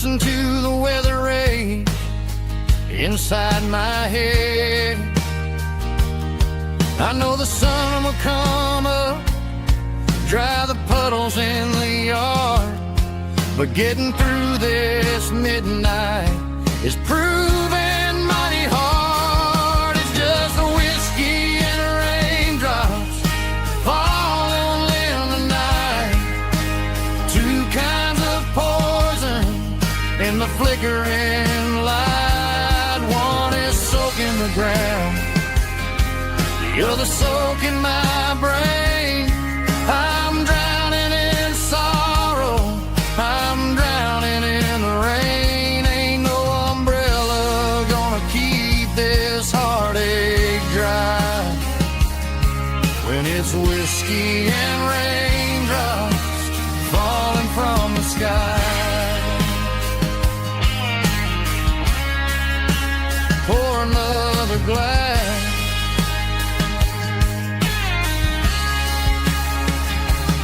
listen to the weather rage inside my head. I know the sun will come up, dry the puddles in the yard, but getting through this midnight is proving mighty hard. It's just a whiskey and raindrops falling in the night, two kinds of poison in the flickering light. One is soaking the ground, the other soaking my brain. I'm drowning in sorrow, I'm drowning in the rain. Ain't no umbrella gonna keep this heartache dry when it's whiskey and raindrops falling from the sky. Pour another glass.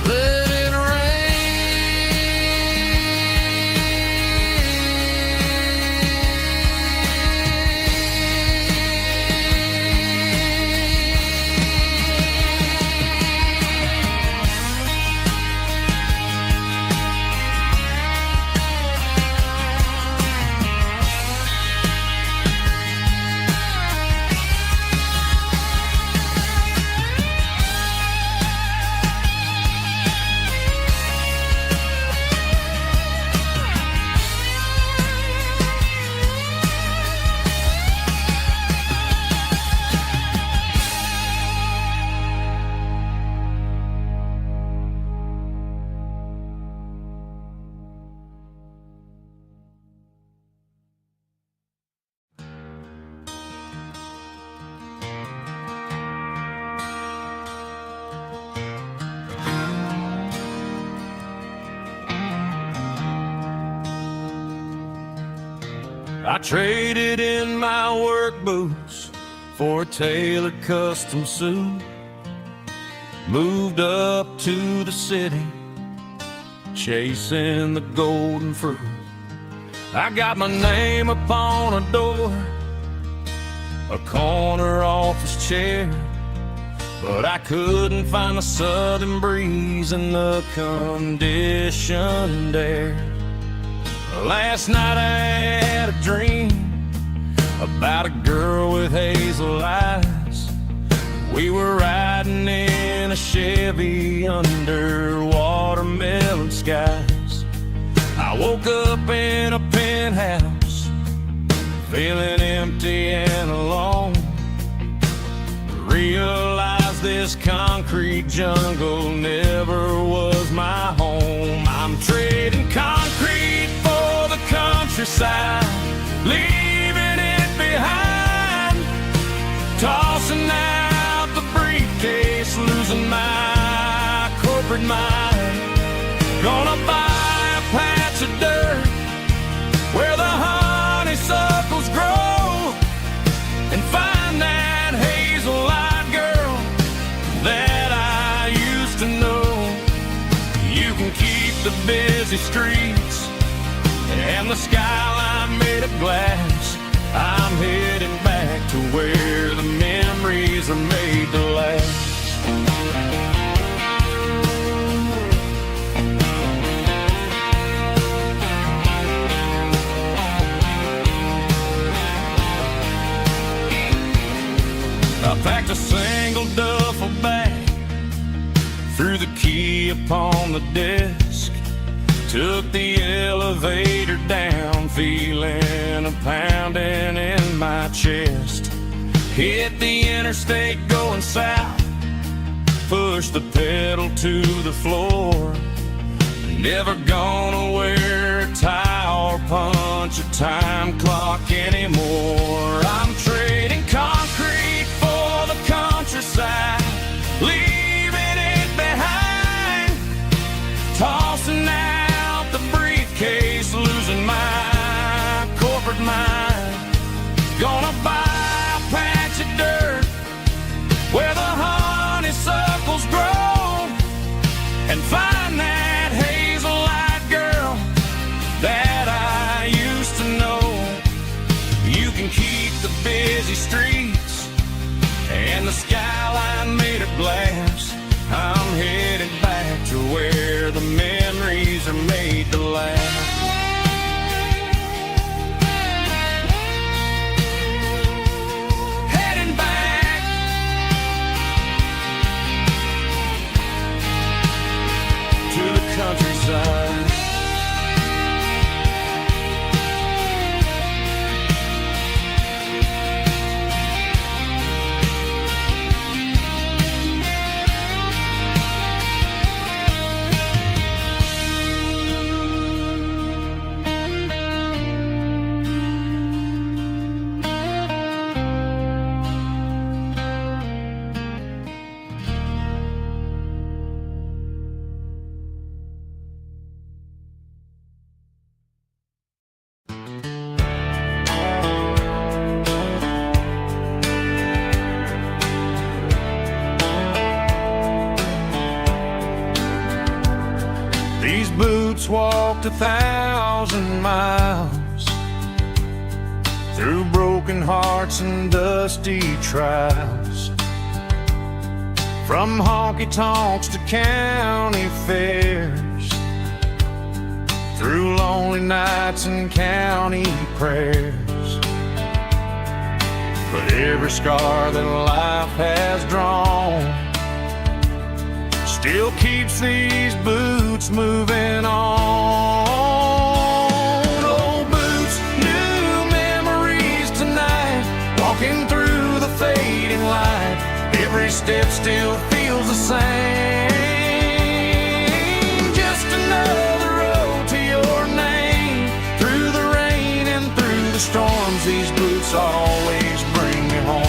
Let it I traded in my work boots for a tailored custom suit. Moved up to the city, chasing the golden fruit. I got my name upon a door, a corner office chair, but I couldn't find the southern breeze in the conditioned air. Last night I had a dream about a girl with hazel eyes. We were riding in a Chevy under watermelon skies. I woke up in a penthouse, feeling empty and alone. Realized this concrete jungle never was my home. I'm trading concrete for the countryside, leaving it behind, tossing out the briefcase, losing my corporate mind. Gonna buy a patch of dirt where the honeysuckles grow and find that hazel-eyed girl that I used to know. You can keep the busy streets and the skyline made of glass. I'm heading back to where the memories are made to last. I packed a single duffel bag, threw the key upon the desk, took the elevator down, feeling a pounding in my chest. Hit the interstate going south, pushed the pedal to the floor. Never gonna wear a tie or punch a time clock anymore. I'm trading concrete for the countryside, leaving it behind, tossing out the briefcase, losing my corporate mind. Gonna buy a patch of dirt where the honeysuckles grow and find that hazel-eyed girl that I busy streets and the skyline made of glass. I'm headed back to where the memories are made to last. Heading back to the countryside. These boots walked 1,000 miles through broken hearts and dusty trials, from honky-tonks to county fairs, through lonely nights and county prayers. But every scar that life has drawn still keeps these boots moving on. Old boots, new memories tonight, walking through the fading light. Every step still feels the same. Just another road to your name. Through the rain and through the storms, these boots always bring me home.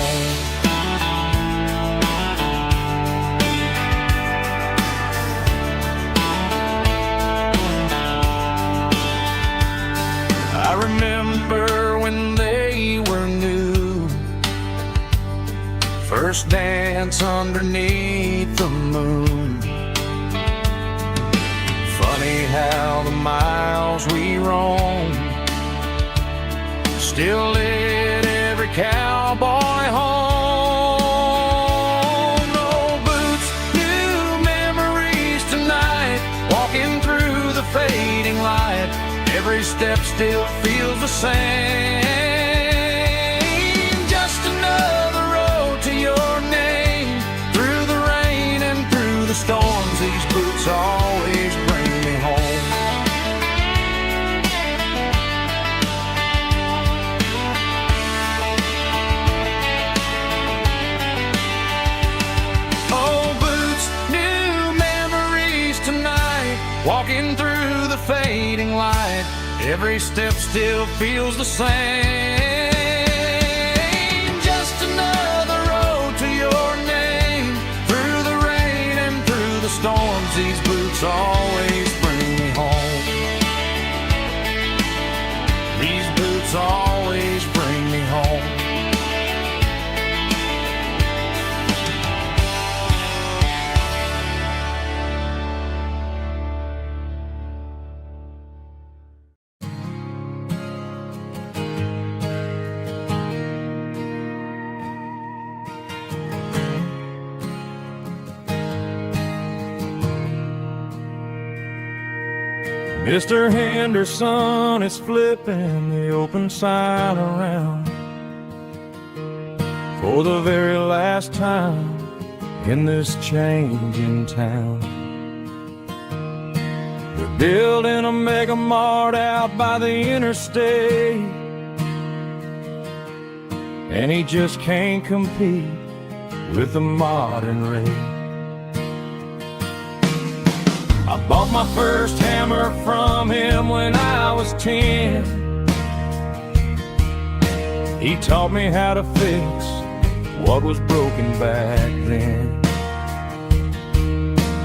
I remember when they were new, first dance underneath the moon. Funny how the miles we roam still lit every cowboy home. Old boots, new memories tonight, walking through the fading light. Every step still feels the same. Just another road to your name. Through the rain and through the storms, these boots always bring me home. Old boots, new memories tonight, walking through the fading light. Every step still feels the same. Just another road to your name. Through the rain and through the storms, these boots always bring me home. These boots always bring me home. Mr. Henderson is flipping the open sign around for the very last time in this changing town. They're building a mega mart out by the interstate, and he just can't compete with the modern rate. I bought my first hammer from him when I was 10. He taught me how to fix what was broken back then.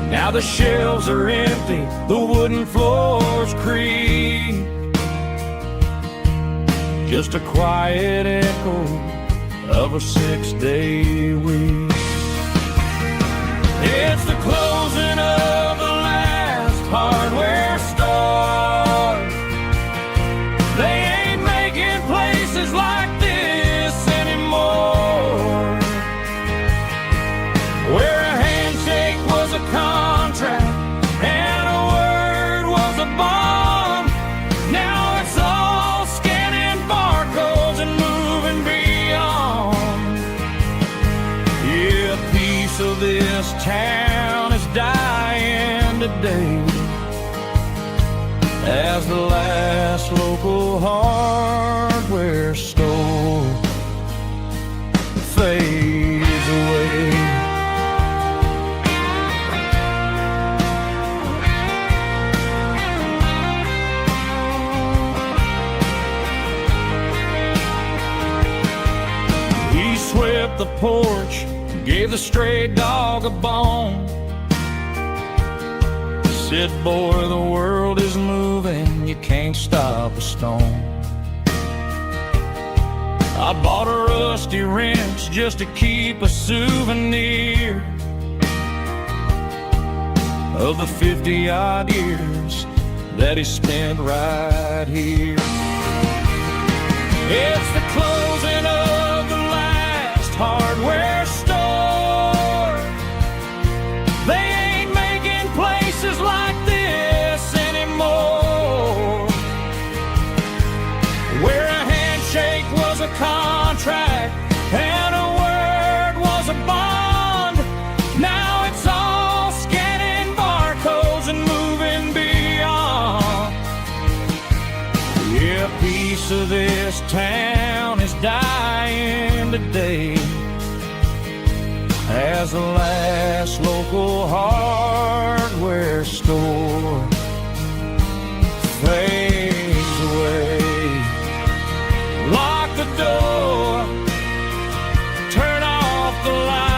Now the shelves are empty, the wooden floors creak, just a quiet echo of a 6-day week. It's the closing of the last hardware store. They ain't making places like this up the porch, gave the stray dog a bone. Said, boy, the world is moving, you can't stop a stone. I bought a rusty wrench just to keep a souvenir of the 50-odd years that he spent right here. It's the closing of the last hardware store. They ain't making places like this anymore, where a handshake was a contract and a word was a bond. Now it's all scanning barcodes and moving beyond. Yeah, a piece of this town is dying today as the last local hardware store fades away. Lock the door, turn off the light.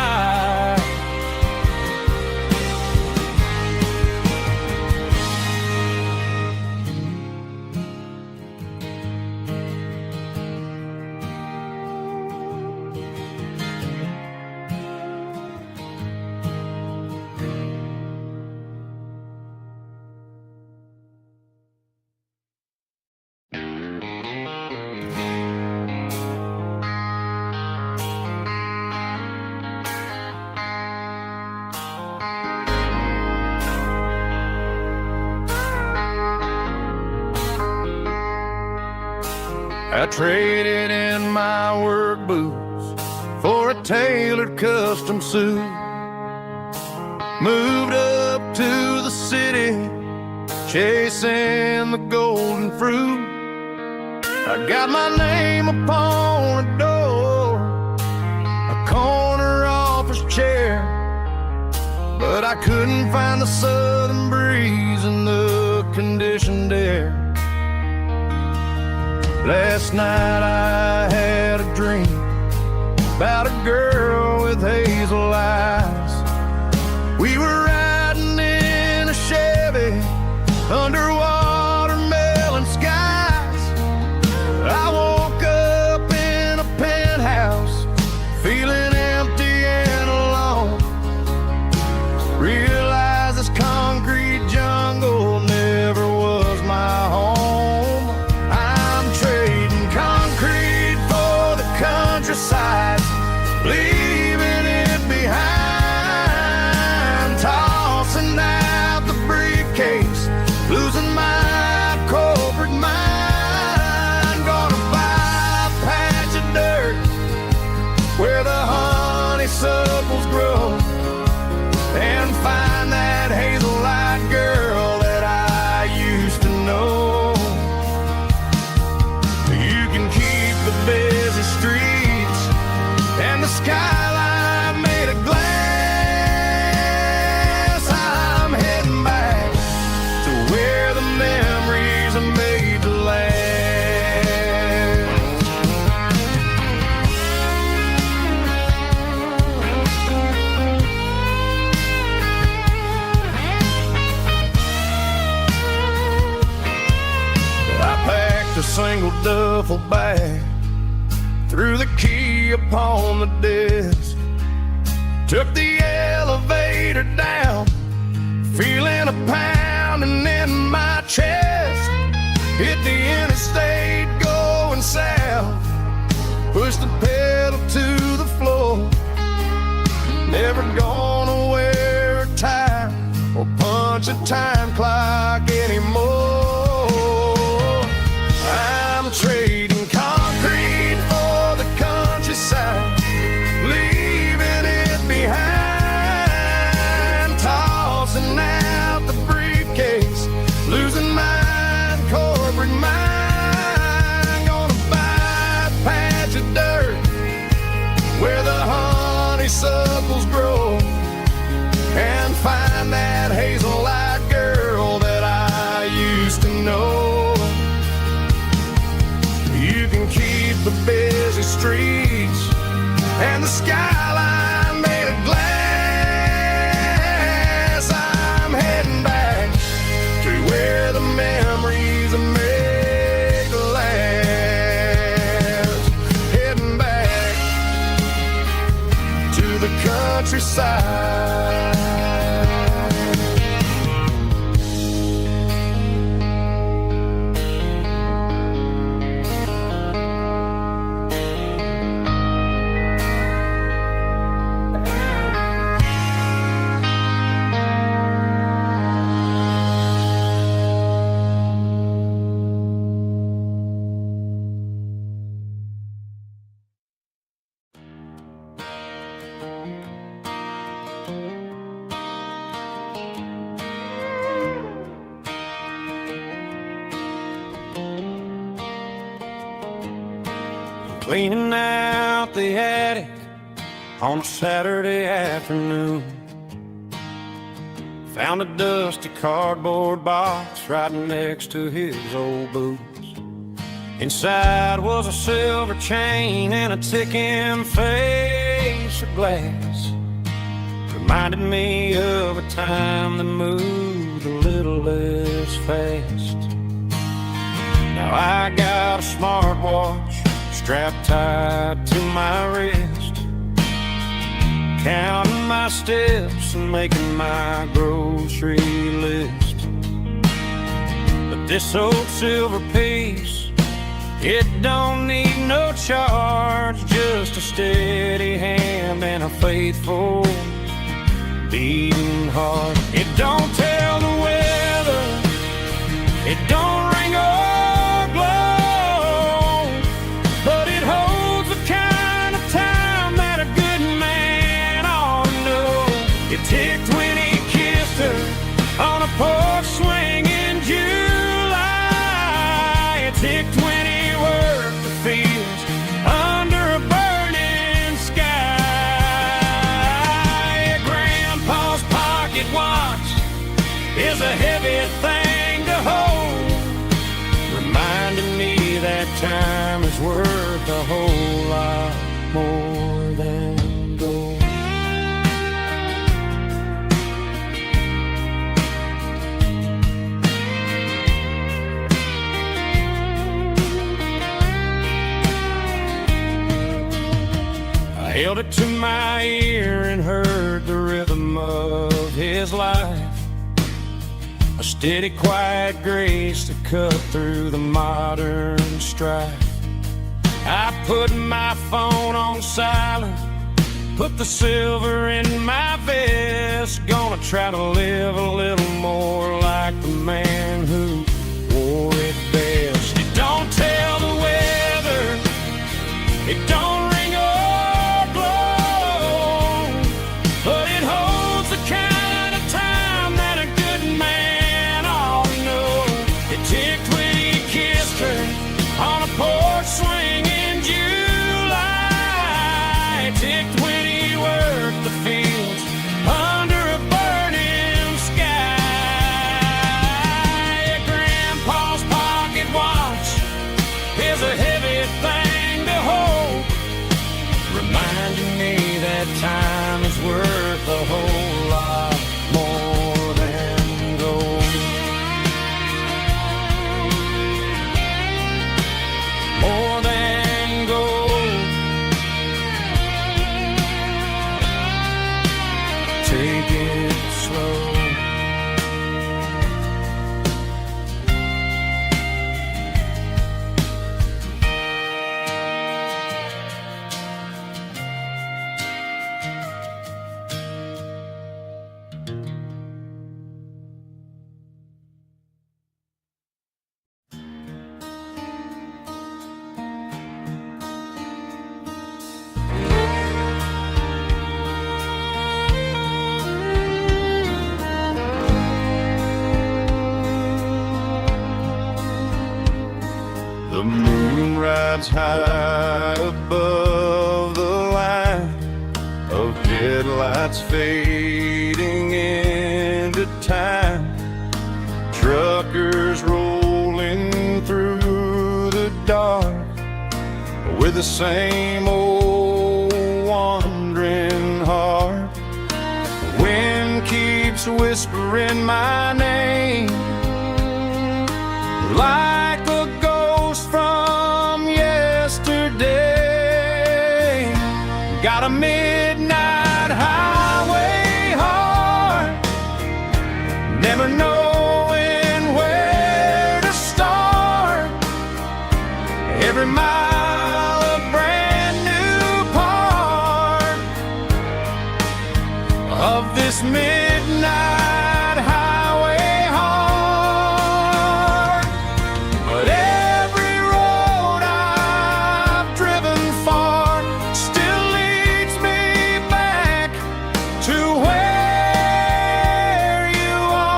I traded in my work boots for a tailored custom suit. Moved up to the city, chasing the golden fruit. I got my name upon a door, a corner office chair, but I couldn't find the southern breeze in the conditioned air. Last night I had a dream about a girl with hazel eyes. We were riding in a Chevy under watermelon skies. I woke up in a penthouse feeling empty and alone. Realized this concrete jungle never was my home. Countryside, leaving it behind, tossing out the briefcase, losing my corporate mind. Gonna buy a patch of dirt where the honeysuckles grow and find that hazel-eyed girl that I used to know. You can keep the busy streets and the skyline made of glass. I'm heading back to where the memories are made to last. I packed a single duffel bag, threw the key upon the desk, took the elevator down, feeling a pounding in my chest. Hit the interstate going south, pushed the pedal to the floor. Never gonna wear a tie or punch a time clock anymore. I'm trading concrete for the countryside, leaving it behind, tossing out the briefcase, losing my corporate mind. Gonna buy a patch of dirt where the honeysuckles grow and find that hazel-eyed girl that I used to know. You can keep the busy streets and the skyline made of glass. I'm heading back to where the memories are made to last. Heading back to the countryside. Cleaning out the attic on a Saturday afternoon. Found a dusty cardboard box right next to his old boots. Inside was a silver chain and a ticking face of glass. Reminded me of a time that moved a little less fast. Now I got a smartwatch strapped tight to my wrist, counting my steps and making my grocery list. But this old silver piece, it don't need no charge, just a steady hand and a faithful beating heart. It don't tell the weather, it don't ring or glow, but it holds the kind of time that a good man ought to know. It ticked when he kissed her on a porch swing in July. It ticked when he worked the fields under a burning sky. Grandpa's pocket watch is a heavy thing to hold, reminding me that time is worth a whole lot more than gold. I held it to my ear and heard the rhythm of his life, a steady, quiet grace to cut through the modern strife. I put my phone on silent, put the silver in my vest. Gonna try to live a little more like the man who wore it best. It don't tell the weather, it don't ring or glow, but it holds the kind of time that a good man ought to know. It ticked when he kissed her on a porch swing in July. It ticked when he worked the fields under a burning sky. Grandpa's pocket watch is a heavy thing to hold, reminding me that time is worth a whole lot more than gold. More than gold. Take it slow. The moon rides high above the line of headlights fading into time. Truckers rolling through the dark with the same old wandering heart. The wind keeps whispering my name, like a ghost from yesterday. Got a midnight highway heart, never knowing where to start. Every mile a brand new part of this midnight highway heart. But every road I've driven far still leads me back to where you are.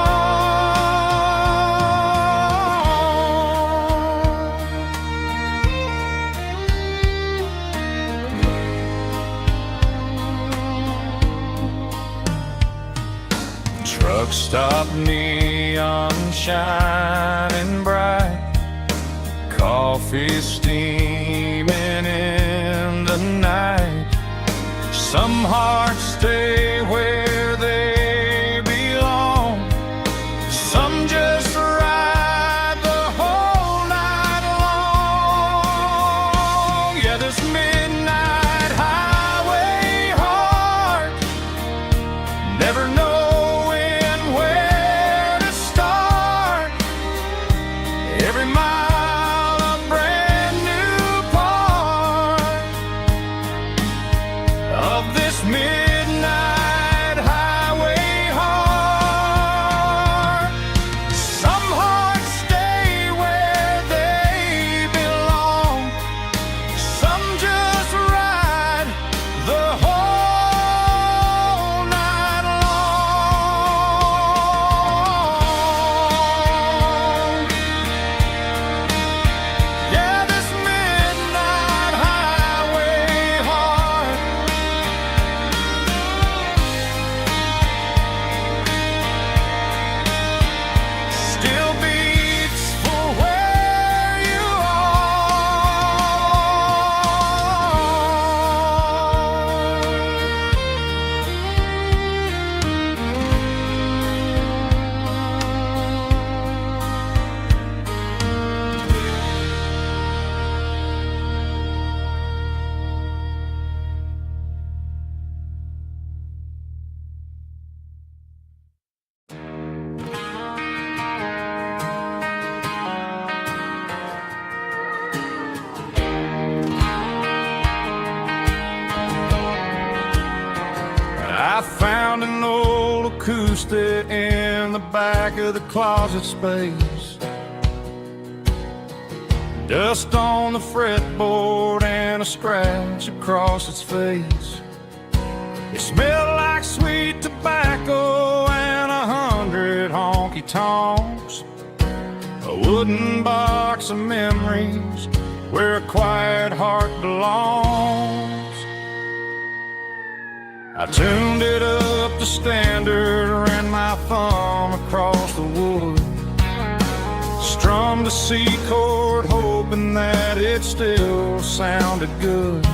Truck stop, neon shining bright, coffee steaming in the night. Some hearts stay where they belong, some just ride the whole night long. Yeah, this midnight highway heart, never knowing where to start. Every mile a brand new part of this midnight highway heart. Some hearts stay where they belong, some just ride the whole night long. Yeah, this midnight highway heart still beats for where you I found an old acoustic in the back of the closet space. Dust on the fretboard and a scratch across its face. It smelled like sweet tobacco and 100 honky-tonks. A wooden box of memories where a quiet heart belongs. I tuned it up to standard, ran my thumb across the wood, strummed a C chord, hoping that it still sounded good.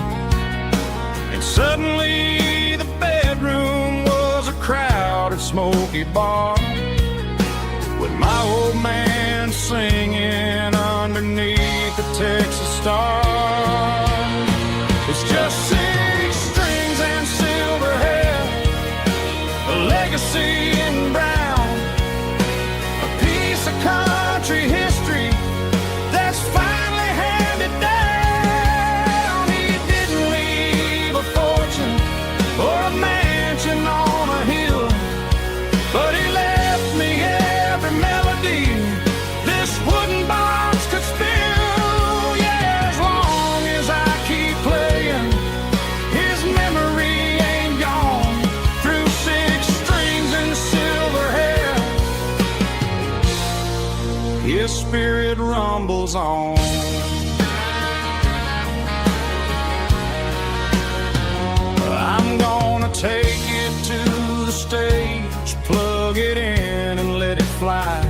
And suddenly the bedroom was a crowded, smoky bar, with my old man singing underneath the Texas star. It's just 6 strings and silver hair, a legacy in brown, a piece of country history that's finally handed down. He didn't leave a fortune or a mansion on a hill, but he left me every melody this wooden box could spill. Yeah, as long as I keep playing, his memory ain't gone. Through 6 strings and silver hair, his spirit rumbles on. I'm gonna take it to the stage, plug it in and let it fly.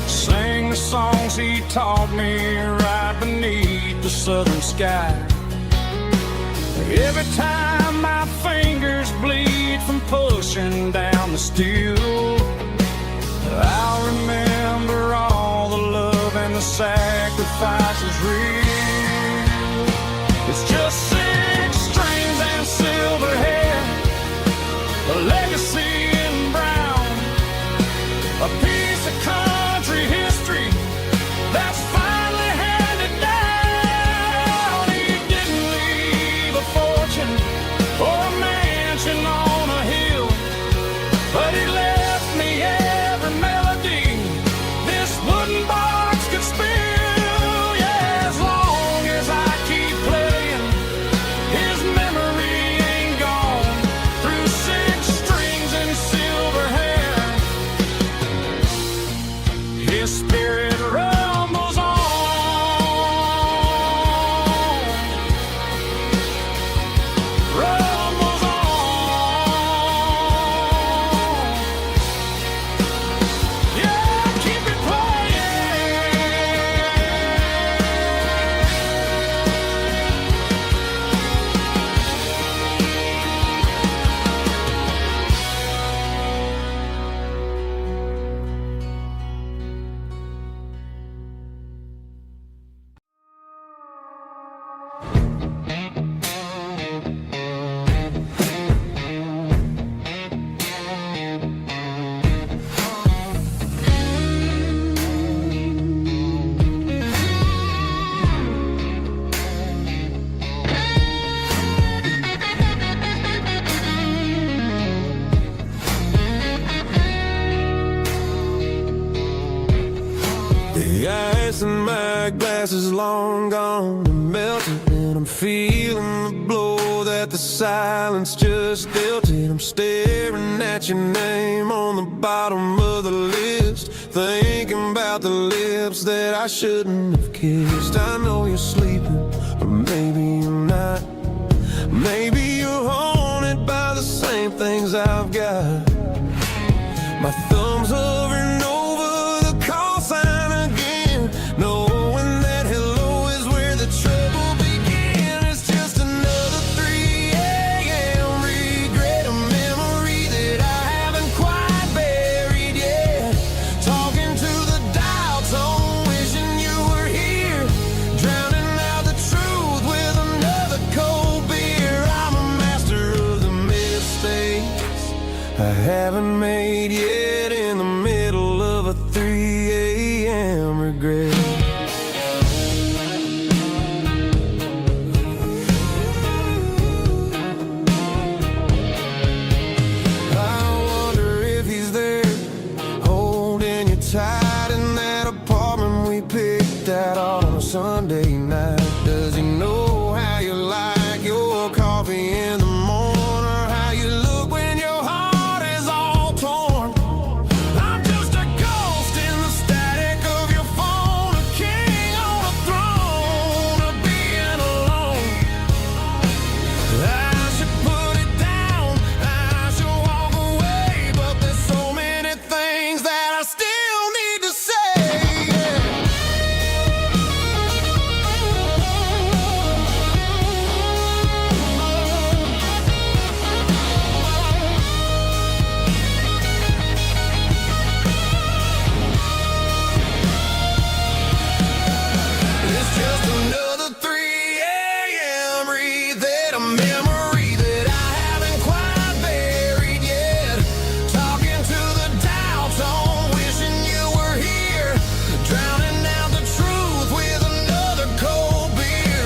Sing the songs he taught me right beneath the southern sky. Every time my fingers bleed from pushing down the steel, I'll remember all the love and the sacrifices real. It's just 6 strings and silver hair, a legacy in brown, a piece of country history that's finally handed down. He didn't leave a fortune or a mansion on a hill, but he left me every melody this wooden box could spill. Yeah, as long as I keep playing, his memory ain't gone. Through 6 strings and silver hair, his spirit rumbles on, rumbles on. Yeah, keep it playing. The ice in my glass is long gone and melted, and I'm feeling the blow that the silence just dealt it. I'm staring at your name on the bottom of the list, thinking about the lips that I shouldn't have kissed. I know you're sleeping, or maybe you're not. Maybe you're haunted by the same things I've got. My thumb's hovering over the call sign again, knowing that hello is where the trouble began. It's just another 3 a.m. regret, a memory that I haven't quite buried yet. Talking to the dial tone, wishing you were here, drowning out the truth with another cold beer. I'm a master of the mistakes I haven't made yet, in the middle of a 3 a.m. regret. I wonder if he's there, holding you tight in that apartment we picked out on a Sunday night. Does he know how you like your coffee in the morning, or how you look when your heart is all torn? I'm just a ghost in the static of your phone, a king on a throne of being alone. I should put it down, I should walk away, but there's so many things that I still need to say. It's just another 3 a.m. read, a memory that I haven't quite buried yet. Talking to the dial tone, wishing you were here, drowning out the truth with another cold beer.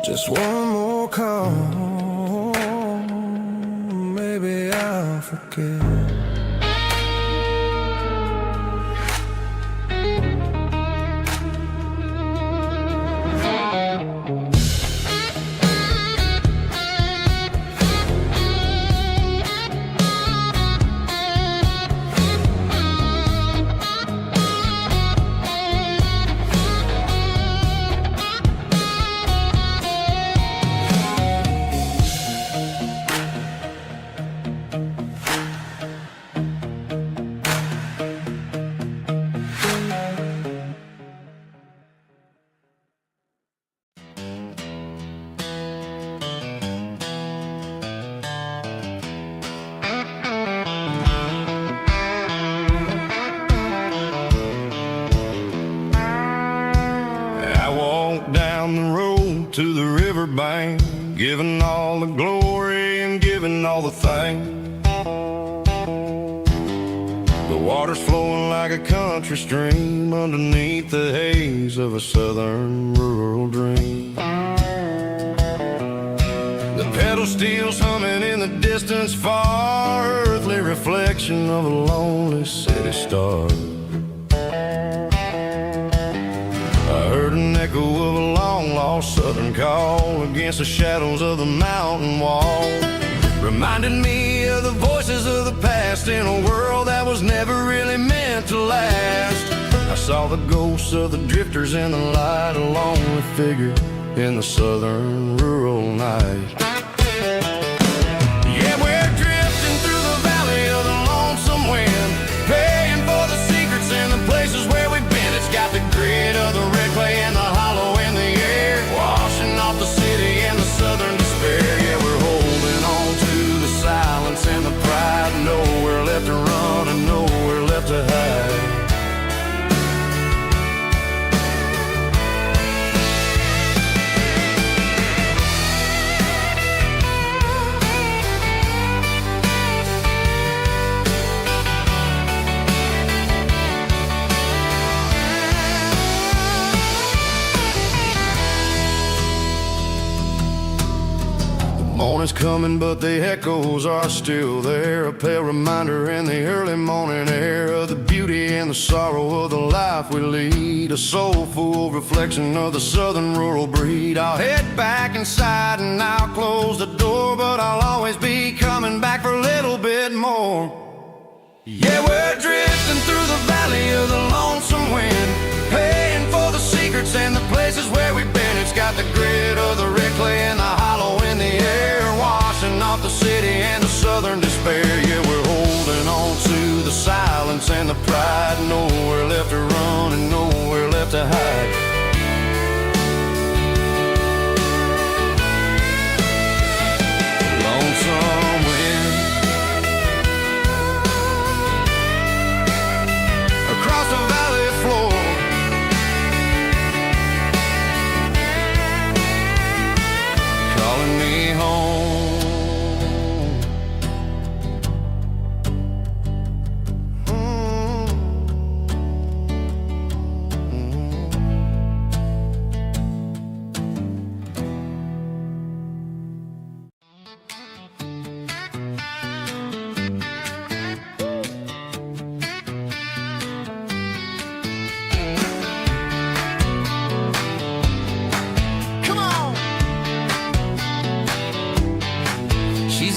Just one more call, maybe I'll forget. to the riverbank, giving all the glory and giving all the thanks. The water's flowing like a country stream underneath the haze of a southern rural dream. The pedal steel's humming in the distance far, earthly reflection of a lonely city star. I heard an echo of a long-lost southern call against the shadows of the mountain wall, reminded me of the voices of the past in a world that was never really meant to last. I saw the ghosts of the drifters in the light, a lonely figure in the southern rural night. Yeah, we're drifting through the valley of the lonesome wind, paying for the secrets and the places where we've been. It's got the grit of the red clay and the hollow in the air, washing off the city and the southern despair. Yeah, we're holding on to the silence and the pride, nowhere left to run and nowhere left to hide. Morning's coming, but the echoes are still there, a pale reminder in the early morning air of the beauty and the sorrow of the life we lead, a soulful reflection of the southern rural breed. I'll head back inside and I'll close the door, but I'll always be coming back for a little bit more. Yeah, we're drifting through the valley of the lonesome wind, paying for the secrets and the places where we've been. It's got the grit of the red clay and the hollow in the air, washing off the city and the southern despair. Yeah, we're holding on to the silence and the pride, nowhere left to run and nowhere left to hide. Lonesome wind across the valley floor, calling me home.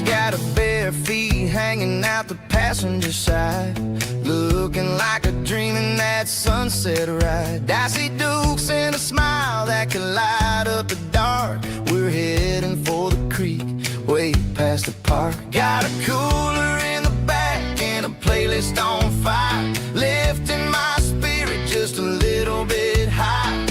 Got her bare feet hanging out the passenger side, looking like a dream in that sunset ride. Dicey dukes and a smile that could light up the dark. We're heading for the creek, way past the park. Got a cooler in the back and a playlist on fire, lifting my spirit just a little bit high.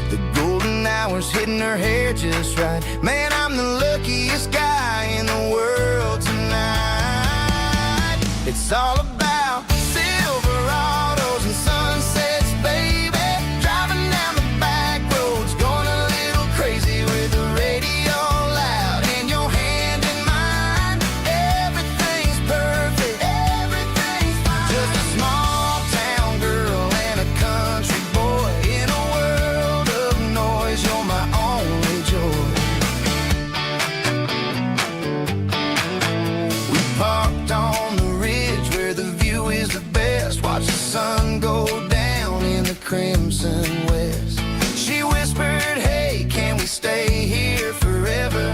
The golden hours hitting her hair just right. Man, I'm the luckiest guy in the world tonight. It's all about Silverados and sunsets, baby. Driving down the back roads, going a little crazy with the radio loud and your hand in mine. Everything's perfect, everything's fine. Just a small town girl and a country boy in a world of noise. You're my only joy. We parked on the ridge where the view is the best. Watch the sun go down in the crimson west. She whispered, hey, can we stay here forever?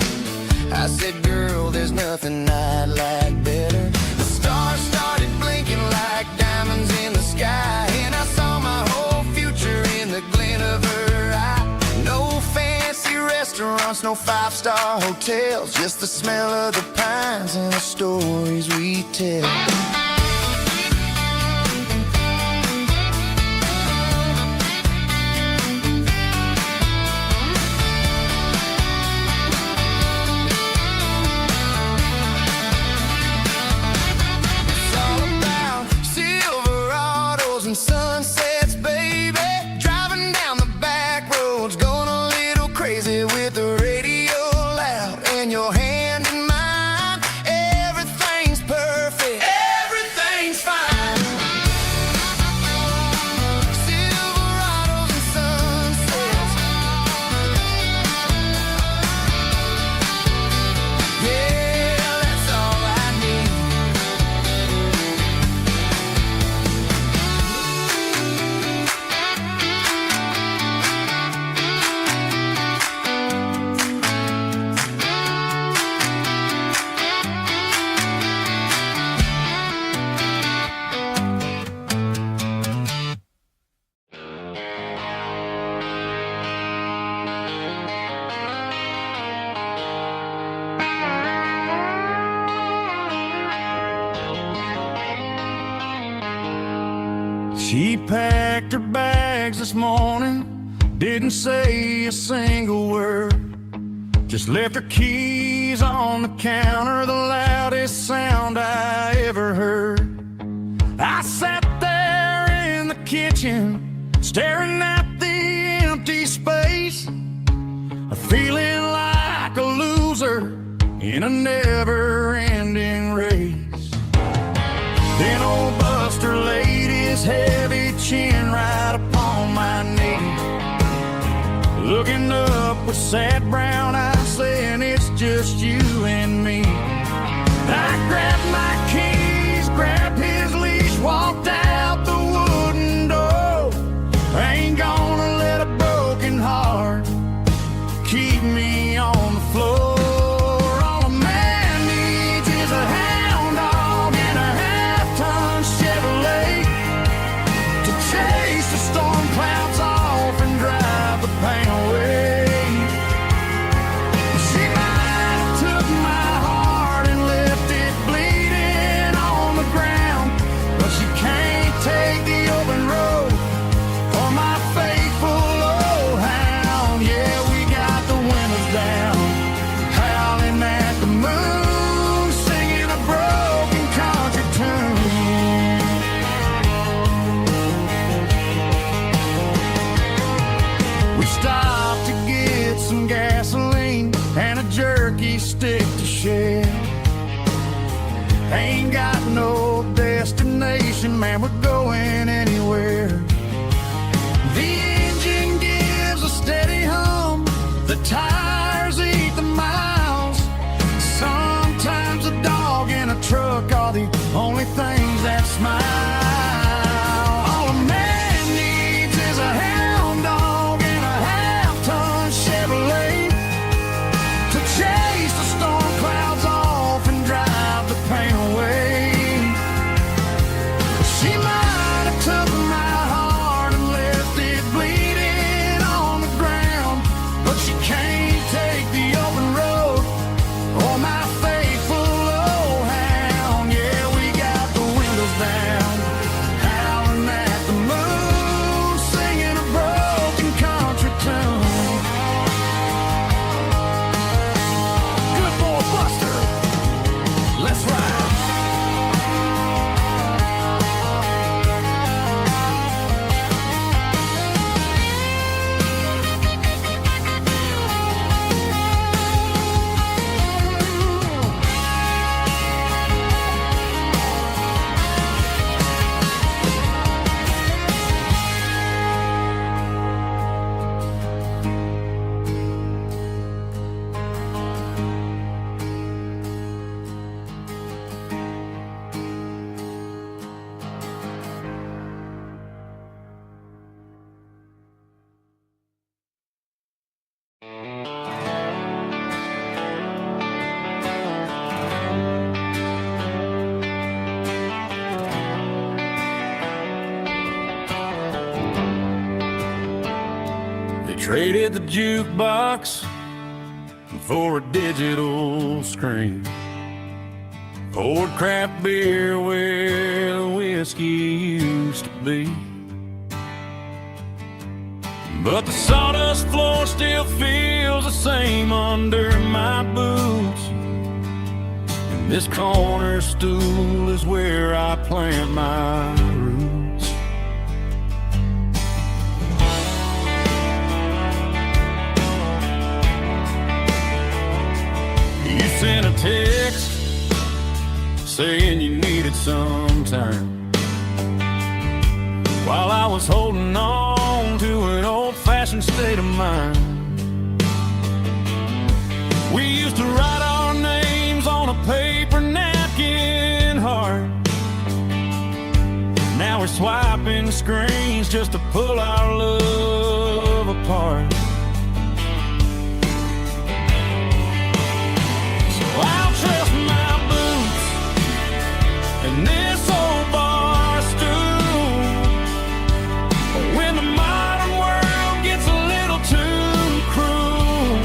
I said, girl, there's nothing I'd like better. The stars started blinking like diamonds in the sky, and I saw my whole future in the glint of her eye. No fancy restaurants, no five-star hotels, just the smell of the pines and the stories we tell. It's all about Silverados and sunsets, baby. Driving down the back roads, going a little crazy with She packed her bags this morning, didn't say a single word, just left her keys on the counter, the loudest sound I ever heard. I sat there in the kitchen, staring at the empty space, feeling like a loser in a never-ending race. Then old Buster laid his heavy chin right upon my knee, looking up with sad brown eyes, saying it's just you and me. I grabbed my keys, grabbed his leash, walked out the wooden door. I ain't gonna let a broken heart keep me on the floor. All a man needs is a hound dog and a half-ton Chevrolet to chase the storm clouds off and drive the pain away. She might have took my heart and left it bleeding on the ground, but she can't take the open road for my faithful old hound. Yeah, we got the windows down, howling at the moon, singing a broken country tune. We stopped to get some gasoline and a jerky stick to share. Ain't got no destination, man, we're going anywhere. The engine gives a steady hum, the tires eat the miles. Sometimes a dog in a truck are the only things that smile. All a man needs is a hound dog and a half-ton Chevrolet to chase the storm clouds off and drive the pain away. She might have took my heart and left it bleeding on the ground, but she can't take the open road or my faithful old hound. Yeah, we got the windows down, howling at the moon, singing a broken country tune. Good boy Buster, let's ride. Traded the jukebox for a digital screen, poured craft beer where the whiskey used to be. But the sawdust floor still feels the same under my boots, and this corner stool is where I plant my roots. You sent a text saying you needed some time, while I was holding on to an old-fashioned state of mind. We used to write our names on a paper napkin heart. Now we're swiping screens just to pull our love apart. I'll trust my boots and this old bar stool. When the modern world gets a little too cruel,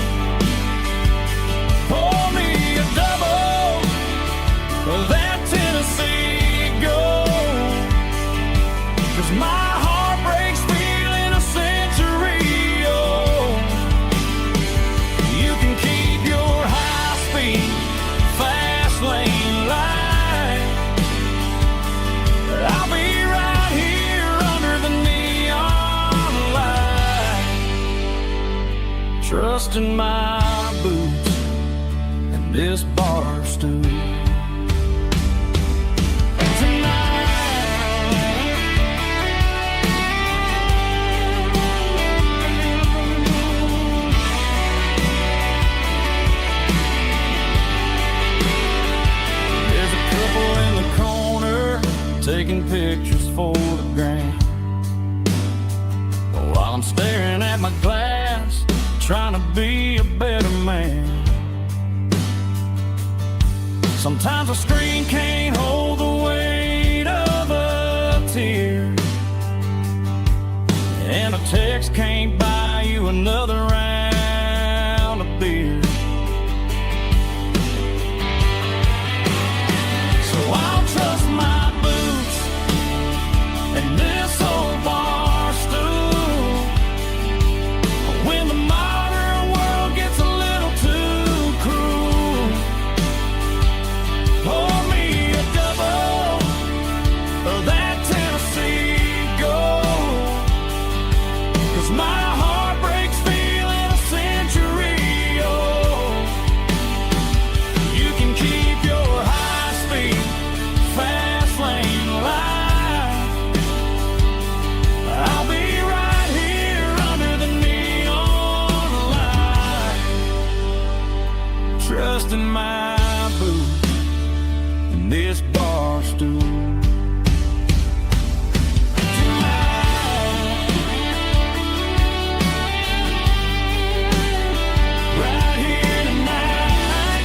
pour me a double of that Tennessee Gold, 'cause my heart trust in my boots and this bar stool. Taking pictures for the gram, while I'm staring at my glass, trying to be a better man. Sometimes a screen can't hold the weight of a tear, and a text can't buy you another round of beer. So I'll trust my and this old bar stool when the modern world gets a little too cruel. Pour me a double of that Tennessee Gold, 'cause my heart breaks feeling a century old. You can keep your high-speed fast lane life. I'll be right here under the neon light, trusting my boots and this bar stool. Right here tonight,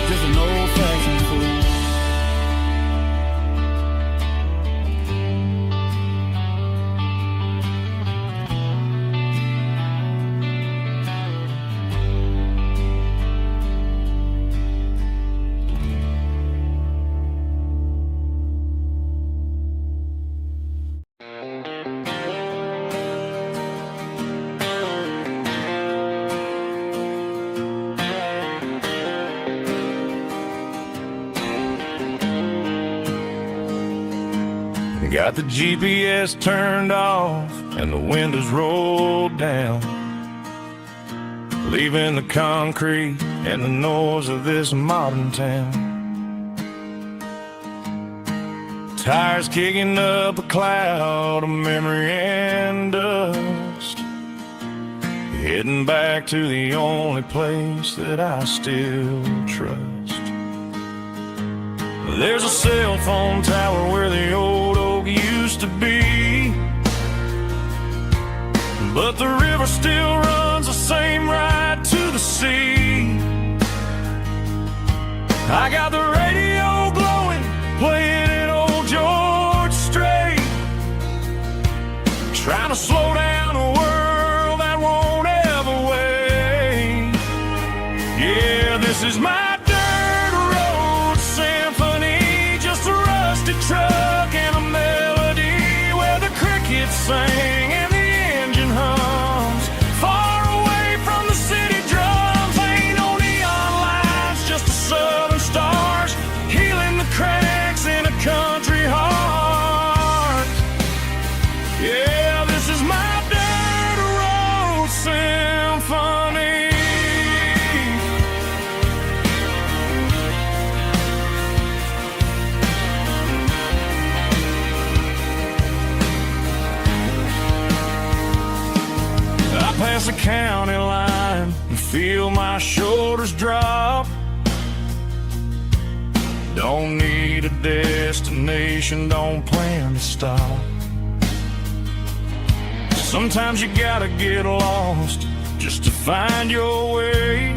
just an old-fashioned fool. Got the GPS turned off and the windows rolled down, leaving the concrete and the noise of this modern town. Tires kicking up a cloud of memory and dust, heading back to the only place that I still trust. There's a cell phone tower where the old oak used to be, but the river still runs the same right to the sea. I got the radio glowing, playing an old George Strait, trying to slow down a world that won't ever wait. Yeah, this is my truck and a melody where the crickets sing and the engine hums, far away from the city drums. Ain't no neon lights, just the southern stars healing the cracks in a country heart. Yeah, this is my dirt road symphony. Past the county line and feel my shoulders drop. Don't need a destination, don't plan to stop. Sometimes you gotta get lost just to find your way,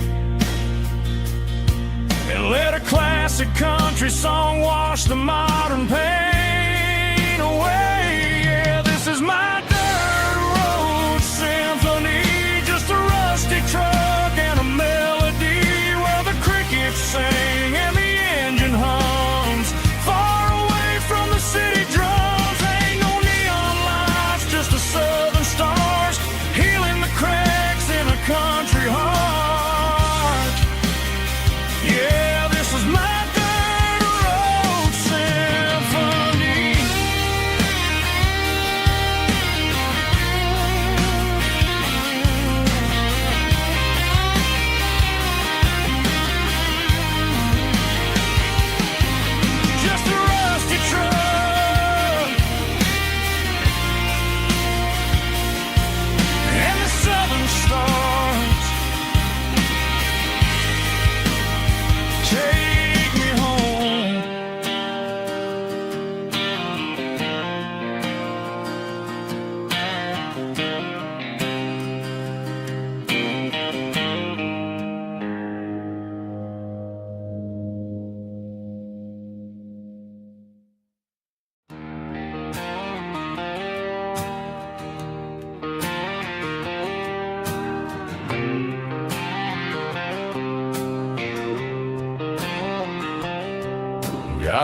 and let a classic country song wash the modern pain away. Yeah, this is my truck and a melody where the crickets sing and the engine hums, far away from the city drums. Ain't no neon lights, just the southern stars healing the cracks in a country heart. Yeah, this is my dirt road symphony.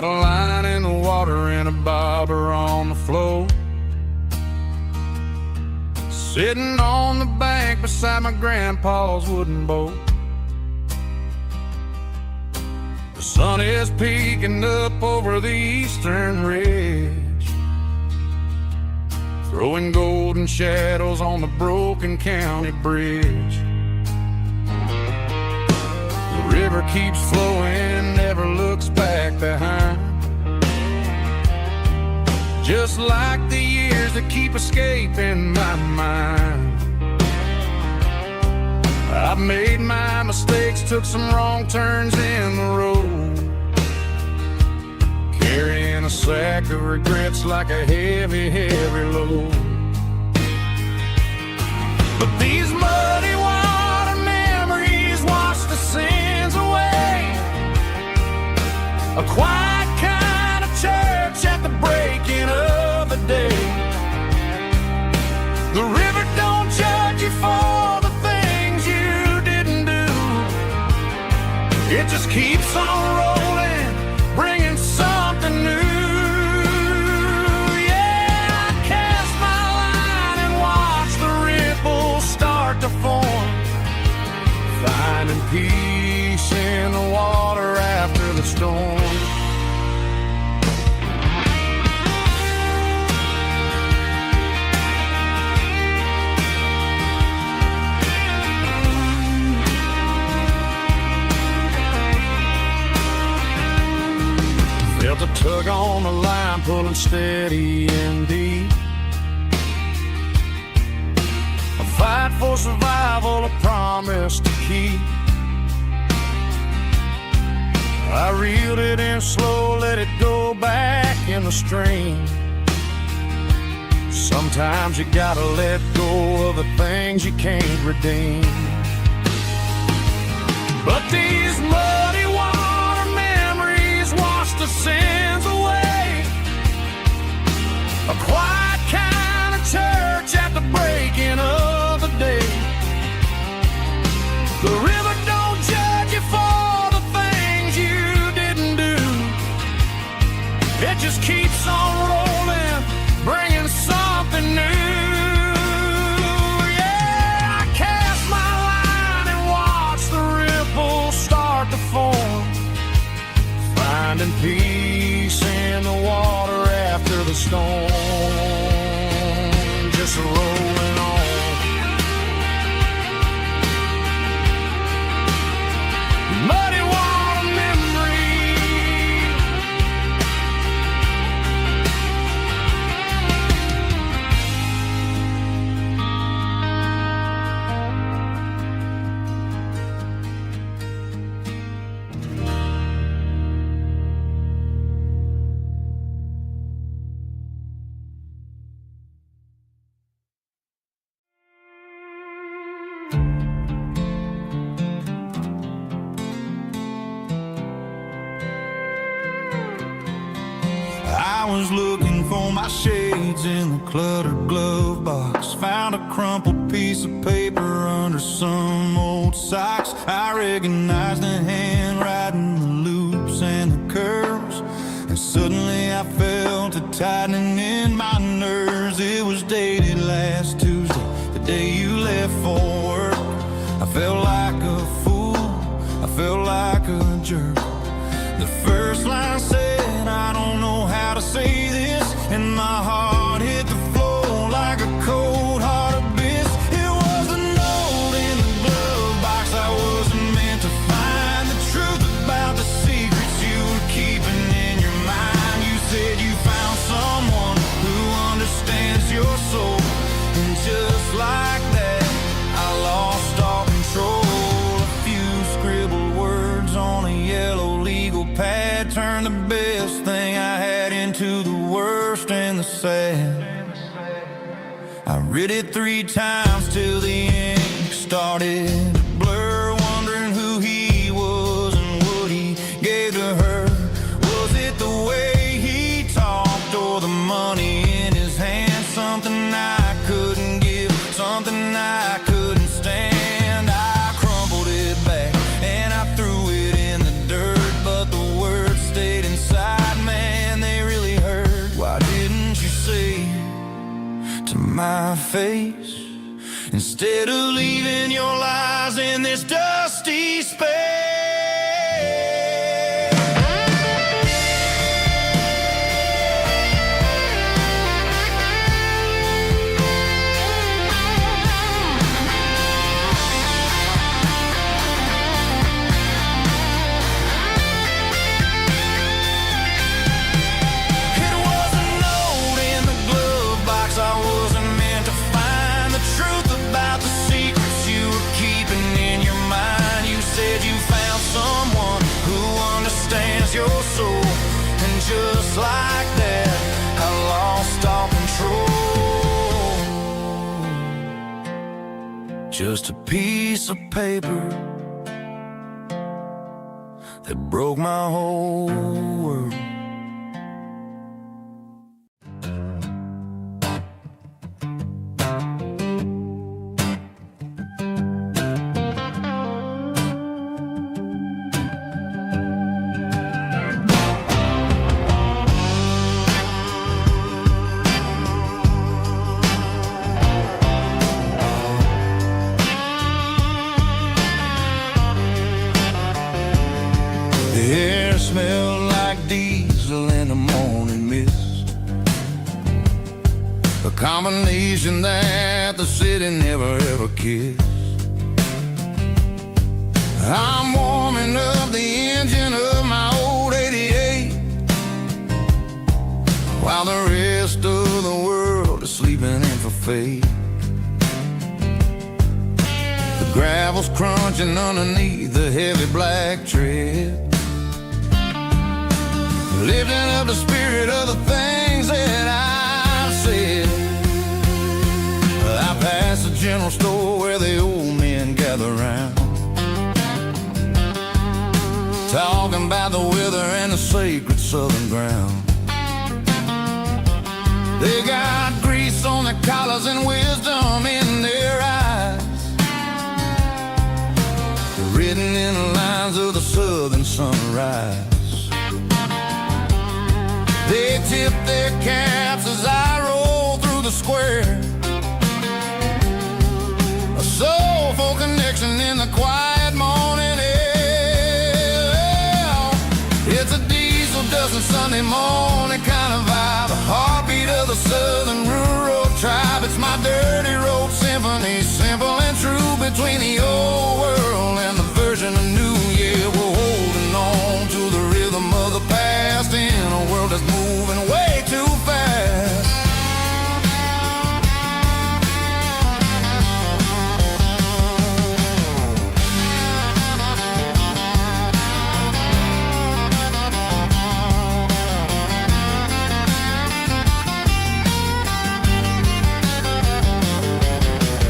Got a line in the water and a bobber on the floor. Sitting on the bank beside my grandpa's wooden boat. The sun is peeking up over the eastern ridge, throwing golden shadows on the broken county bridge. The river keeps flowing, never looks back behind, just like the years that keep escaping my mind. I've made my mistakes, took some wrong turns in the road, carrying a sack of regrets like a heavy, heavy load. But these muddy water memories wash the sins away. A quiet kind of church at the breaking of the day. The river don't judge you for the things you didn't do. It just keeps on rolling, bringing something new. Yeah, I cast my line and watch the ripples start to form, finding peace in the water after the storm. Felt a tug on the line, pulling steady and deep. A fight for survival, a promise to keep. I reeled it in slow, let it go back in the stream. Sometimes you gotta let go of the things you can't redeem. But these muddy water memories wash the sins away. A quiet kind of church at the breaking of the day. The river don't judge you for the things you didn't do. It just keeps on rolling, bringing something new. Yeah, I cast my line and watch the ripples start to form, finding peace in the water after the storm. Just rolling on. Muddy water memory. I was looking for my shades in the cluttered glove box. Found a crumpled piece of paper under some old socks. I recognized the handwriting, the loops and the curves, and suddenly I felt a tightening in my nerves. It was dated last Tuesday, the day you left for work. I felt like a fool, I felt like a jerk. The first line said, I don't know how to say this, and my heart hit the floor like a cold heart abyss. It was a note in the glove box I wasn't meant to find. The truth about the secrets you were keeping in your mind. You said you found someone who understands your soul, and just like that, I lost all control. A few scribbled words on a yellow legal pad turned the best thing I had into the worst and the sad. I read it 3 times till the ink started to blur, wondering who he was and what he gave to her. Was it the way he talked or the money in his hand? Something I couldn't give, something I couldn't stand. I crumpled it back and I threw it in the dirt, but the words stayed inside my face, instead of leaving your lies in this dusty space. Your soul, and just like that, I lost all control. Just a piece of paper that broke my whole world. The air smelled like diesel in the morning mist, a combination that the city never ever kissed. I'm warming up the engine of my old 88, while the rest of the world is sleeping in for fate. The gravel's crunching underneath the heavy black tread, lifting up the spirit of the things that I've said. I passed the general store where the old men gather round, talking about the weather and the sacred southern ground. They got grease on their collars and wisdom in their eyes, written in the lines of the southern sunrise. They tip their caps as I roll through the square, a soulful connection in the quiet morning air. It's a diesel dusting Sunday morning kind of vibe, a heartbeat of the southern rural tribe. It's my dirty road symphony, simple and true, between the old world and the version of new. Yeah, we're holding on to the rhythm of the past in a world that's moving way too fast.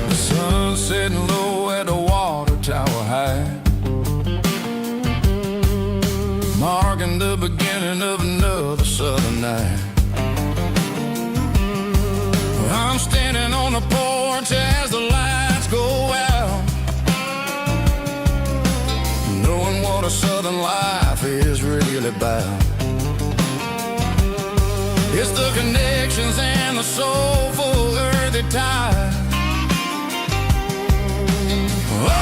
The sun's setting low at the water tower high, marking the beginning of another southern night. I'm standing on the porch as the lights go out, knowing what a southern life is really about. It's the connections and the soulful earthy tide,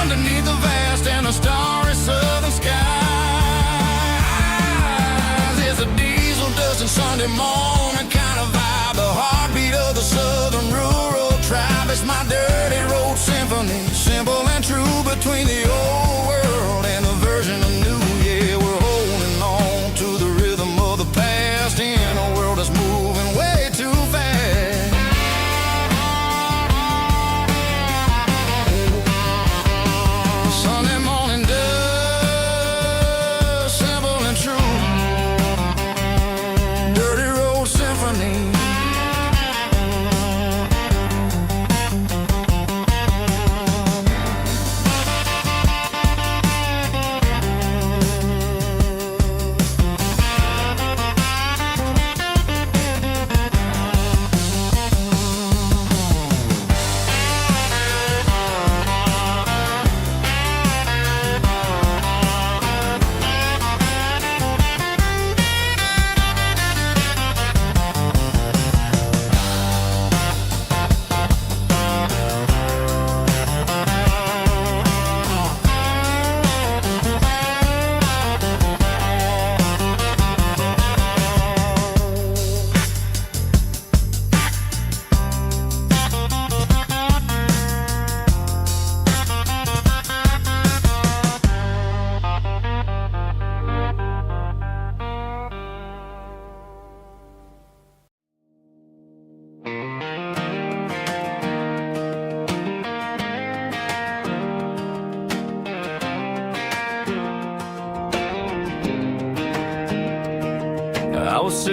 underneath the vast and the starry southern skies. It's a diesel dusting Sunday morning kind of vibe, the heartbeat of the southern rural tribe. It's my dirty road symphony, simple and true, between the old world and the version of new. Yeah, we're holding on to the rhythm of the past in a world that's moving way too fast. Sunday morning dust, simple and true, dirty road symphony.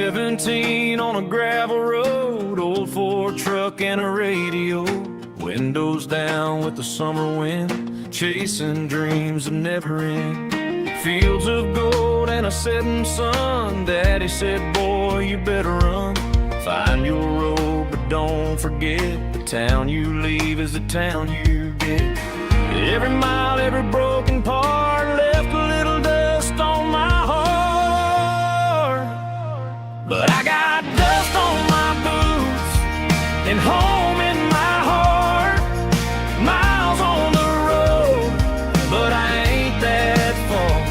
17 on a gravel road, old Ford truck and a radio, windows down with the summer wind, chasing dreams that never end. Fields of gold and a setting sun. Daddy said, boy, you better run. Find your road, but don't forget, the town you leave is the town you get. Every mile, every broken part left a little dust on my heart. But I got dust on my boots and home in my heart. Miles on the road, but I ain't that far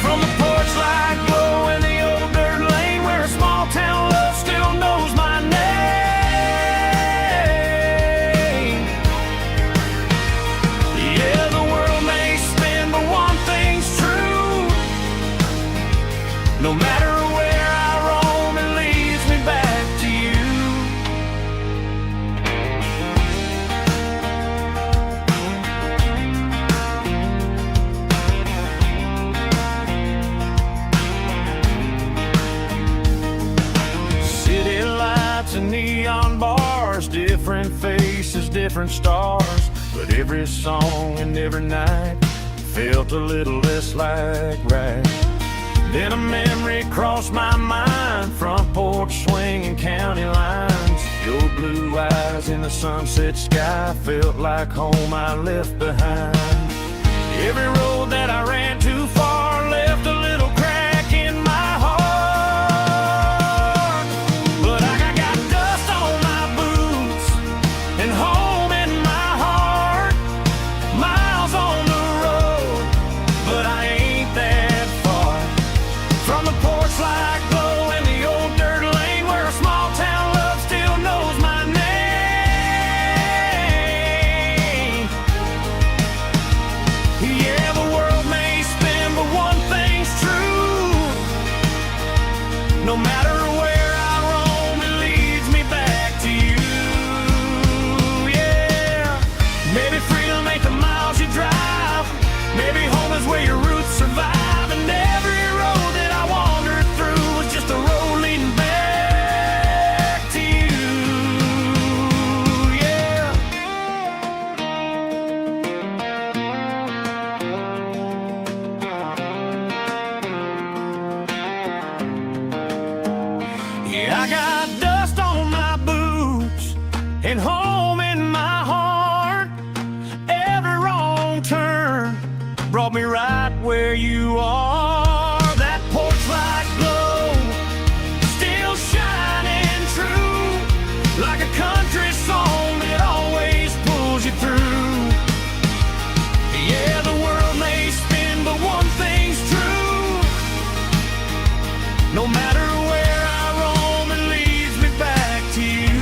from the porch light glow in the old dirt lane where a small town love still knows my name. Yeah, the world may spin, but one thing's true. No matter where I roam, it leads me back to you. City lights and neon bars, different faces, different stars, but every song and every night felt a little less like right. Then a memory crossed my mind, front porch swinging county lines. Your blue eyes in the sunset sky felt like home I left behind. Every road that I ran too far left a little crack in my heart. But I got dust on my boots and home in my heart. Miles on the road, but I ain't that far from the porch light glow in the old dirt lane where a small town love still knows my name. Yeah, the world may spin, but one thing's true. No matter where I roam, it leads me back to you. Yeah, maybe freedom ain't the miles you drive. Maybe home is where your roots survive. And every road that I wandered through was just a road leading back to you. Yeah. Yeah, I got dust on my boots and home in my heart. Every wrong turn brought me right where you are. That porch light glow still shining true, like a country song that always pulls you through. Yeah, the world may spin, but one thing's true. No matter where I roam, it leads me back to you.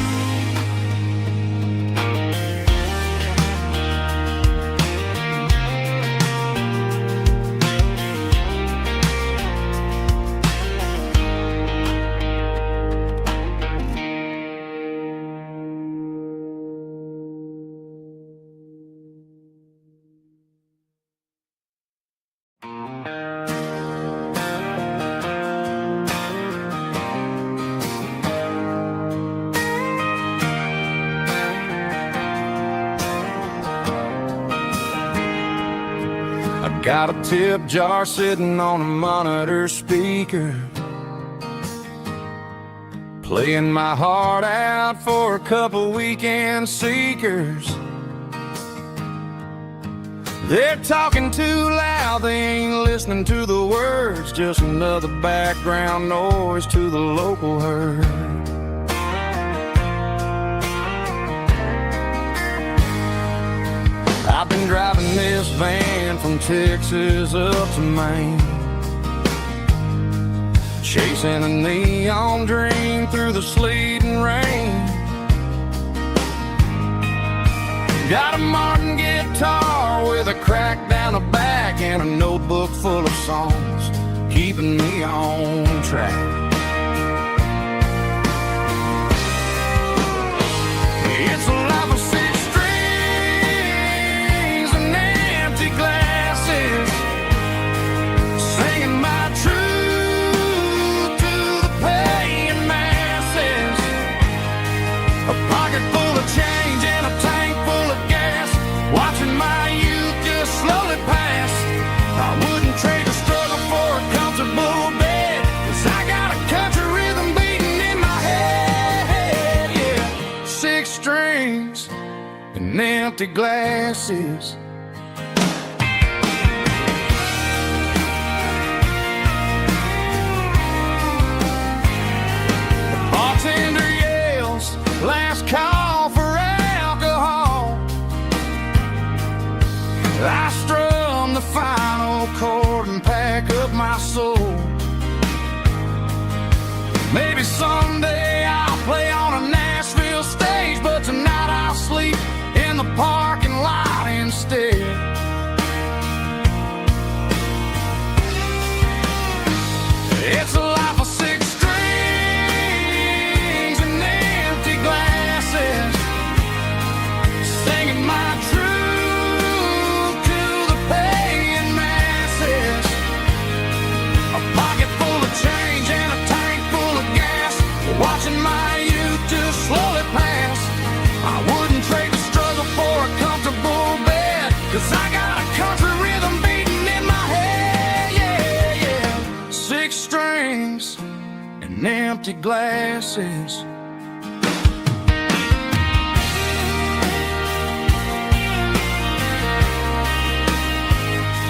I got a tip jar sitting on a monitor speaker, playing my heart out for a couple weekend seekers. They're talking too loud, they ain't listening to the words, just another background noise to the local herd. I've been driving this van from Texas up to Maine, chasing a neon dream through the sleet and rain. Got a Martin guitar with a crack down the back and a notebook full of songs, keeping me on track. It's a life of six strings and empty glasses, singing my truth to the pain. and empty glasses. The bartender yells, last call for alcohol. I strum the final chord and pack up my soul. Maybe someday I'll play on a Nashville stage, but tonight I'll sleep in the parking lot instead. It's a life of six strings and empty glasses, singing my truth to the paying masses. A pocket full of change and a tank full of gas, watching my youth just slowly pass. I wouldn't trade the struggle for a comfortable bed, 'cause I got a country rhythm beating in my head, yeah, yeah. Six strings and empty glasses.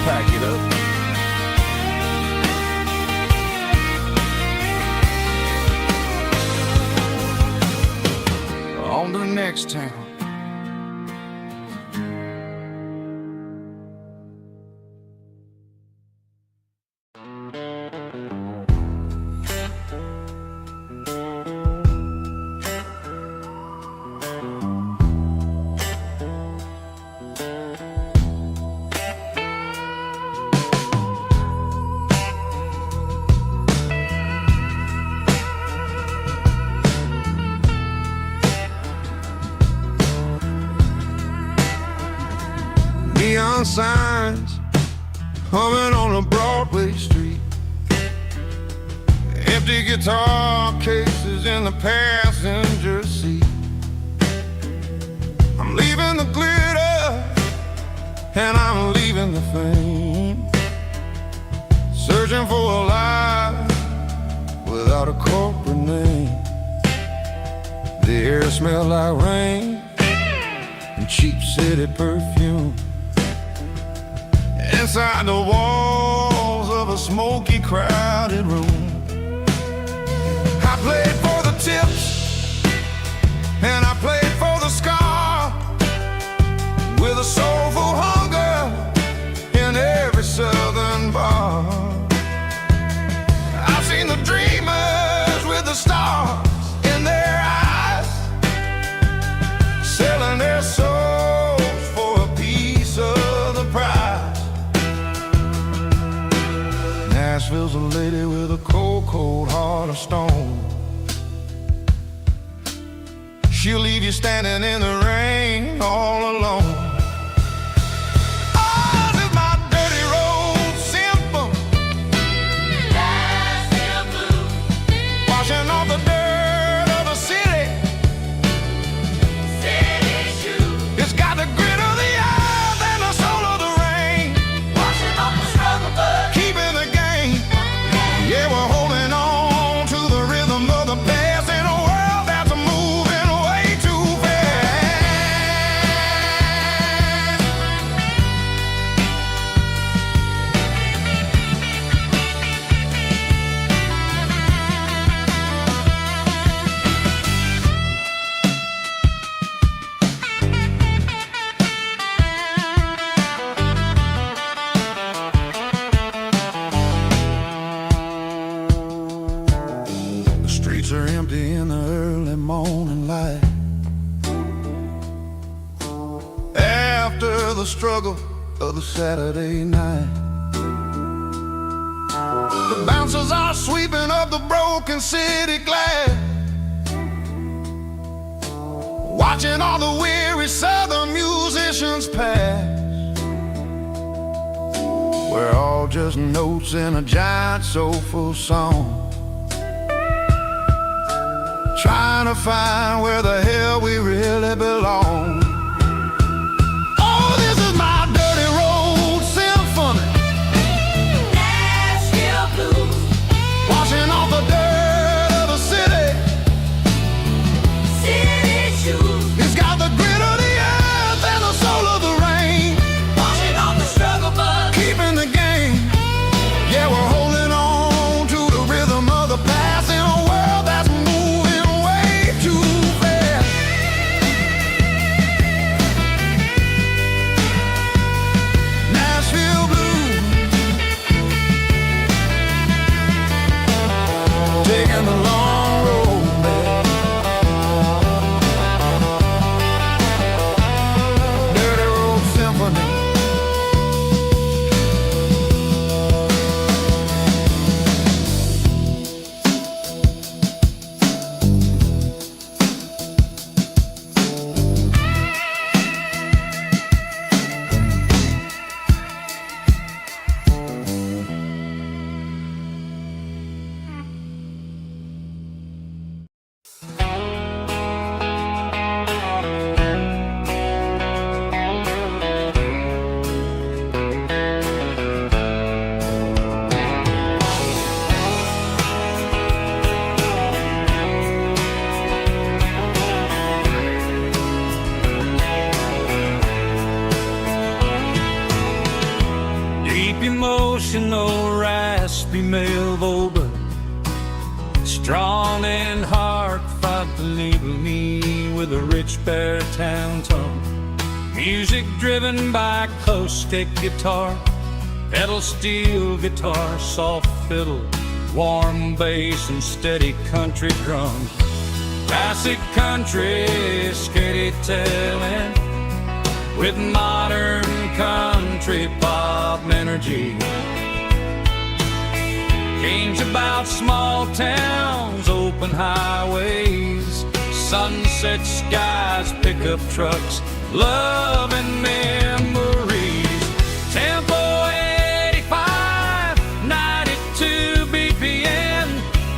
Pack it up. On to the next town. Neon signs humming on a Broadway street, empty guitar cases in the passenger seat. I'm leaving the glitter and I'm leaving the fame, searching for a life without a corporate name. The air smells like rain and cheap city perfume. Inside the walls of a smoky, crowded room, I played for the tips and I played for the scar, with a soulful hunger in every southern bar. I've seen the dreamers with the stars in their eyes, selling their souls for a piece of the prize. Nashville's a lady with a cold, cold heart of stone. She'll leave you standing in the rain all alone. Oh, this is my dirty road symphony, Nashville blues, washing off the dirt of the city, city shoes. It's got the grit of the earth and the soul of the rain, washing off the struggle, but keeping the game. Yeah, we're holding on to the rhythm of the past in a world that's moving way too fast. The streets are empty in the early morning light, after the struggle of the Saturday night. The bouncers are sweeping up the broken city glass, watching all the weary southern musicians pass. We're all just notes in a giant soulful song, trying to find where the hell we really belong. Oh, this is my dirty road symphony, Nashville blues, washing off the dirt of the city, city shoes. It's got the grit of the earth label me with a rich baritone tone. Music driven by acoustic guitar, pedal steel guitar, soft fiddle, warm bass and steady country drums. Classic country storytelling with modern country pop energy. Games about small towns, open highways, sunset skies, pickup trucks, love and memories. Tempo 85, 92 BPM,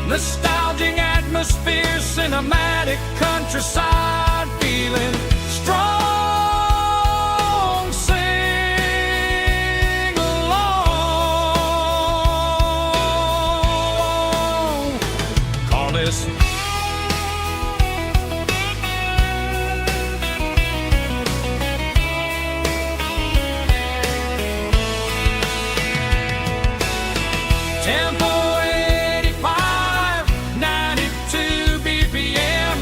nostalgic atmosphere, cinematic countryside feeling strong. Sing along. Call this Tempo 85, 92 BPM,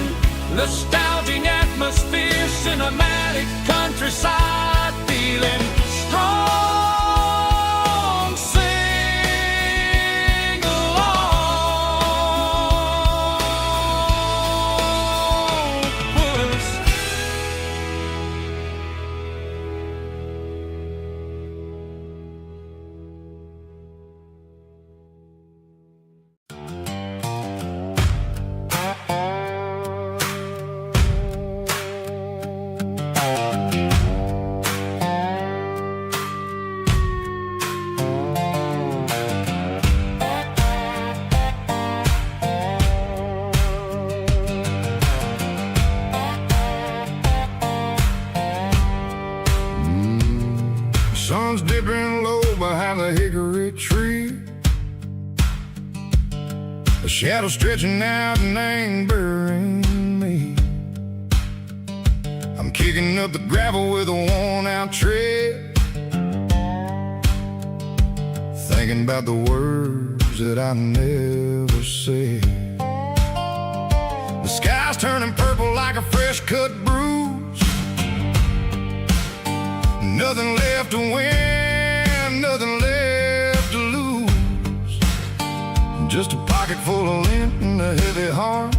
nostalgic atmosphere, cinematic countryside feeling strong. Sing along. Puss. Sun's dipping low behind the hickory tree. A shadow stretching out and ain't burying me. I'm kicking up the gravel with a worn-out tread, thinking about the words that I never said. The sky's turning purple like a fresh-cut bruise. Nothing left to win, nothing left to lose. Just a pocket full of lint and a heavy heart,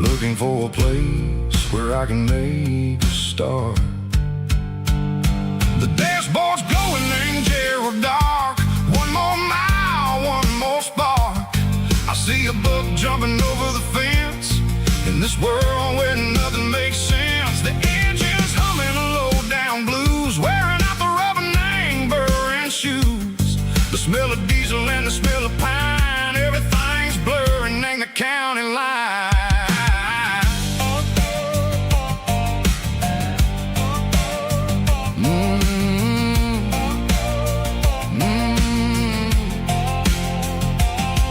looking for a place where I can make a start. The dashboard's glowing, ain't Gerald dark. One more mile, one more spark. I see a buck jumping over the fence in this world where nothing makes sense. The engine's humming low-down blues, wearing out the rubber name, burring shoes. The smell of diesel and the smell of pine, everything's blurring, ain't the county line.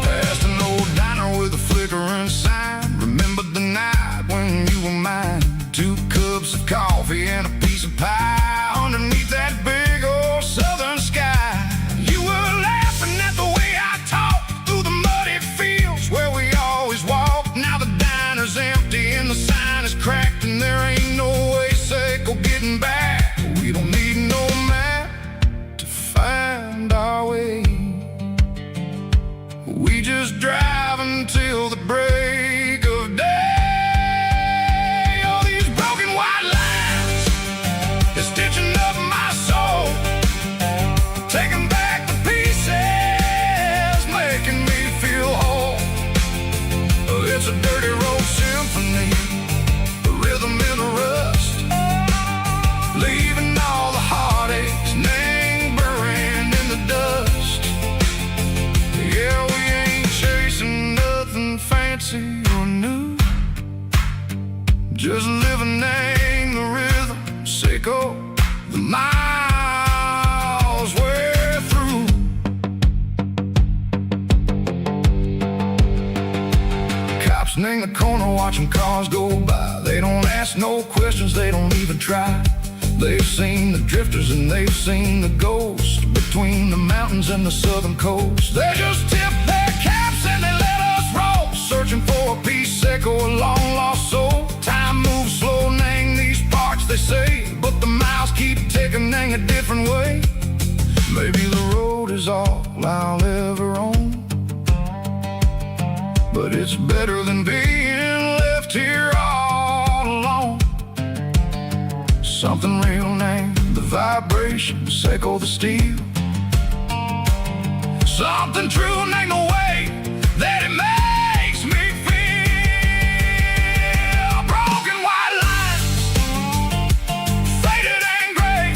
Past an old diner with a flickering sign. Remember the night when you were mine. 2 cups of coffee and a piece of pie underneath that big old southern sky. You were laughing at the way I talked through the muddy fields where we always walked. Now the diner's empty and the sign is cracked, and there ain't no way safe or getting back. We don't need no map to find our way. We just drive until the break of day. It's a dirty road symphony, a rhythm in the rust, leaving all the heartaches, name burning in the dust. Yeah, we ain't chasing nothing fancy or new, just living in the rhythm, sicko, the miles we're through. In the corner watching cars go by. They don't ask no questions, they don't even try. They've seen the drifters and they've seen the ghosts between the mountains and the southern coast. They just tip their caps and they let us ride. a different way. Maybe the road is all I'll ever own, but it's better than being left here all alone. Something real named the vibrations echo the steel. Something true named the way that it makes me feel. Broken white lines, faded and gray,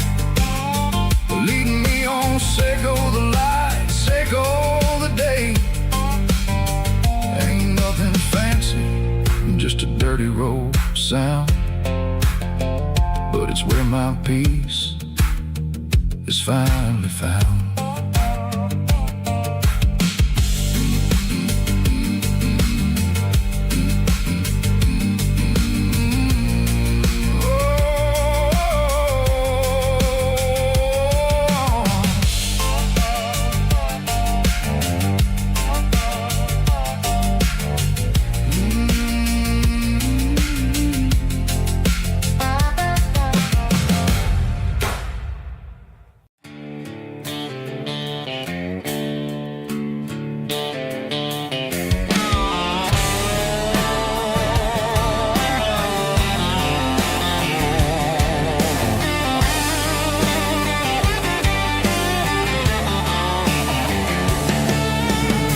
leading me on, say go the light, say go the day. Ain't nothing fancy, just a dirty road sound, but it's where my peace is finally found.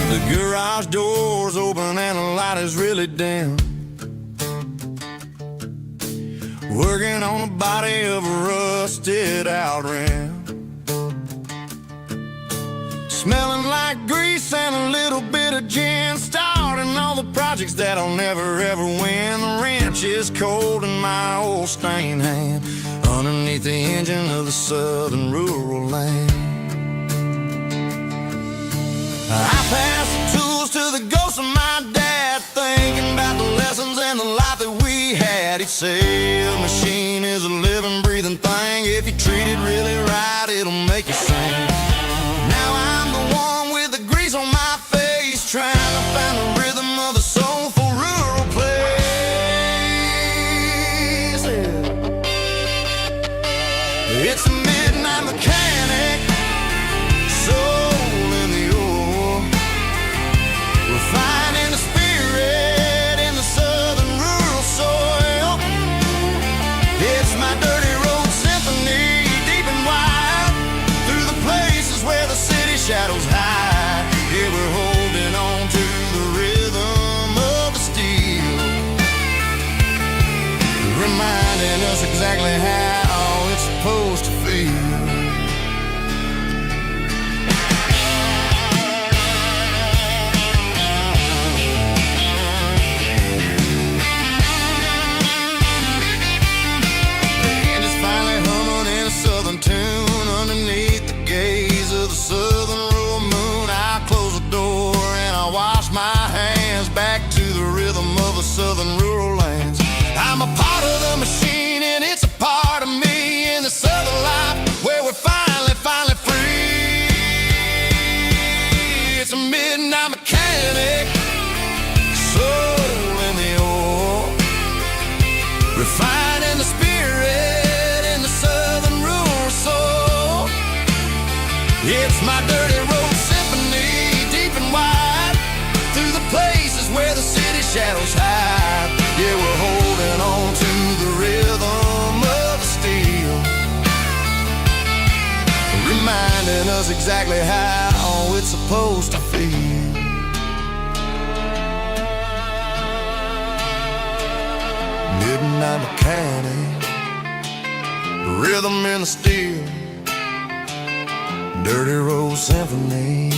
The garage door's open and the light is really dim. Working on the body of a rusted out rim, smelling like grease and a little bit of gin. Starting all the projects that I'll never ever win. The wrench is cold in my old stained hand, underneath the engine of the southern rural land. I pass the tools to the ghost of my dad, thinking about the lessons and the life that we had. He'd say a machine is a living, breathing thing. If you treat it really right, it'll make you sing. Now I'm the one with the grease on my face, trying to find the rhythm of the soulful rural place. It's a midnight mechanic, soul in the ore, refining the spirit in the southern rural soil. It's my dirty road symphony, deep and wide, through the places where the city shadows hide. Yeah, we're holding on to the rhythm of the steel, reminding us exactly how it's supposed to feel. Tune underneath the gaze of the southern rural moon. I close the door and I wash my hands, back to the rhythm of the southern rural lands. I'm a part of the machine and it's a part of me, in the southern life where we're finally free. It's a midnight mechanic, soul in the ore, refining the spirit in the southern rural soul. It's my dirty road symphony, deep and wide, through the places where the city shadows hide. Yeah, we're holding on to the rhythm of the steel, reminding us exactly how it's supposed to feel. Midnight mechanic, rhythm in the steel, dirty road symphony.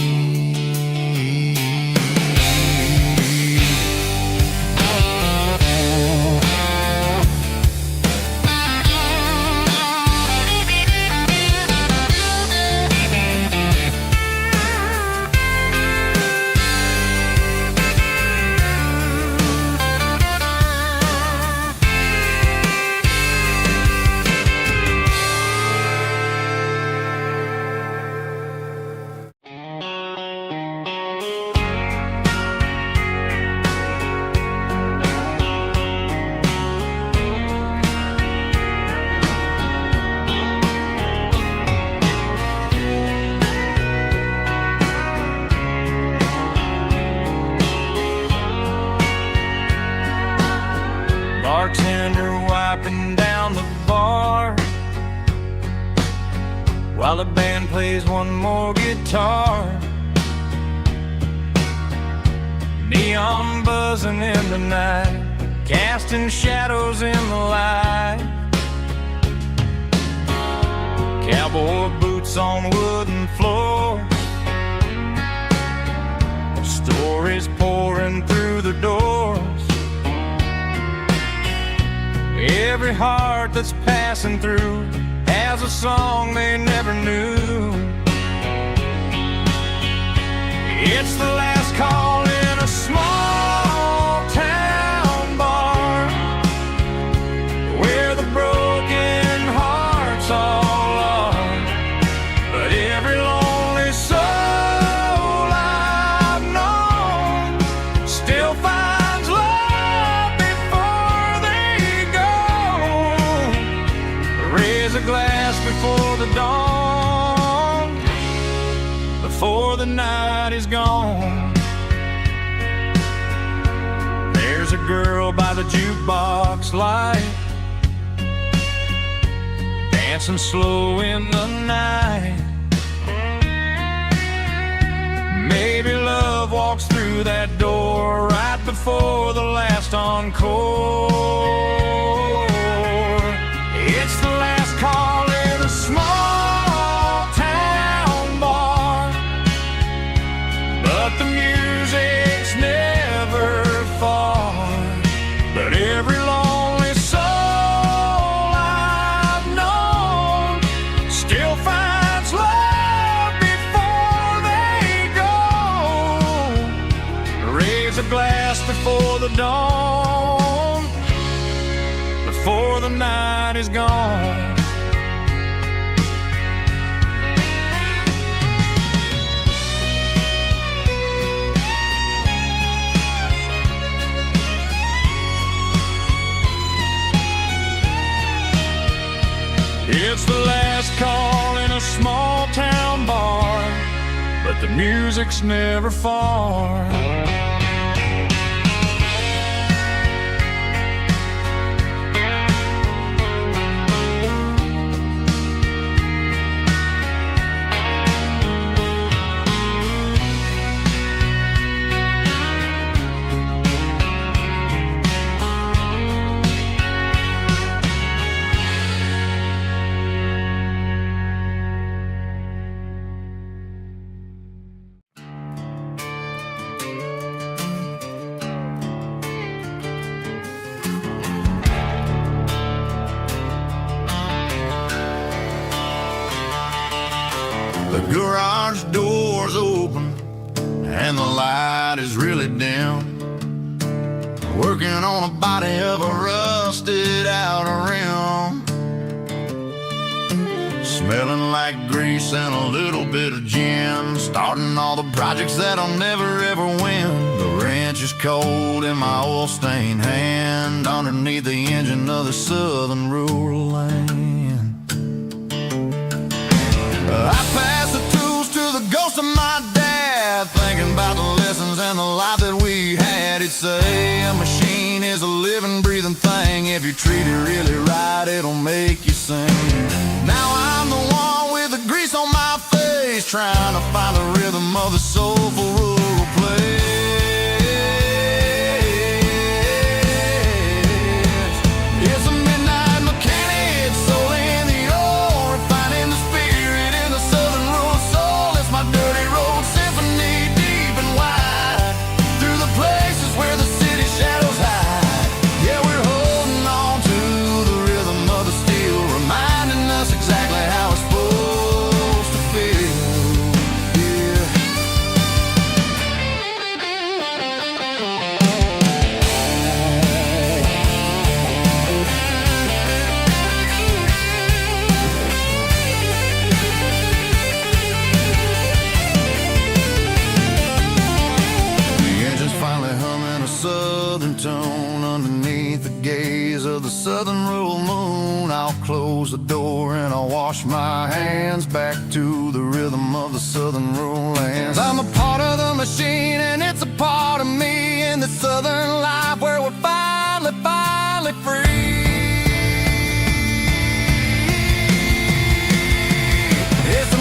while the band plays one more guitar. Neon buzzing in the night, casting shadows in the light. Cowboy boots on wooden floors, stories pouring through the doors. Every heart that's passing through has a song they never knew. It's the last call in a small town bar, where the broken hearts all are. But every lonely soul I've known still finds love before they go. Raise a glass before the dawn, before the night is gone. There's a girl by the jukebox light, dancing slow in the night. Maybe love walks through that door right before the last encore. It's the last call in a small town bar, but the music's never far. But every lonely soul I've known still finds love before they go. Raise a glass before the dawn, before the night is gone. It's the last call in a small town bar, but the music's never far. The garage door's open and the light is really dim. Working on a body of a rusted out rim, smelling like grease and a little bit of gin. Starting all the projects that I'll never ever win. The wrench is cold in my oil-stained hand, underneath the engine of the southern rural land. I pass the tools to the ghost of my dad, thinking about the lessons and the life that we had. He'd say a machine is a living, breathing thing. If you treat it really right, it'll make you sing. Now I'm the one with the grease on my face, trying to find the rhythm of the soulful rural place. It's a midnight mechanic, soul in the ore, refining the spirit in the southern rural soul. It's my dirty road symphony, deep and wide, through the places where the city shadows hide. Yeah, we're holding on to the rhythm of the steel, reminding us exactly how it's supposed to feel. Yeah. The engine's finally humming a southern tone underneath the gaze of the southern rural moon. I'll close the door and I'll wash my hands, back to the rhythm of the southern rural lands. I'm a part of the machine and it's a part of me, in the southern life where we're finally free. It's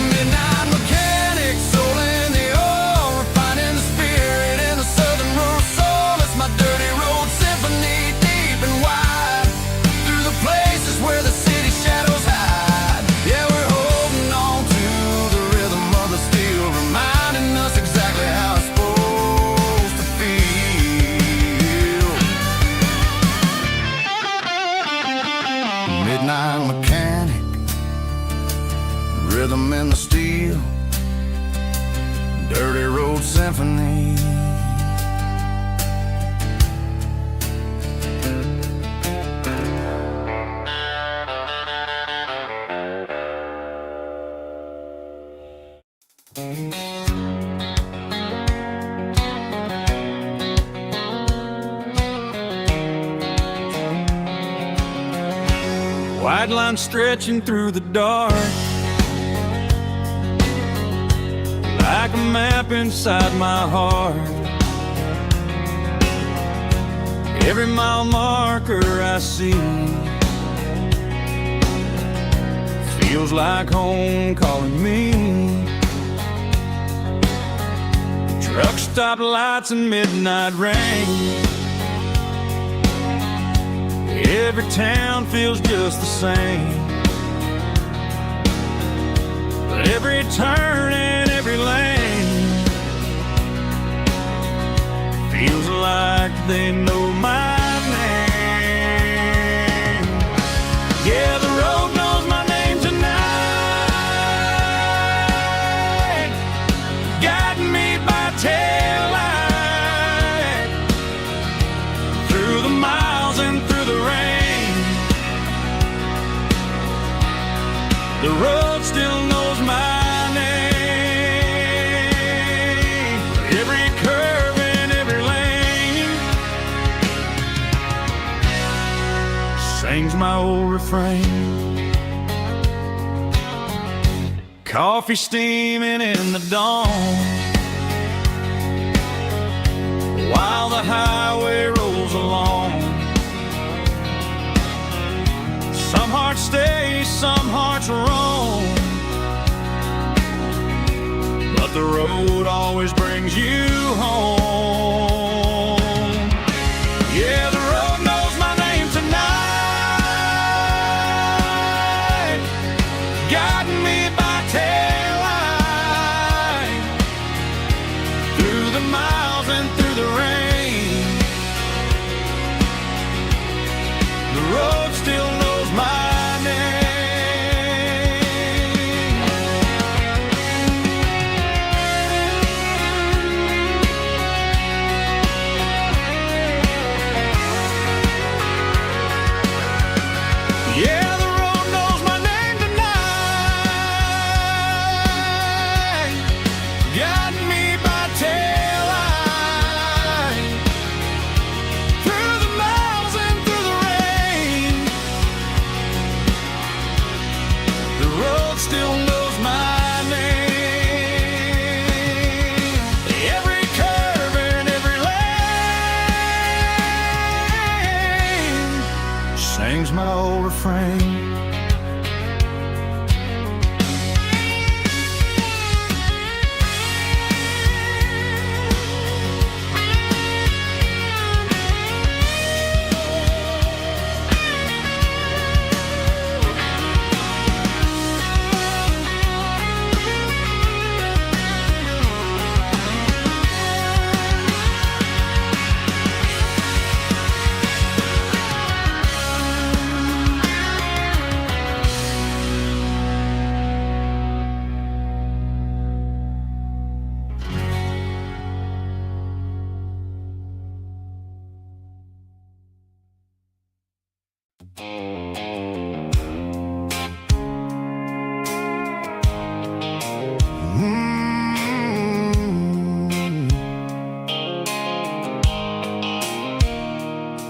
Bright line stretching through the dark, like a map inside my heart. Every mile marker I see feels like home calling me. Truck stop lights and midnight rain. Every town feels just the same, but every turn and every lane feels like they know my name. Yeah, the road knows my name tonight, guiding me by taillight through the miles and through the rain. The road still knows my name. Every curve and every lane sings my old refrain. Coffee steaming in the dawn, while the highway rolls along. Some hearts stay, some hearts roam, but the road always brings you home. Yeah, the road knows my name tonight, guiding me by taillight through the miles and through the rain. The road still knows my name. Yeah, the road knows my name tonight, guiding me by taillight through the miles and through the rain. The road still knows my name. Every curve and every lane sings my old refrain.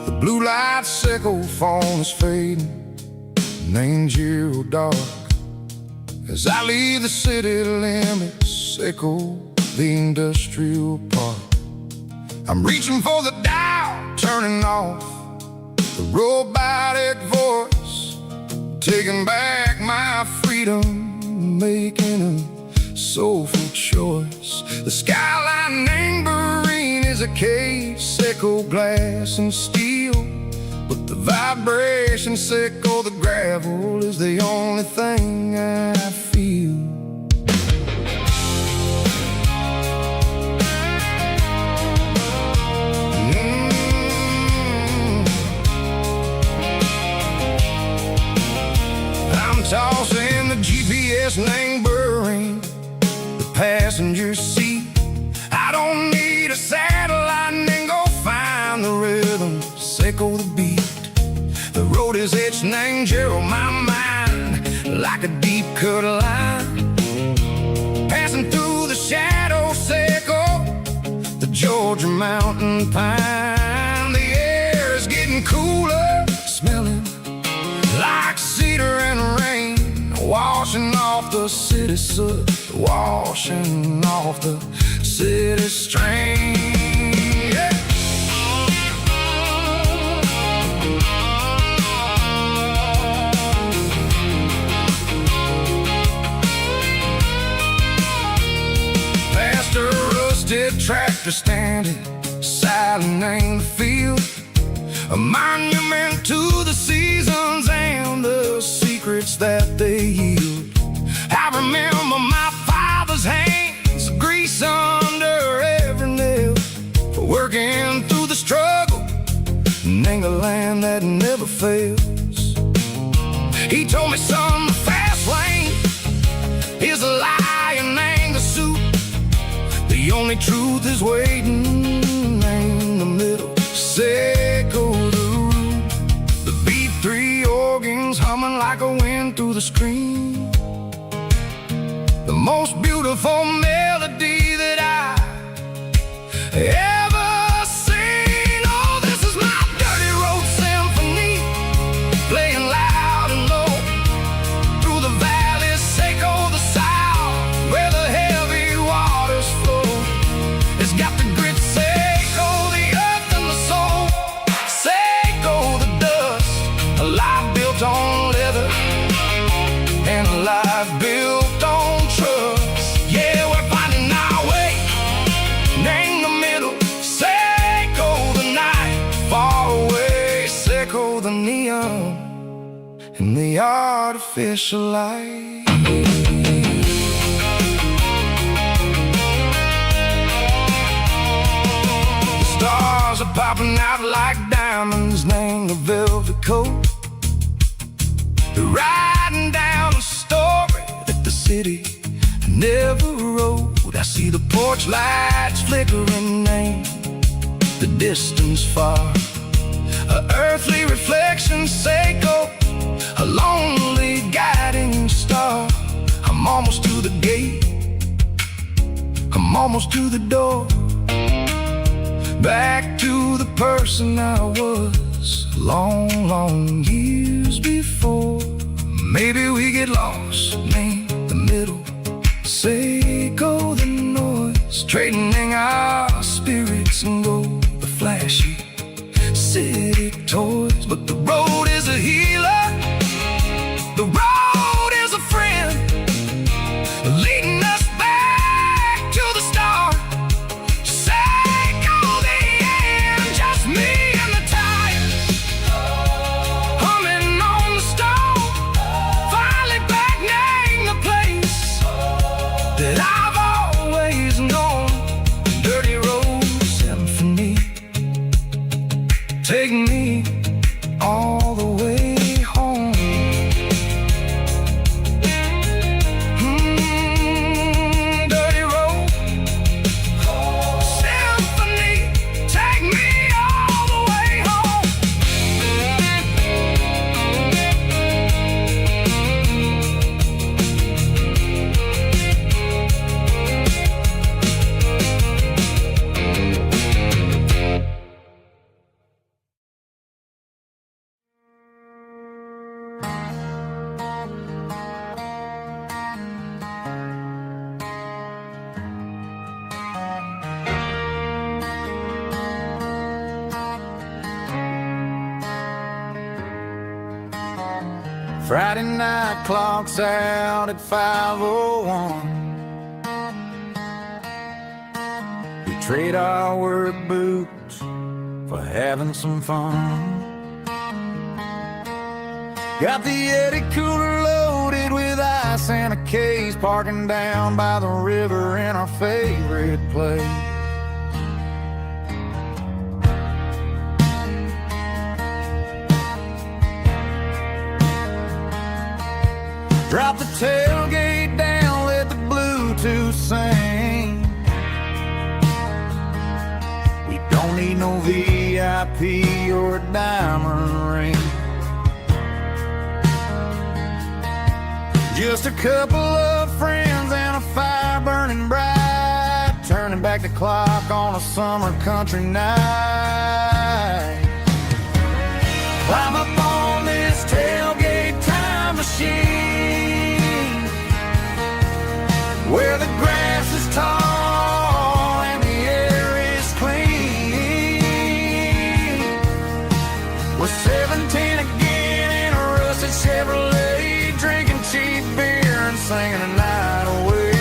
The blue light sickle phone is fading, and ain't zero dark. As I leave the city limits, sickle the industrial park. I'm reaching for the dial, turning off the robotic voice, taking back my freedom, making a soulful choice. The skyline anchorine is a case, sickle glass and steel, but the vibration sickle, the gravel, is the only thing I feel. I'm tossing the GPS neighboring the passenger seat. I don't need a satellite and go find the rhythm, sickle the beat. The road is etched and angel on my mind like a deep cut line, passing through the shadow sickle, the Georgia mountain pine. The air is getting cooler, smelling like sea. heater and rain, washing off the city soot, washing off the city strain. Yeah. Past a rusted tractor standing silent in the field, a monument to the seasons and the secrets that they yield. I remember my father's hands, grease under every nail, for working through the struggle in the land that never fails. He told me, son, the fast lane is a lie and ain't the suit. The only truth is waiting in the middle. Say, go the root. The B3 organs humming like a wind through the screen. The most beautiful melody that I ever seen. Oh, this is my dirty road symphony, playing loud and low through the valleys, Seco the south, where the heavy waters flow. It's got the grit, Seco, the earth and the soul, Seco the dust, a life built on leather and a life built on trust. Yeah, we're finding our way in the middle, Seco the night, far away, Seco the neon and the artificial light. The stars are popping out like diamonds, named the velvet coat. They're riding down a story that the city never wrote. I see the porch lights flickering in the distance far, a earthly reflection, Seco, a lonely guiding star. I'm almost to the gate, I'm almost to the door, back to the person I was long, long years before. Maybe we get lost in the middle, Seco the noise, trading our spirits and gold, the flashy city toys. But the road is a healer, the road is a friend, leading us back to the start. Seco the end, just me and the tires, humming on the stove, finally back name the place that I've always known. Dirty road symphony, take me all the way home. Dirty road symphony, take me all the way home. Friday night clock's out at 5:01. We trade our work boots for having some fun. Got the Yeti cooler loaded with ice and a case, parking down by the river in our favorite place. Drop the tailgate down, let the Bluetooth sing. We don't need no VIP or a diamond ring. Just a couple of friends and a fire burning bright, turning back the clock on a summer country night. Climb up on this tailgate time We're 17 again in a rusted Chevrolet, drinking cheap beer and singing the night away.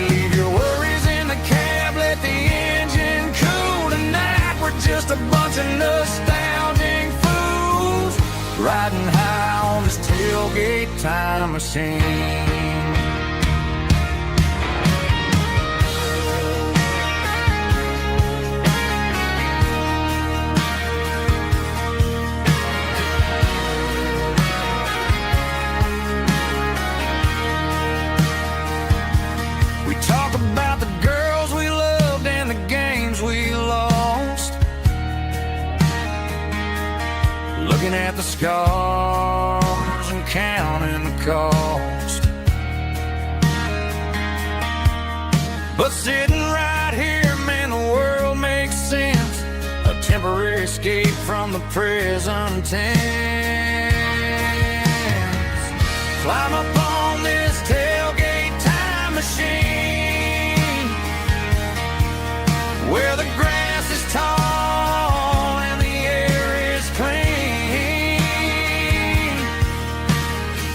Leave your worries in the cab, let the engine cool. Tonight we're just a bunch of nostalgic fools, riding high on this tailgate time machine. Talk about the girls we loved and the games we lost, looking at the scars and counting the cost. But sitting right here, man, the world makes sense, a temporary escape from the present tense. Climb up on this tailgate time machine, where the grass is tall and the air is clean.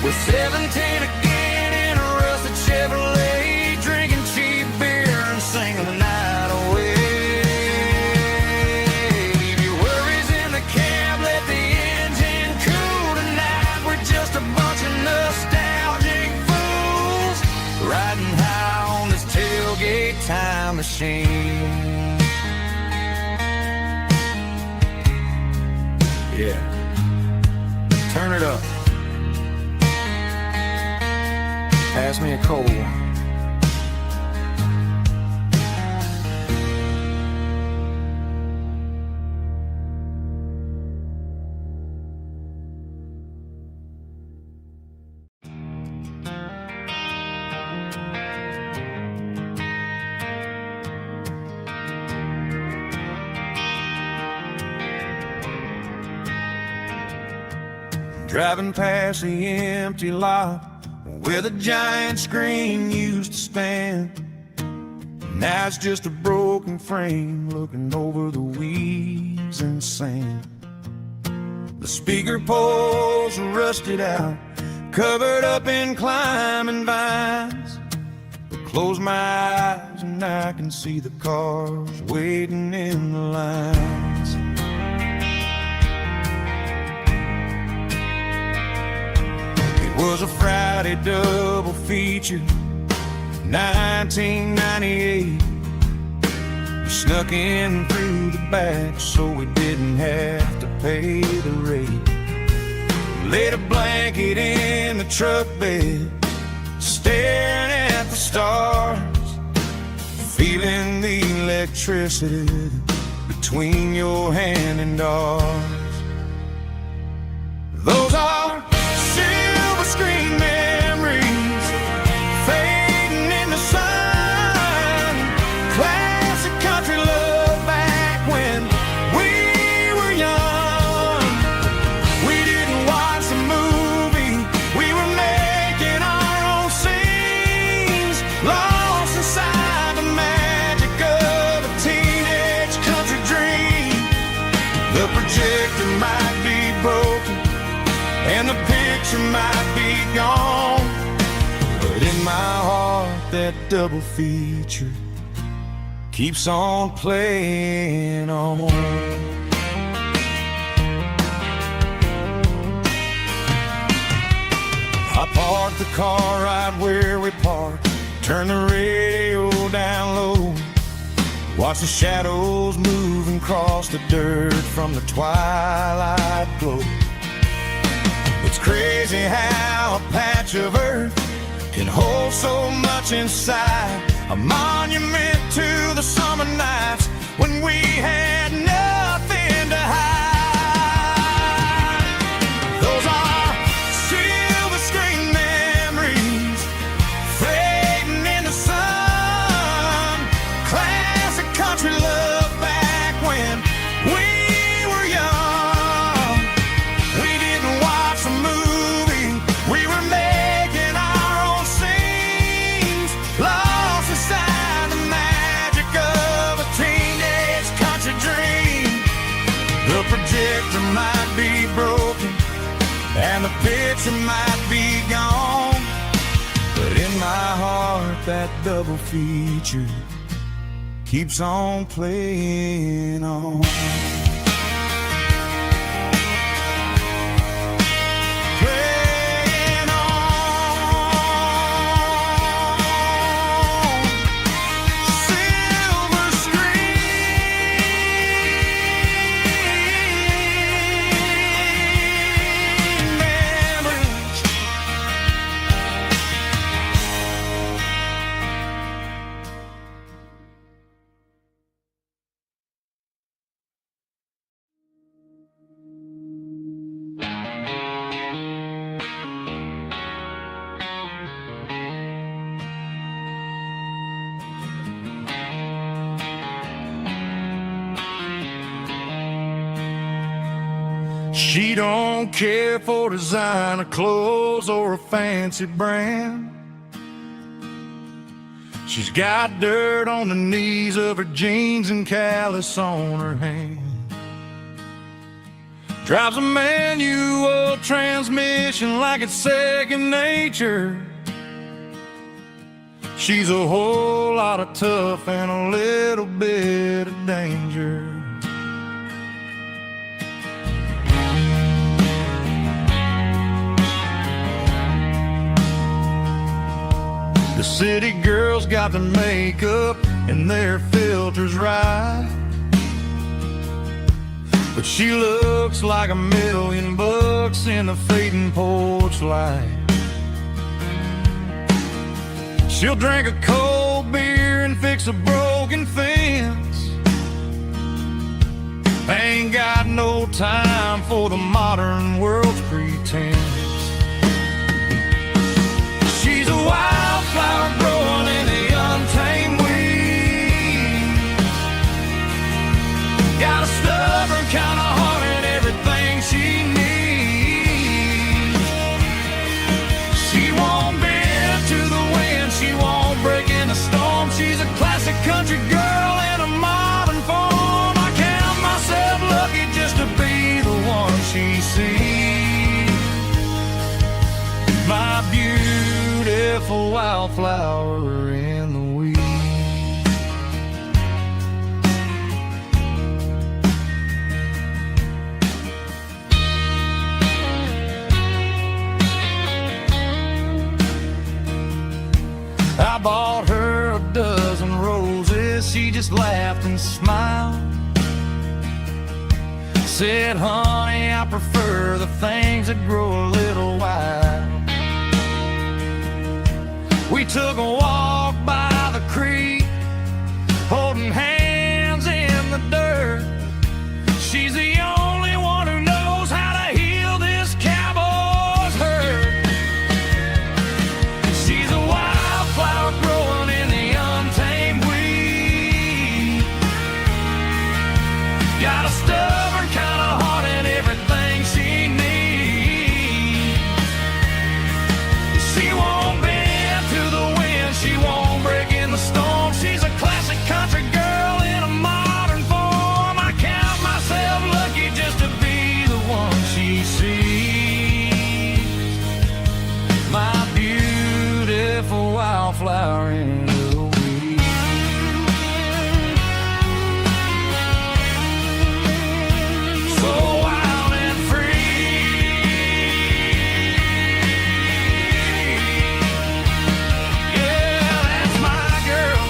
We're 17 again in a rusted Chevrolet, drinking cheap beer and singing the night away. Leave your worries in the cab, let the engine cool. Tonight we're just a bunch of nostalgic fools, riding high on this tailgate time machine. Yeah, turn it up. Pass me a cold one. Driving past the empty lot where the giant screen used to stand. Now it's just a broken frame looking over the weeds and sand. The speaker poles are rusted out, covered up in climbing vines. But close my eyes and I can see the cars waiting in the lines. Was a Friday double feature, 1998. We snuck in through the back so we didn't have to pay the rate. Laid a blanket in the truck bed, staring at the stars, feeling the electricity between your hand and ours. Those are screen memories fading in the sun. Classic country love back when we were young. We didn't watch the movie, we were making our own scenes, lost inside the magic of a teenage country dream. The projector might be broken and the picture might be gone, but in my heart that double feature keeps on playing on. I parked the car right where we parked, turned the radio down low, watch the shadows move and cross the dirt from the twilight glow. It's crazy how a patch of earth can hold so much inside, a monument to the summer nights when we had nothing to hide. Those are silver screen memories fading in the sun. Classic country love back when we were young. We didn't watch the movie, we were making our own scenes, lost inside the magic of a teenage country dream. the picture might be gone, but in my heart that double feature keeps on playing on. Playing on. Silver screen memories. She don't care for designer clothes or a fancy brand. She's got dirt on the knees of her jeans and callus on her hand. Drives a manual transmission like it's second nature. She's a whole lot of tough and a little bit of danger. The city girls got their makeup and their filters right, but she looks like $1,000,000 in the fading porch light. She'll drink a cold beer and fix a broken fence. Ain't got no time for the modern world's pretense. She's a wildflower growing in the untamed weeds. Got a stubborn kind of heart and everything she needs. She won't bend to the wind, she won't break in a storm. She's a classic country girl in a modern form. I count myself lucky just to be the one she sees. My beautiful wildflower in the weeds. I bought her a dozen roses, she just laughed and smiled. Said, honey, I prefer the things that grow a little wild. We took a walk by the creek, holding hands in the dirt. She's the only one who knows how to heal this cowboy's hurt. She's a wildflower growing in the untamed weed. Got a stubborn kind of heart and everything she needs. She won't bend to the wind, she won't break in the storm. She's a classic country girl in a modern form. I count myself lucky just to be the one she sees. My beautiful wildflower in the weeds. So wild and free. Yeah, that's my girl.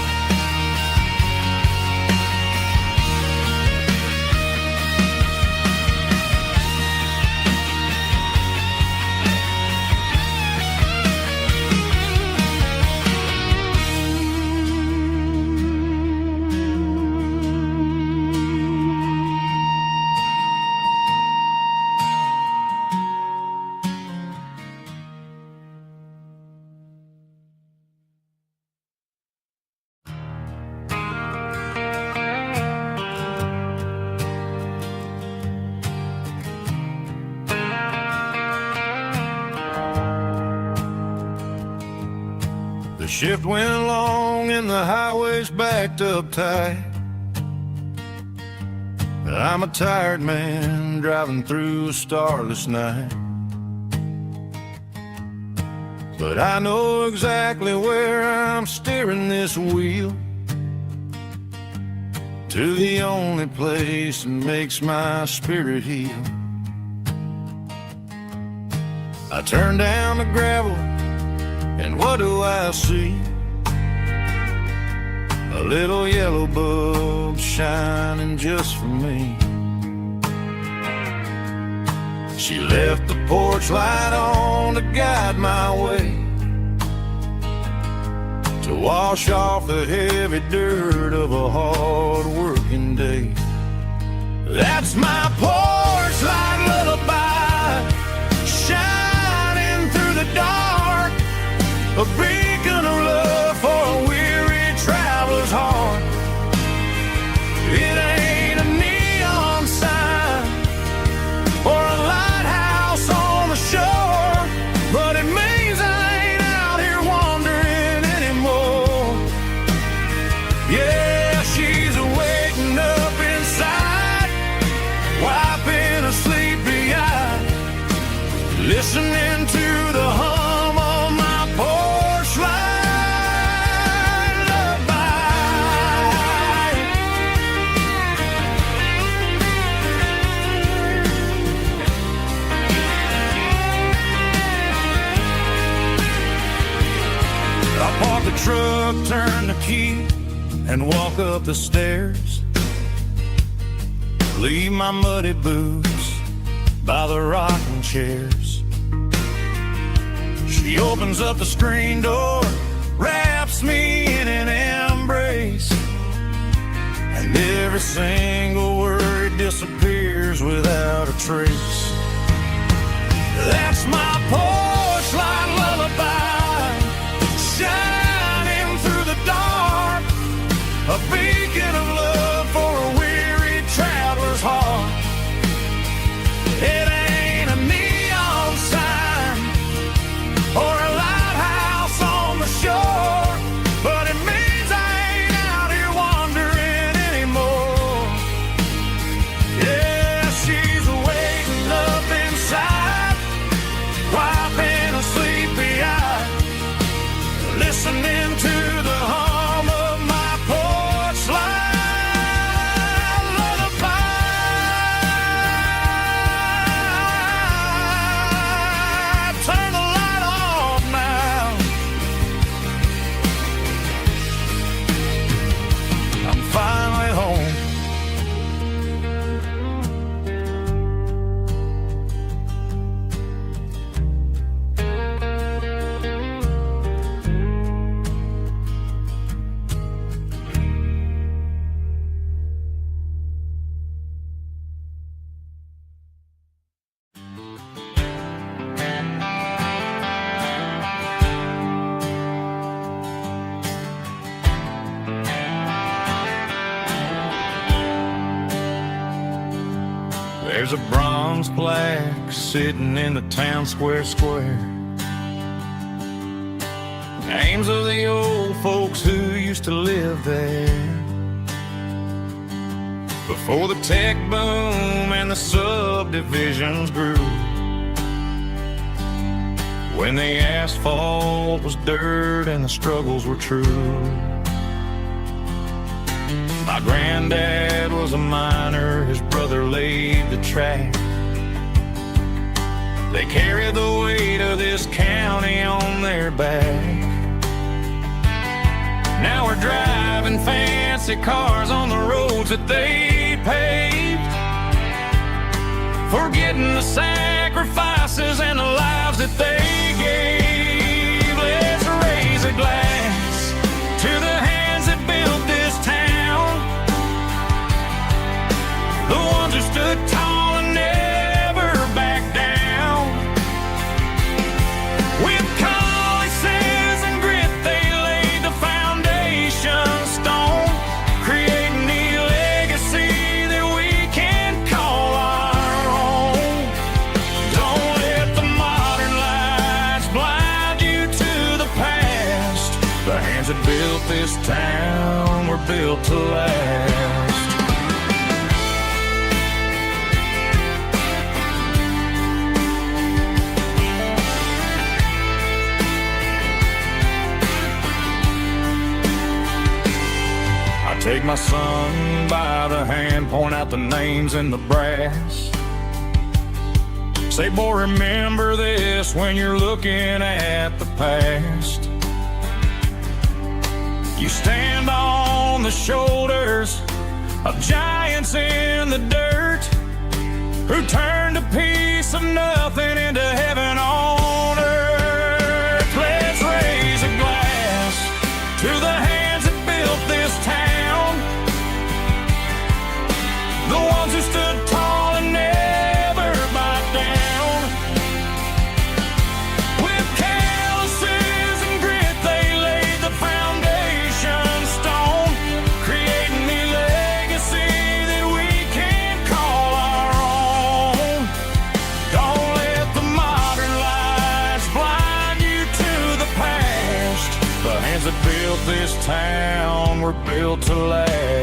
The shift went long and the highway's backed up tight. But I'm a tired man driving through a starless night. but I know exactly where I'm steering this wheel, to the only place that makes my spirit heal. I turn down the gravel, and what do I see? A little yellow bulb shining just for me. She left the porch light on to guide my way, to wash off the heavy dirt of a hard-working day. That's my porch light lullaby, shining through the dark, a beacon of love for a weary traveler's heart. It ain't a neon sign or a lighthouse on the shore, but it means I ain't out here wandering anymore. Yeah, she's waking up inside, wiping a sleepy eye, listening to the hum of my porch light lullaby. I park the truck, turn the key, and walk up the stairs. Leave my muddy boots by the rocking chairs. She opens up the screen door, wraps me in an embrace, and every single word disappears without a trace. That's my porch light lullaby, shining through the dark, a beacon of love for a weary traveler's heart. It ain't a neon sign or a lighthouse on the shore, but it means I ain't out here wandering anymore. Yeah, she's waking up inside, wiping a sleepy eye, listening to the hum of my porch light lullaby. Turn the light off now. I'm finally home. There's a bronze plaque sitting in the town square. Names of the old folks who used to live there before the tech boom and the subdivisions grew, when the asphalt was dirt and the struggles were true. My granddad was a miner, his brother laid the track. They carried the weight of this county on their back. Now we're driving fancy cars on the roads that they paved, forgetting the sacrifices and the lives that they gave. Let's raise a glass to the hands that built this town, the ones who stood tall and never backed down. With calluses and grit, they laid the foundation stone, creating the legacy that we can call our own. Don't let the modern lights blind you to the past. The hands that built this town were built to last. Take my son by the hand, point out the names in the brass. Say, boy, remember this when you're looking at the past. You stand on the shoulders of giants in the dirt, who turned a piece of nothing into heaven on earth. Let's raise a glass to the hands that built this town, the ones who stood tall and never bowed down. With calluses and grit, they laid the foundation stone, creating the legacy that we can call our own. Don't let the modern lights blind you to the past. The hands that built this town were built to last.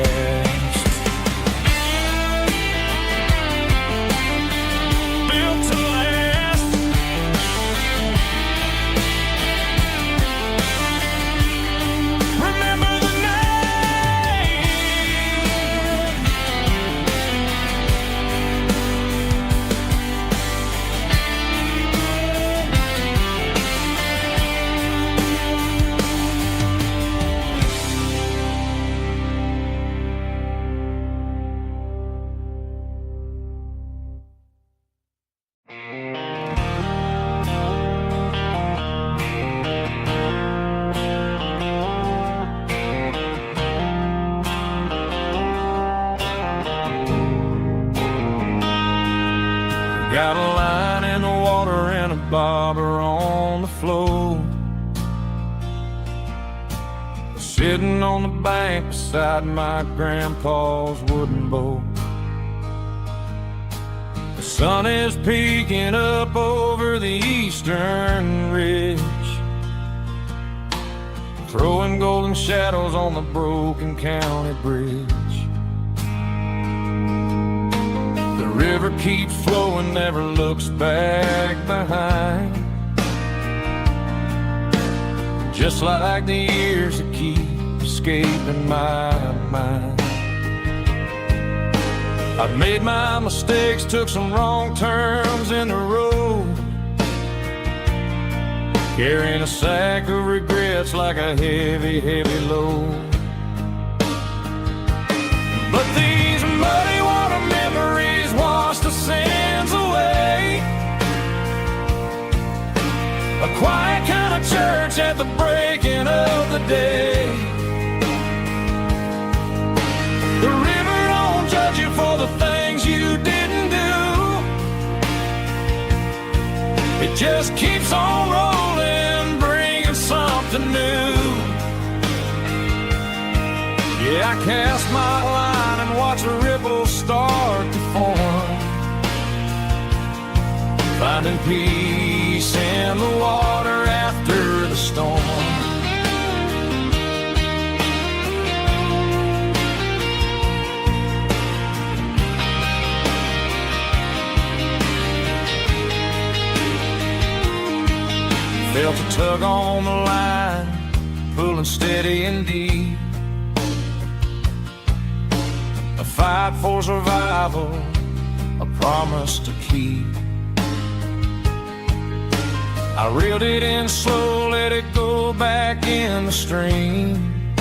Got a line in the water and a bobber on the floor, sitting on the bank beside my grandpa's wooden boat. The sun is peeking up over the eastern ridge, throwing golden shadows on the broken county bridge. The river keeps flowing, never looks back behind, just like the years that keep escaping my mind. I've made my mistakes, took some wrong turns in the road, carrying a sack of regrets like a heavy, heavy load. But these muddy water memories wash the sins away. A quiet kind of church at the breaking of the day. The river don't judge you for the things you didn't do. It just keeps on rolling, bringing something new. Yeah, I cast my line and watch the ripples start to form, finding peace in the water after the storm. Felt a tug on the line, pulling steady and deep. A fight for survival, a promise to keep. I reeled it in slow, let it go back in the stream.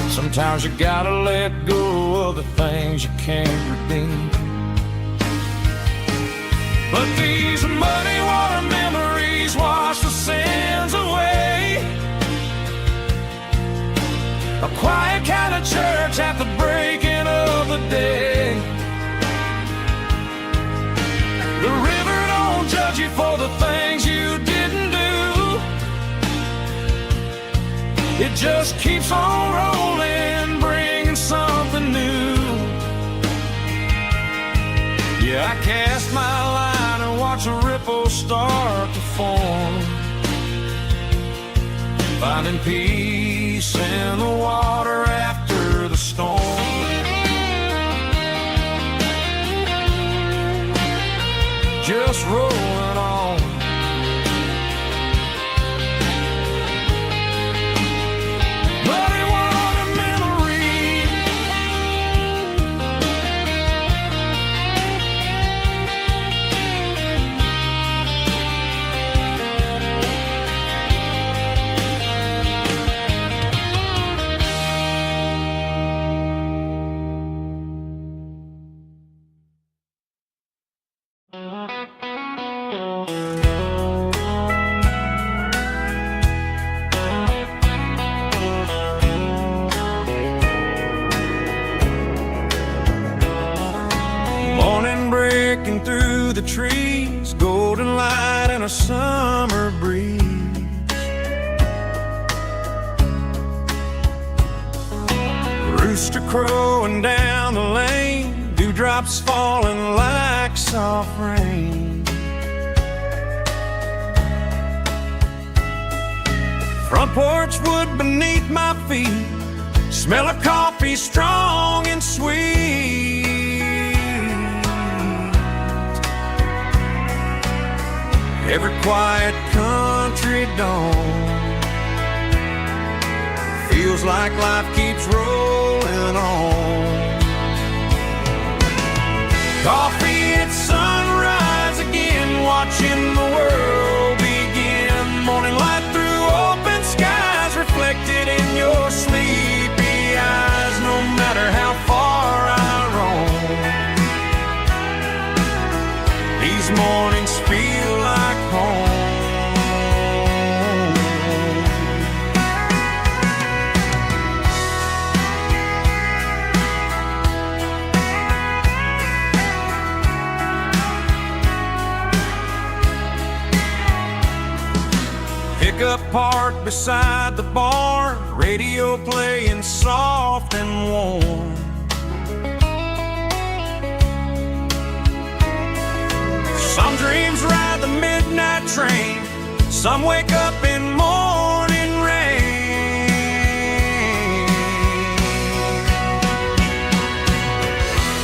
Sometimes you gotta let go of the things you can't redeem. But these muddy water memories wash the sins away. A quiet kind of church at the breaking of the day. The river don't judge you for the things you didn't do. It just keeps on rolling, bringing something new. Yeah, I cast my line and watch the ripples start to form, finding peace in the water after the storm. Just rolling on. Muddy water memories breaking through the trees, golden light and a summer breeze. Rooster crowing down the lane, dewdrops falling like soft rain. Front porch wood beneath my feet, smell of coffee strong and sweet. Every quiet country dawn feels like life keeps rolling on. Coffee at sunrise again, watching the world begin. Morning light through open skies, reflected in your sleepy eyes. No matter how far I roam, these mornings feel like home. Pickup parked beside the barn, radio playing soft and warm. Some dreams ride the midnight train, some wake up in morning rain.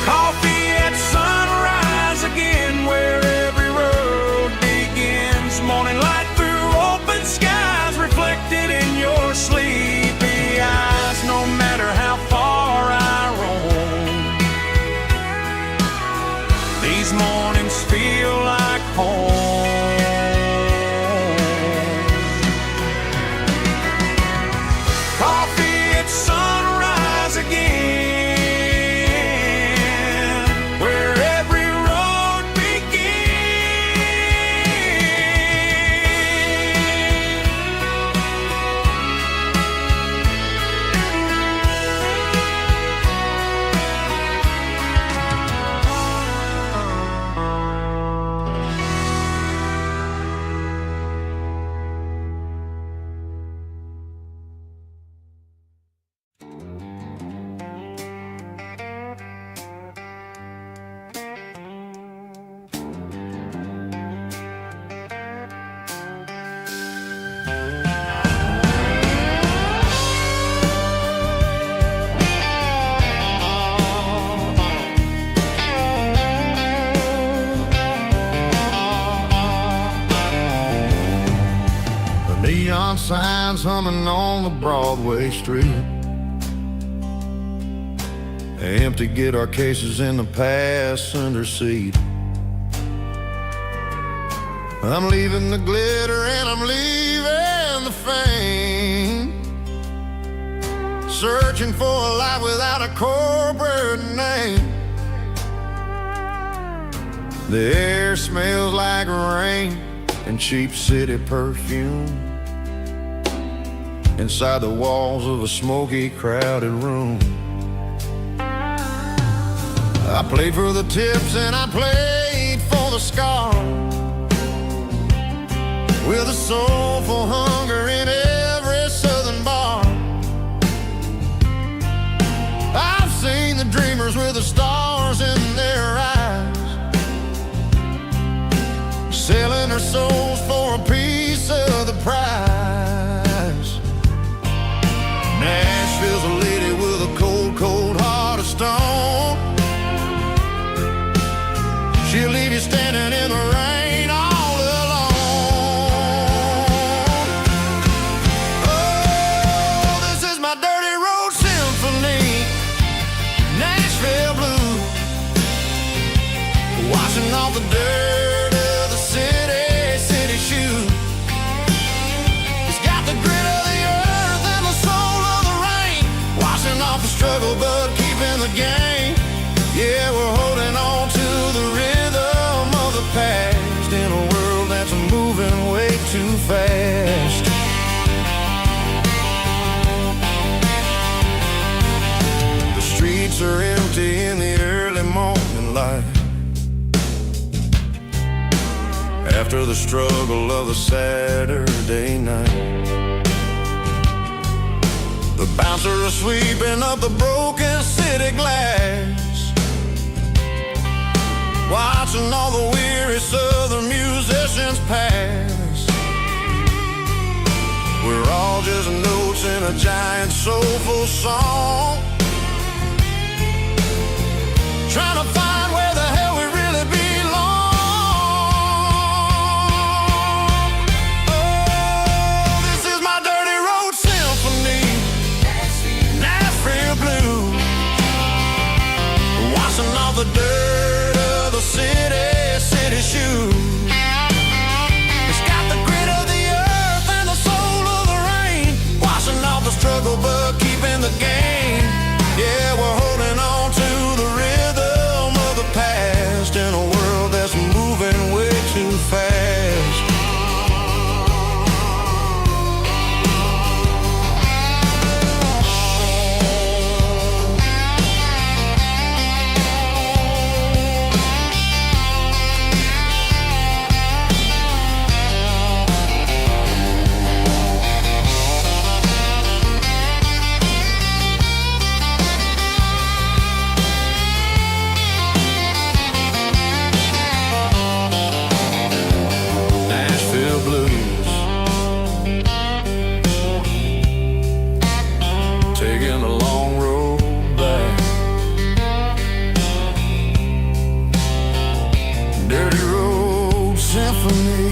Coffee at sunrise again, where every road begins. Morning light through open skies, reflected in your sleepy eyes. No matter how far I roam, these mornings feel like home. Coffee at sunrise again, where every road Neon signs humming on the Broadway street. Empty guitar cases in the passenger seat. I'm leaving the glitter and I'm leaving the fame, searching for a life without a corporate name. The air smells like rain and cheap city perfume inside the walls of a smoky, crowded room. I played for the tips and I played for the scars, with a soulful hunger in every southern bar. I've seen the dreamers with the stars in their eyes, selling their souls for a piece of the prize. Nashville's a lady with a cold, cold heart of stone. She'll leave you standing in the rain all alone. Oh, this is my dirty road symphony, Nashville blues, washing off the dirt of the city shoes. It's got the grit of the earth and the soul of the rain, washing off the struggle but keeping the game. Yeah, we're holding on to the rhythm of the past in a world that's moving way too fast. The streets are empty in the early morning light. after the struggle of the Saturday night. The bouncer is sweeping up the broken city glass, watching all the weary southern musicians pass. We're all just notes in a giant soulful song, trying to find where the hell we really belong. Oh, this is my dirty road symphony, Nashville blues, washing off the dirt of the city shoes. It's got the grit of the earth and the soul of the rain, washing off the struggle but keeping the game. Yeah, we're holding on to the rhythm of the past in a world that's moving way too fast. Taking the long road back, dirty road symphony.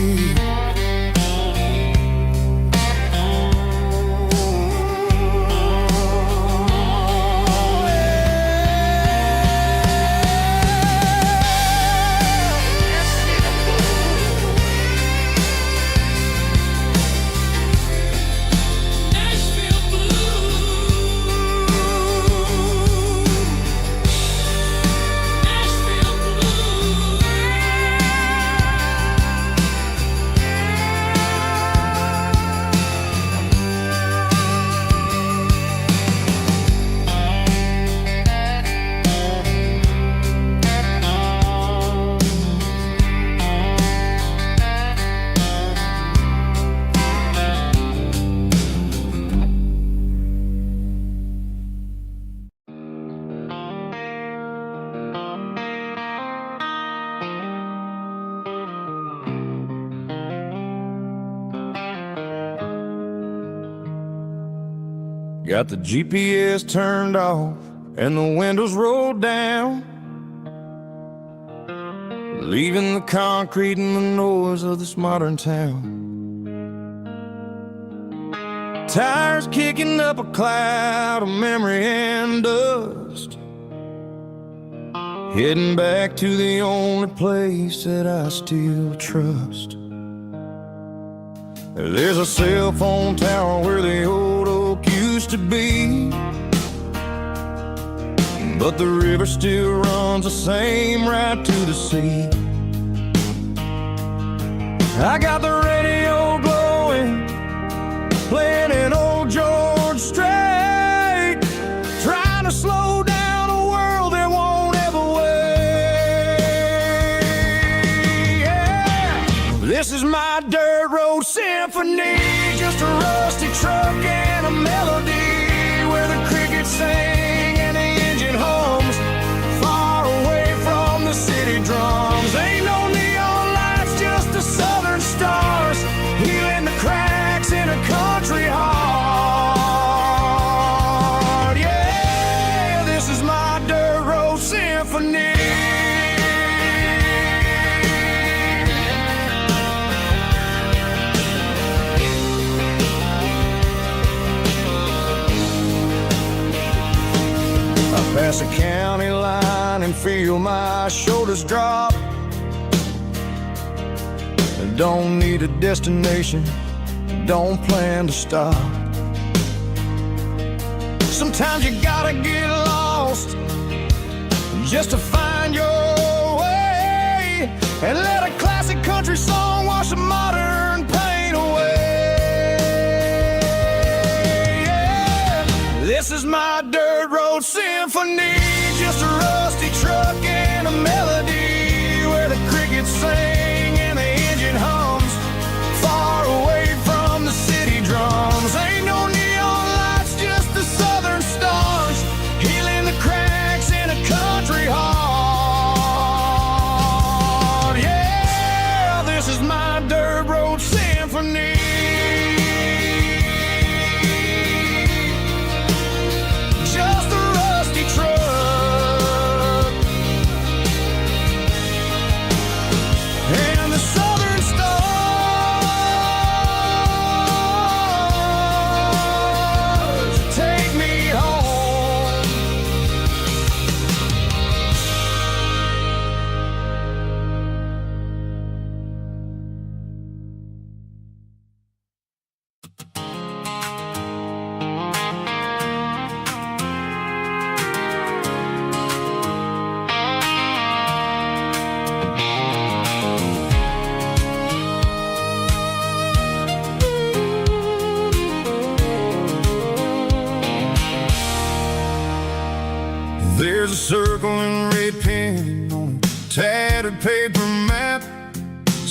Got the GPS turned off and the windows rolled down, leaving the concrete and the noise of this modern town. Tires kicking up a cloud of memory and dust, heading back to the only place that I still trust. There's a cell phone tower where the old oak used to be, but the river still runs the same right to the sea. I got the radio glowing, playing an old George Strait, trying to slow down a world that won't ever wait. Yeah. This is my dirt road symphony, just a rusty truck and a melody where the crickets sing and the engine hums, far away from the city drums. Ain't no neon lights, just the southern stars, healing the cracks in a country heart. Yeah, this is my dirt road symphony. Pass a county line and feel my shoulders drop. Don't need a destination, don't plan to stop. Sometimes you gotta get lost just to find your way, and let a classic country song wash the modern pain away. Yeah. This is my dirt road symphony, just a rusty truck and a melody where the crickets sing and the engine hums.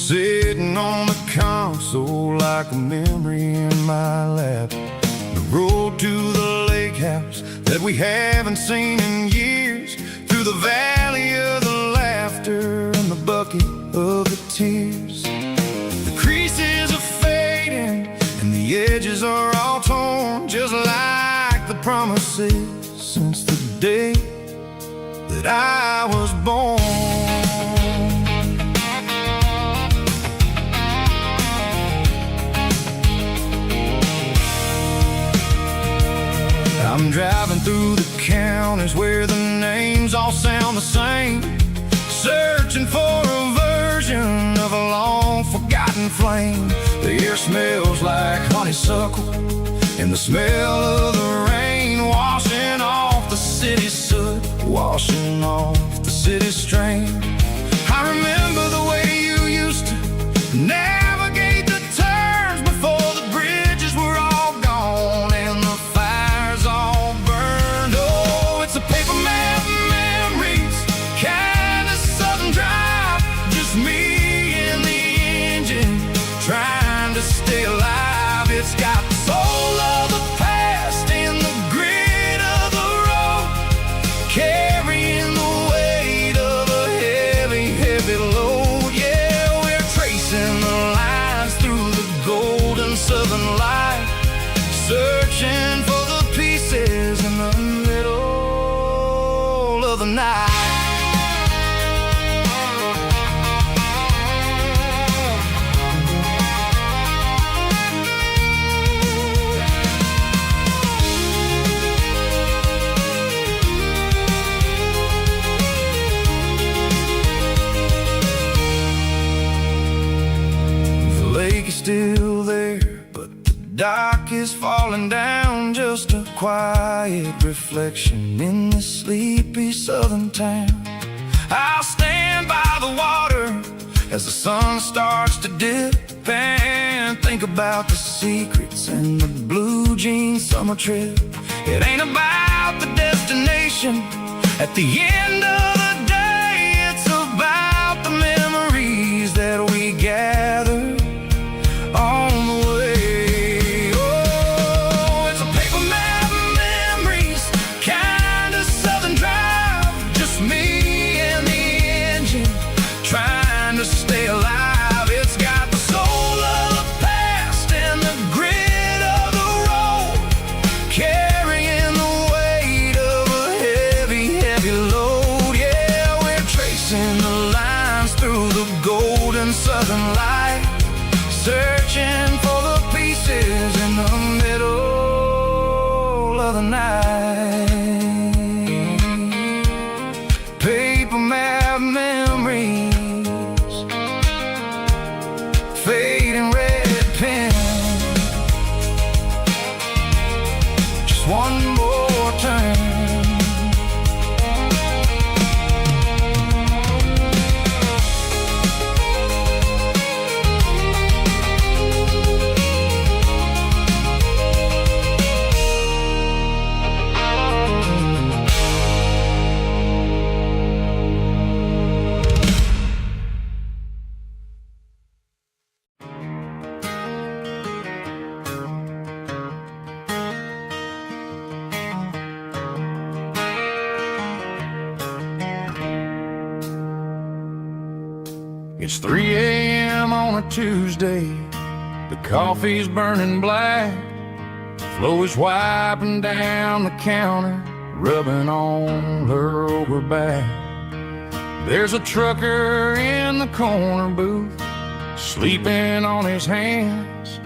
sitting on the console like a memory in my lap. The road to the lake house that we haven't seen in years, through the valley of the laughter and the bucket of the tears. The creases are fading and the edges are all torn, just like the promises since the day that I was born. I'm driving through the counties where the names all sound the same, searching for a version of a long forgotten flame. The air smells like honeysuckle and the smell of the rain, washing off the city's soot, washing off the city's strain. I remember the way you used to navigate the turns before the bridges were all gone and the fires all burned. Oh, it's a paper map memories, kind of southern drive, just me and the engine trying to stay alive. It's got the soul of the past and the grit of the road, carrying the weight of a heavy, heavy load. Yeah, we're tracing the lines through the golden southern light, searching for the pieces in the middle of the night. The lake is still there, but the dock is falling down, just a quiet reflection in this sleepy southern town. I'll stand by the water as the sun starts to dip and think about the secrets and the blue jean summer trip. It ain't about the destination at the end of the day, it's about the memories that we gather on the way. Oh, it's a paper map memories, kind of southern drive, just me and the engine trying to stay alive. It's got the soul of the past and the grit of the road, carrying the weight of a heavy, heavy load. Yeah, we're tracing the lines through the golden southern light, searching for the pieces in the middle of the night. Paper map memories, fading red pen, just one more turn. It's 3 a.m. on a Tuesday, the coffee's burning black, Flo is wiping down the counter, rubbing on her over back. There's a trucker in the corner booth, sleeping on his hands,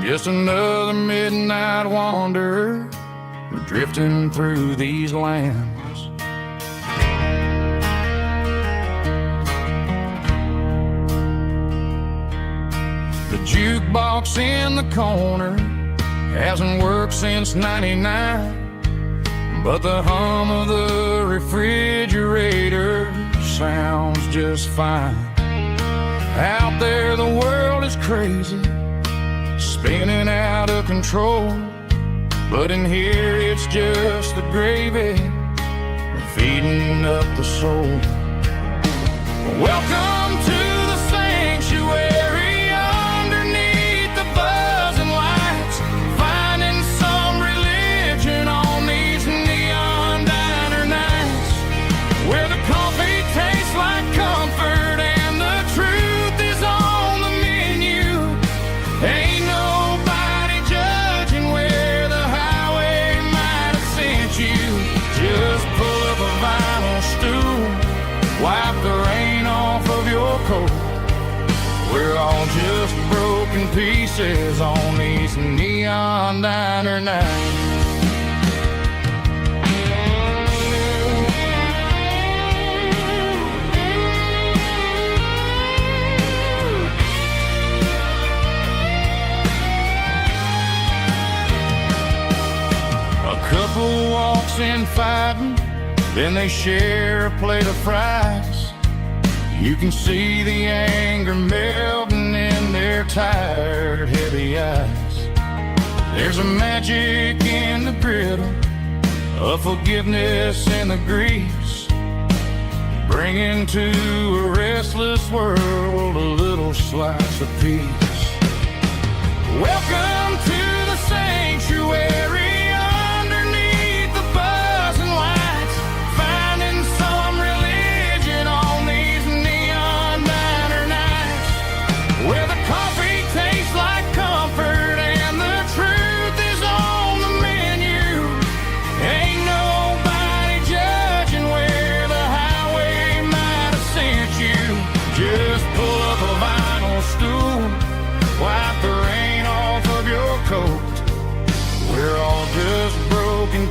just another midnight wanderer drifting through these lands. The jukebox in the corner hasn't worked since '99, but the hum of the refrigerator sounds just fine. Out there the world is crazy, spinning out of control, but in here it's just the gravy feeding up the soul. Welcome to the sanctuary, Wipe the rain off of your coat. We're all just broken pieces on these neon diner nights. Couple walks in fighting, then they share a plate of fries. You can see the anger melting in their tired, heavy eyes. There's a magic in the griddle, a forgiveness in the grease, bringing to a restless world a little slice of peace. Welcome to the sanctuary.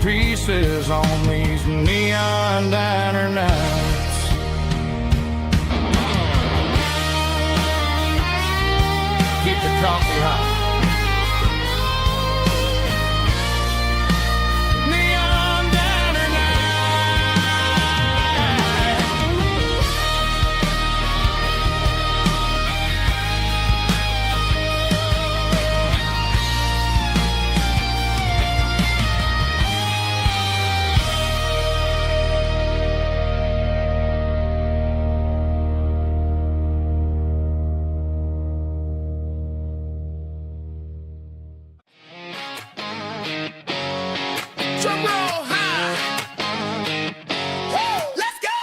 Pieces on these neon diner nights. Keep the coffee hot. Drum roll high. Woo, let's go.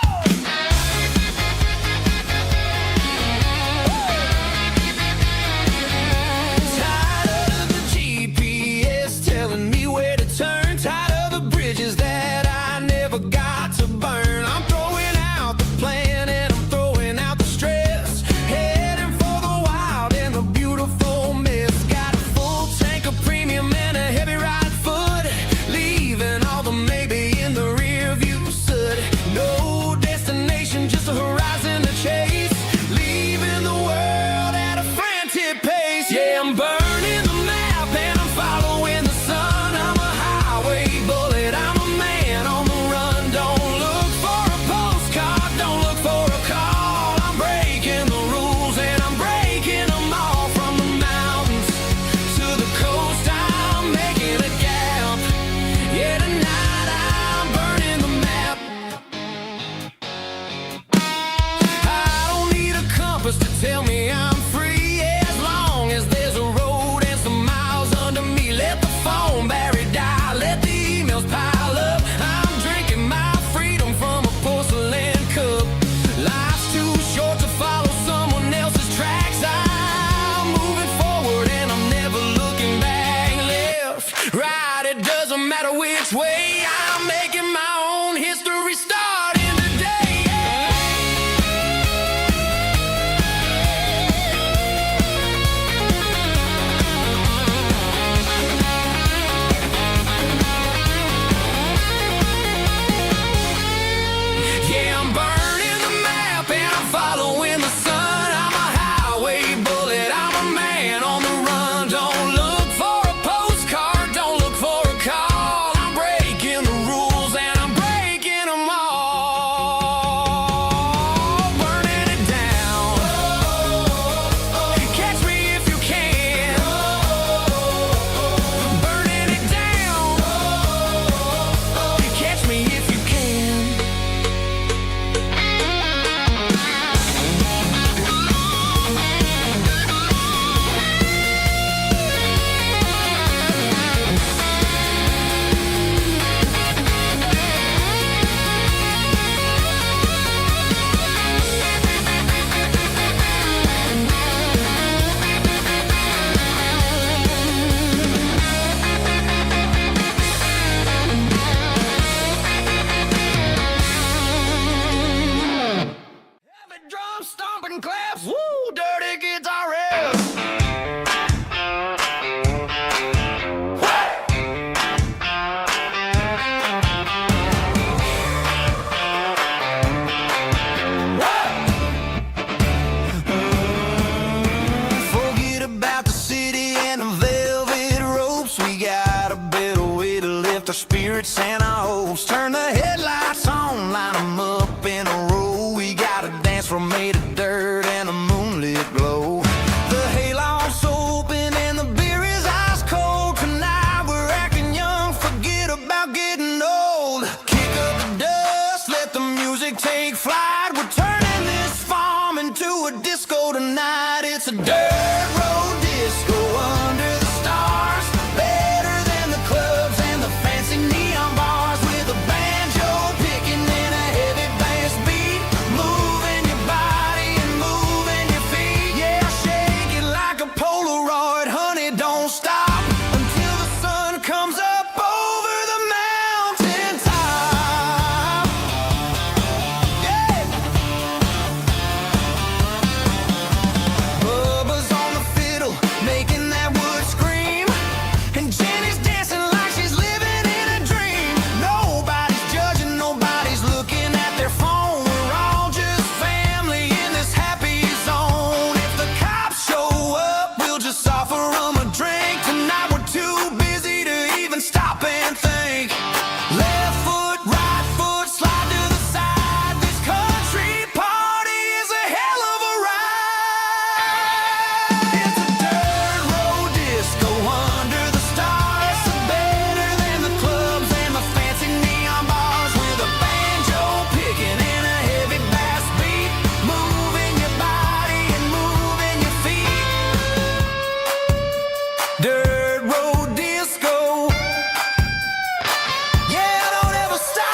Tired of the GPS telling me where to turn. Tired of the bridges that I never got to burn. I'm throwing out the plan and I'm throwing out the stress. Heading for the wild and the beautiful mess. Got a full tank of premium and a heavy ride foot. Leaving all the maybe in the rear view soot. No destination, just a horizon to chase. Leaving the world at a frantic pace. Yeah, I'm burning the map and I'm following the sun. I'm a highway bullet, I'm a man on the run. Don't look for a postcard, don't look for a call. I'm breaking the rules and I'm breaking them all. From the mountains to the coast, I'm making a gap. Yeah, tonight I'm burning the map. I don't need a compass to tell me I'm free. As long as there's a road and some miles under me. Let the phone battery die, let the emails pile up. I'm drinking my freedom from a porcelain cup. Life's Spartan claps, woo, dirty guitar riffs. Forget about the city and the velvet ropes. We got a better way to lift our spirits and our hopes. Turn the headlights on, line them up in a row. We got a dance floor made of dirt and a moonlit glow. The hayloft's open and the beer is ice cold. Tonight we're acting young, forget about getting old. Kick up the dust, let the music take flight. We're turning this farm into a disco tonight. It's a dirt road disco under the stars. Better than the clubs and the fancy neon bars. With a banjo picking and a heavy bass beat. Moving your body and moving your feet. Yeah, shake it like a Polaroid, honey, don't stop until the sun comes up over the mountain top. Yeah. Bubba's on the fiddle, making that wood scream. And Jenny's dancing like she's living in a dream. Nobody's judging, nobody's looking at their phone. We're all just family in this happy zone. If the cops show up, we'll just offer them a drink. Tonight we're too busy to even stop and think. Left foot, right foot, slide to the side. This country party is a hell of a ride. It's a dirt road disco under the stars. Better than the clubs and the fancy neon bars. With a banjo picking and a heavy bass beat. Moving your body and moving your feet. Dirt road disco. Yeah, don't ever stop.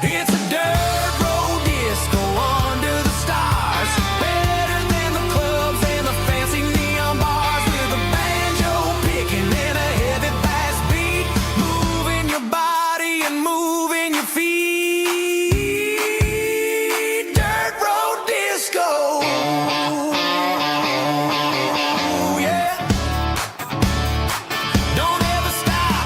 It's a dirt road disco under the stars. Better than the clubs and the fancy neon bars. With a banjo picking and a heavy bass beat. Moving your body and moving your feet. Dirt road disco. Yeah. Don't ever stop.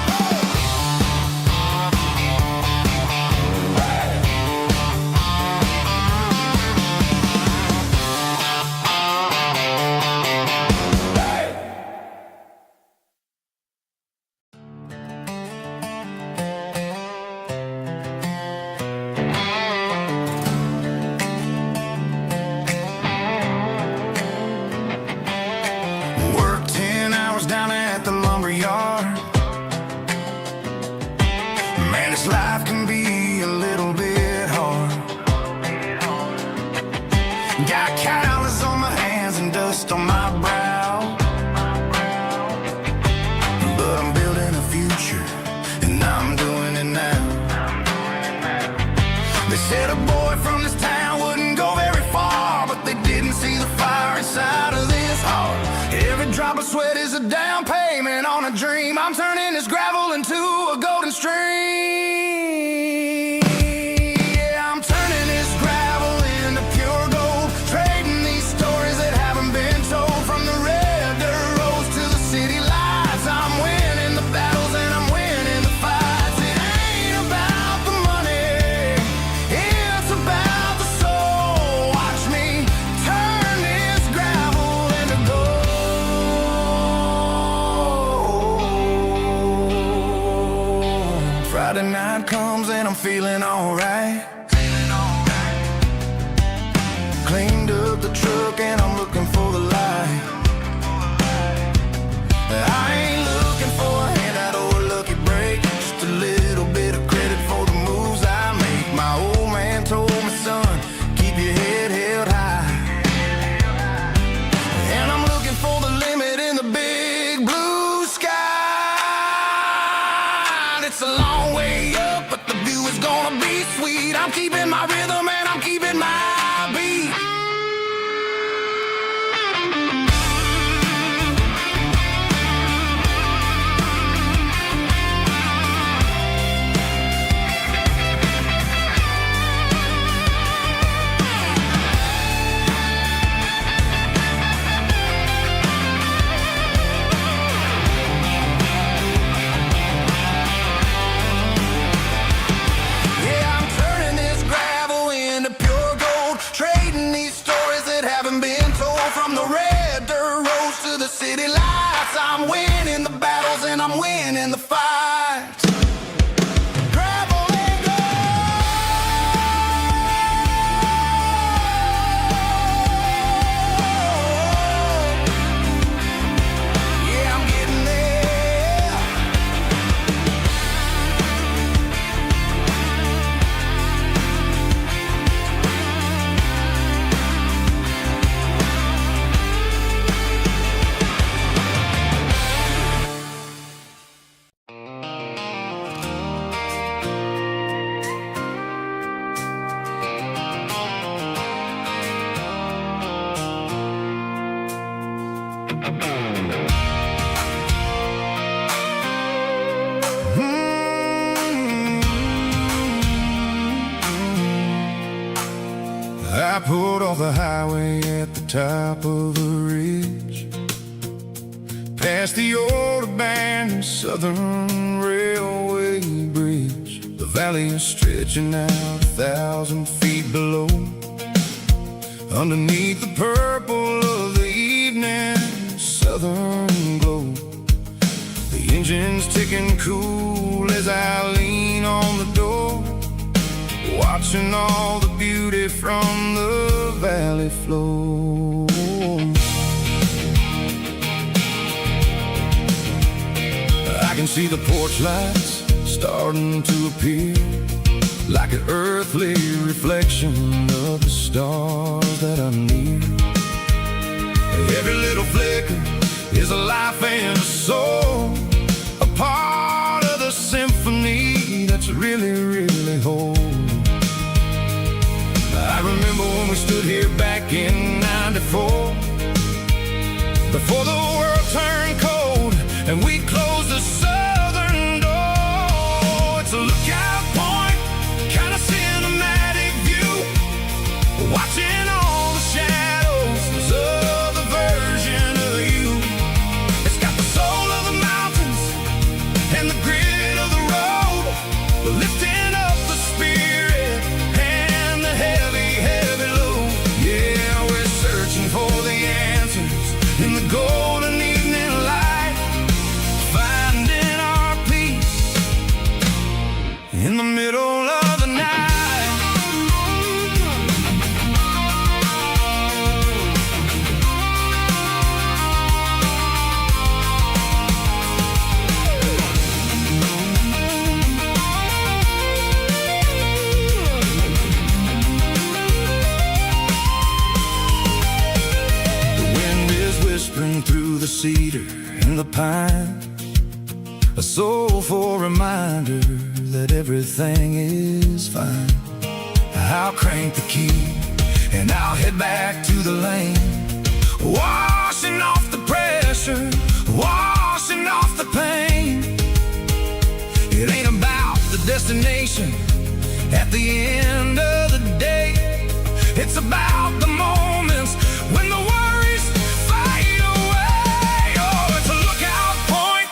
Work 10 hours down at the lumber yard. Man, this life can be a little bit hard. Got calluses on my hands and dust on my brow. But I'm building a future, and I'm doing it now. They said a boy from this town wouldn't go very far, but they didn't see the fire inside of this heart. Every drop of sweat is a down payment on a dream. I'm turning this gravel into a golden stream. Yeah, I'm turning this gravel into pure gold. Trading these stories that haven't been told. From the red dirt roads to the city lights. I'm winning the battles and I'm winning the fights. It ain't about the money, it's about the soul. Watch me turn this gravel into gold. Friday night comes and I'm feeling alright. Cleaned up the truck and I'm looking for the light. I ain't looking for a handout or a lucky break. Just a little bit of credit for the moves I make. My old man told me, son, keep your head held high. And I'm looking for the limit in the big blue sky. It's a long way up, but the view is gonna be sweet. Yeah, I'm keeping my rhythm and I'm keeping my beat. Yeah, I'm turning this gravel into pure gold, trading these stories that haven't been told. From the red dirt roads to the city lights, I'm winning the battles and I'm winning the fights. Gravel and gold. Yeah, I'm getting there. I pulled off the highway at the top of the ridge, past the old abandoned Southern Railway bridge. The valley is stretching out 1,000 feet below. Underneath the purple of the evening southern glow, the engine's ticking cool as I lean on the door, watching all the beauty from the valley flow. I can see the porch lights starting to appear, like an earthly reflection of the stars that are near. Every little flicker is a life and a soul, a part of the symphony that's really, really whole. I remember when we stood here back in '94, before the world turned cold and we closed the southern door. It's a lookout point, kind of cinematic view, watching all the shadows of the version of you. It's got the soul of the mountains and the grit of the road, lifting up the spirit and the heavy, heavy load. Yeah, we're searching for the answers in the golden evening light, finding our peace in the middle of the night. Whispering through the cedar and the pine, a soulful reminder that everything is fine. I'll crank the key and I'll head back to the lane, washing off the pressure, washing off the pain. It ain't about the destination at the end of the day, it's about the moments when the worries fade away. Oh, it's a lookout point,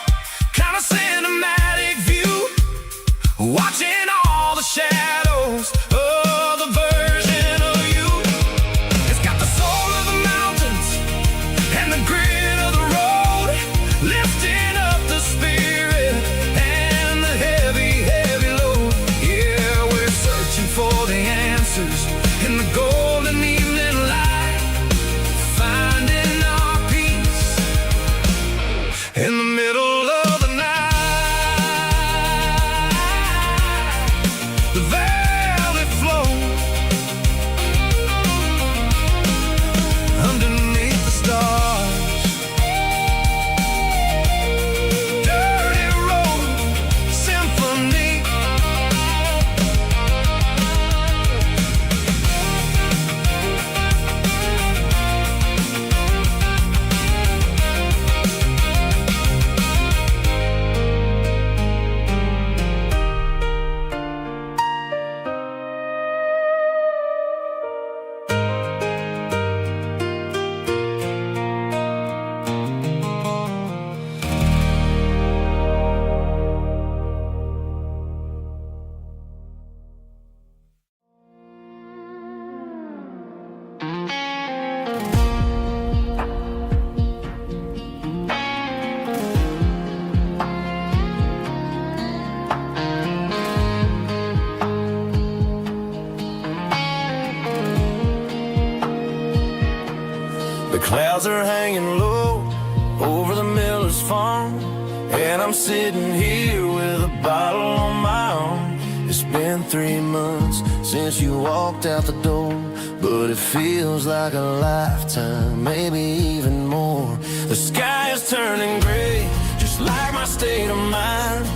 kind of cinematic view, watching all the shadows of the version of you. It's got the soul of the mountains and the grit of the road, lifting up the spirit and the heavy, heavy load. Yeah, we're searching for the answers in the golden evening light, finding our peace in the middle of the night. The valley flow underneath the stars, dirty road symphony. clouds are hanging low over the miller's farm, and I'm sitting here with a bottle on my arm. It's been 3 months since you walked out the door, but it feels like a lifetime, maybe even more. The sky is turning gray, just like my state of mind,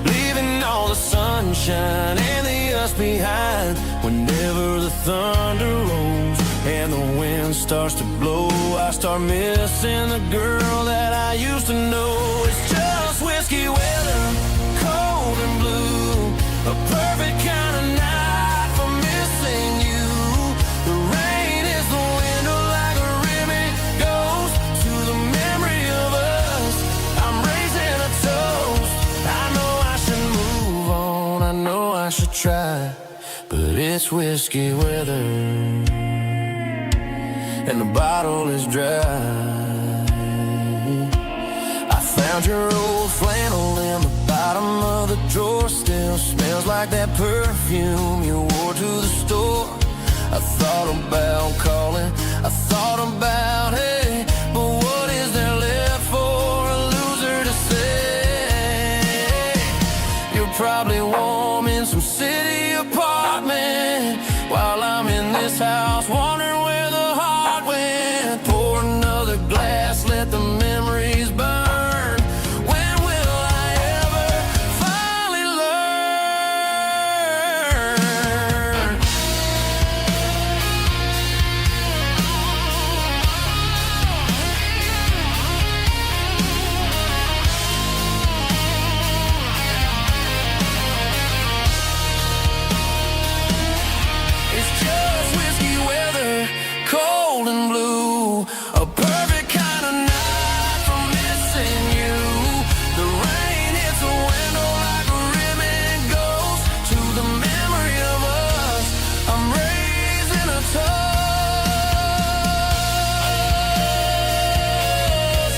leaving all the sunshine and the us behind. Whenever the thunder rolls and the wind starts to blow, I start missing the girl that I used to know. It's just whiskey weather, cold and blue, a perfect kind of night for missing you. The rain is the window like a ribbon goes to the memory of us. I'm raising a toast. I know I should move on, I know I should try, but it's whiskey weather and the bottle is dry. I found your old flannel in the bottom of the drawer, still smells like that perfume you wore to the store. I thought about calling, I thought about, hey, but what is there left for a loser to say? You're probably warm in some city apartment, while I'm in this house wondering where the heart went. Pour another glass, let the memories burn. When will I ever finally learn? It's just whiskey weather, cold and blue, a perfect kind of night for missing you. The rain hits the window like a ribbon goes to the memory of us. I'm raising a toast.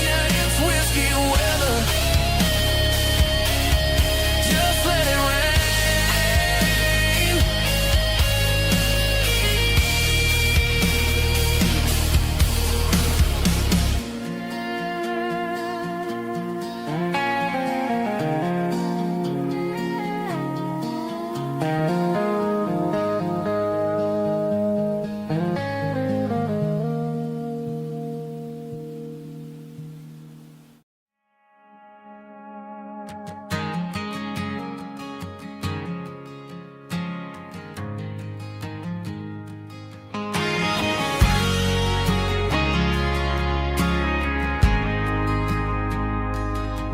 Yeah, it's whiskey weather, just let it rain.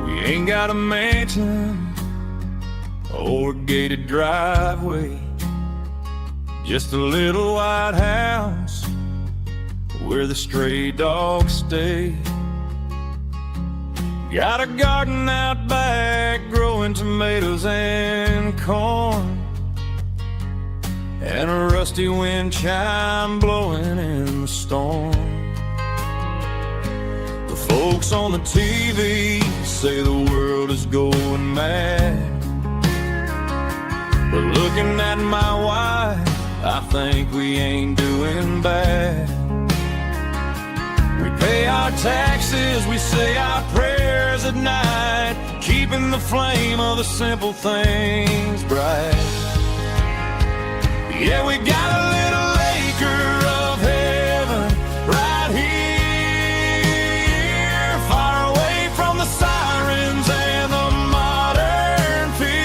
We ain't got a mansion or a gated driveway, just a little white house where the stray dogs stay. Got a garden out back growing tomatoes and corn, and a rusty wind chime blowing in the storm. The folks on the TV say the world is going mad, but looking at my wife, I think we ain't doing bad. We pay our taxes, we say our prayers at night, keeping the flame of the simple things bright. Yeah, we got a little acre of heaven right here, far away from the sirens and the modern fear,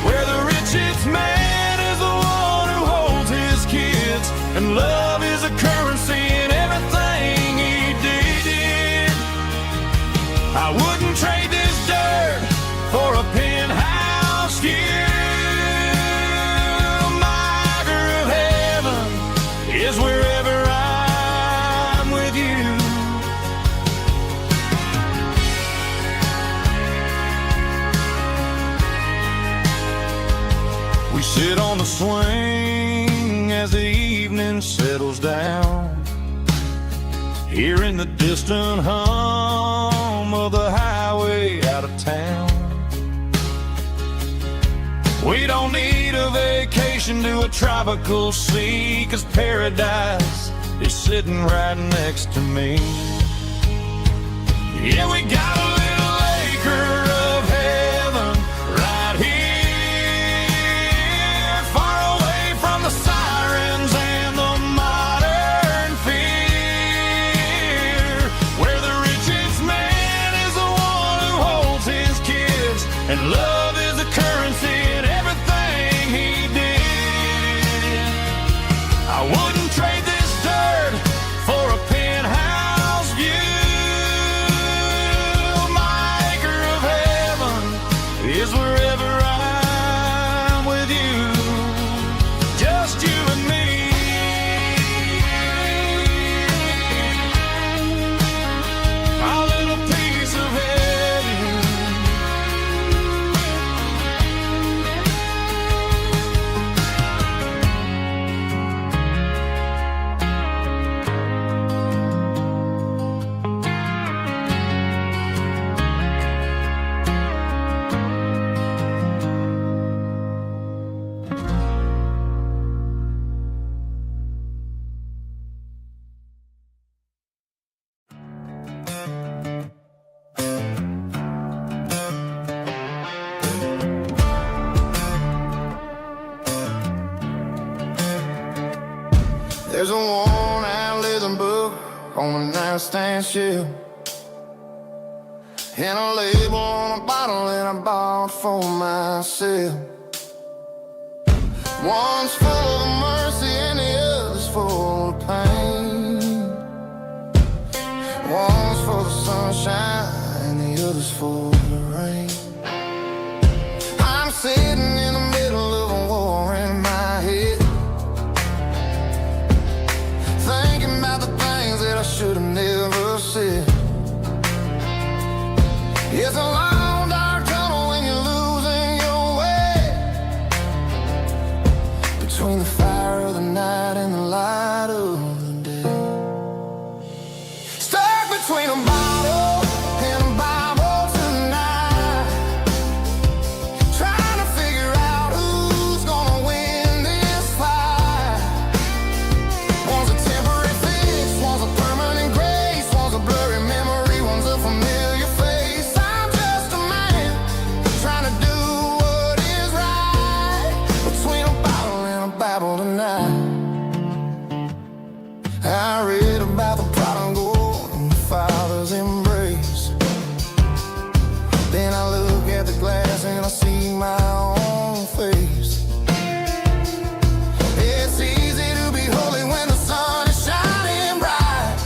where the richest man is the one who holds his kids, and love is a currency in everything he did. I wouldn't trade this dirt for a penthouse here. Is wherever I'm with you. We sit on the swing as the evening settles down, hearing the distant hum of the highway out of town. We don't need a vacation to a tropical sea, 'cause paradise is sitting right next to me. Yeah, we got a little acre of heaven right here, far away from the sirens and the modern fear, where the richest man is the one who holds his kids, and love is the currency in everything he did. I wouldn't trade this dirt for a penthouse view. My acre of heaven is wherever I'm with you, just you and me. Our little piece of heaven. There's a worn-out leather book on the nightstand shelf, and a label on a bottle that I bought for myself. One's full of mercy and the other's full of pain. One's for the sunshine and the other's for the rain. I'm sitting in the middle of a war in my head, thinking about the things that I should have never said. It's a long dark tunnel when you're losing your way, between the fire of the night and the light of the day. Stuck between a bottle and a Bible tonight, trying to figure out who's gonna win this fight. One's a temporary fix, one's a permanent grace, one's a blurry memory, one's a familiar face. I'm just a man trying to do what is right, between a bottle and a Bible tonight. I read about the prodigal and the father's embrace. Then I look at the glass and I see my own face. It's easy to be holy when the sun is shining bright,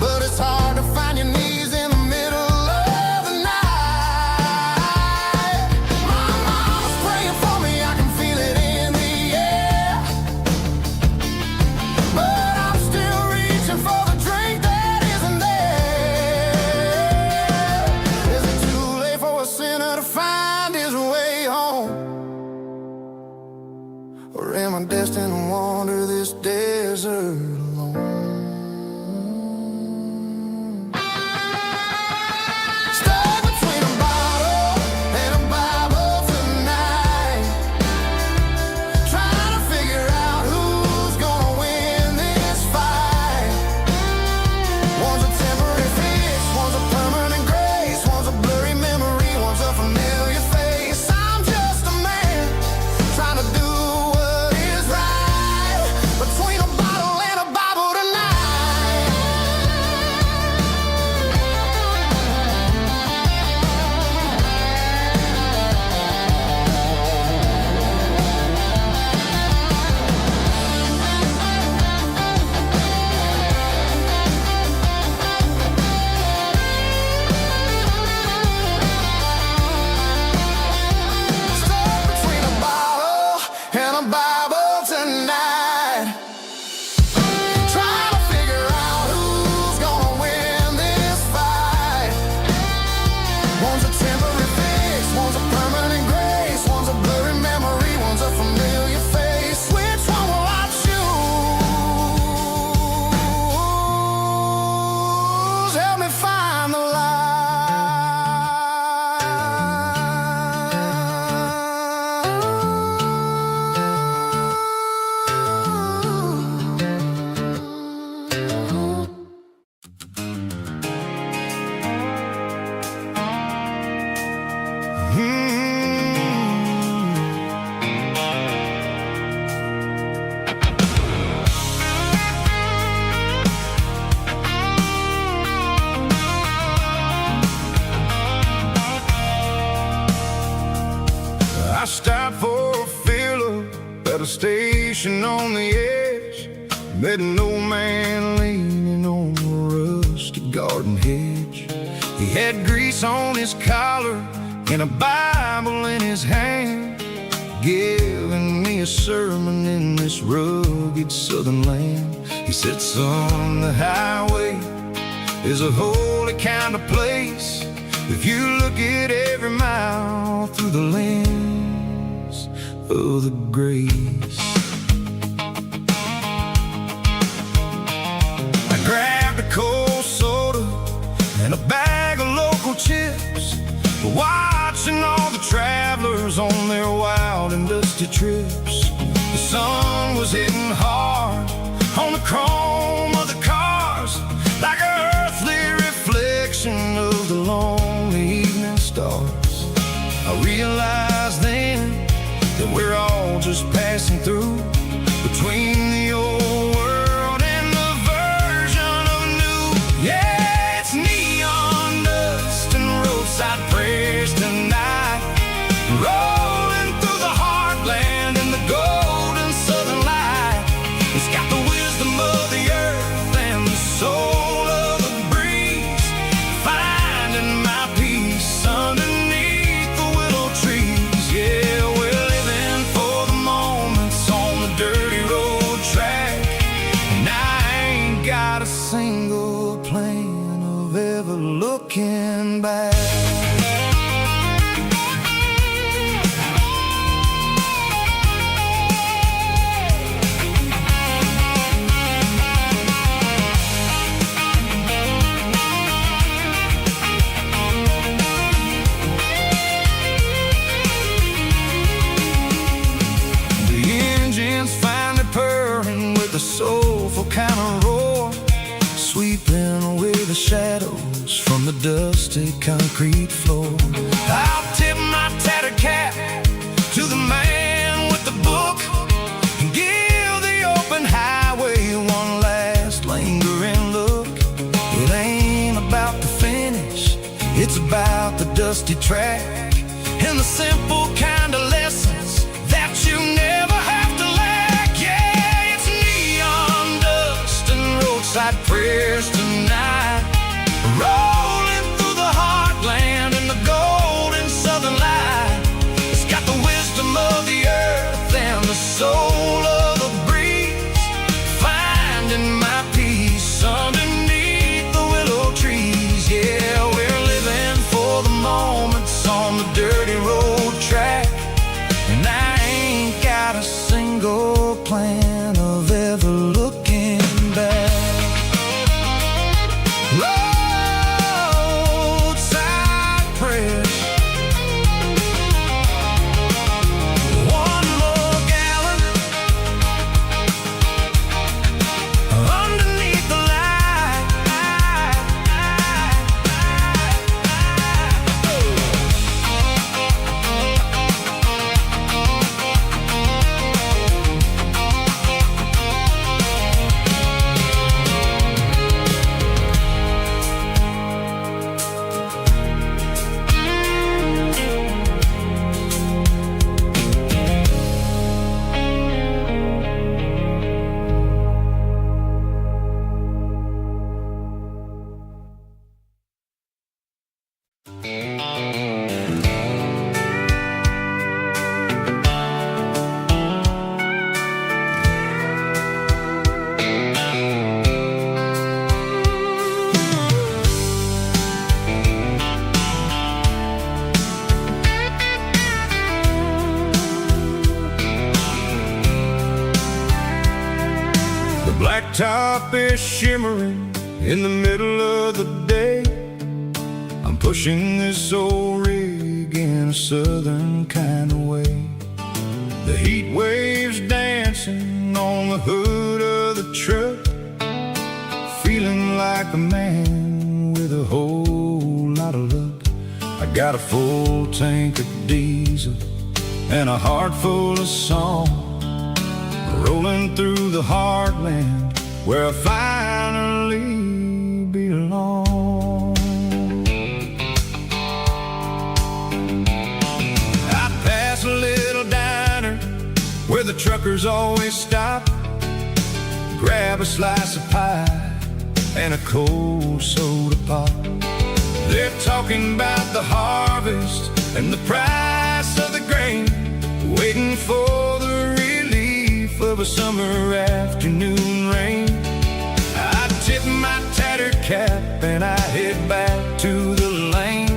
but it's hard to find your knees in the middle of the night. My mama's praying for me, I can feel it in the air, but I'm still reaching for the drink that isn't there. Is it too late for a sinner to find his way home? Or am I destined to wander this desert alone? Stuck between a bottle and a Bible tonight, trying to figure out who's gonna win this fight. One's a temporary fix, one's a permanent grace, one's a blurry memory, one's a familiar face. I'm just a man trying to do what is right, between a bottle and a stopped for a fill-up at a station on the edge. Met an old man leaning on a rusty garden hedge. He had grease on his collar and a Bible in his hand, giving me a sermon in this rugged southern land. He said, son, the highway is a holy kind of place if you look at every mile through the lens of the grace. I grabbed a cold soda and a bag of local chips, watching all the travelers on their wild and dusty trips. The sun was hitting hard on the chrome of the cars, like an earthly reflection of the lonely evening stars. I realized then that we're all just passing through, between the old world and the version of new. Yeah, it's neon dust and roadside prayers tonight, rolling through the heartland in the golden southern light. It's got the wisdom of the earth and the soul of the breeze, finding my peace underneath the willow trees. Yeah, we're living for the moments on the dirty road track, and I ain't got a single plan of ever looking back. A soulful kind of roar, sweeping away the shadows from the dusty concrete floor. I'll tip my tattered cap to the man with the book and give the open highway one last lingering look. It ain't about the finish, it's about the dusty track and the simple kind of lessons that you never have to lack. Yeah, it's neon dust and roadside prayers tonight, rolling through the heartland in the golden southern light. It's got the wisdom of the earth and the soul of the breeze, finding my peace underneath the willow trees. Yeah, we're living for the moments on the dirty road track, and I ain't got a single plan of ever looking back. Roadside prayers, one more gallon underneath the light. Blacktop is shimmering in the middle of the day. I'm pushing this old rig in a southern kind of way. The heat waves dancing on the hood of the truck, feeling like a man with a whole lot of luck. I got a full tank of diesel and a heart full of song, rolling through the heartland where I finally belong. I pass a little the truckers always stop, grab a slice of pie and a cold soda pop. They're talking about the harvest and the price of the grain, waiting for the relief of a summer afternoon rain. I tip my tattered cap and I head back to the lane,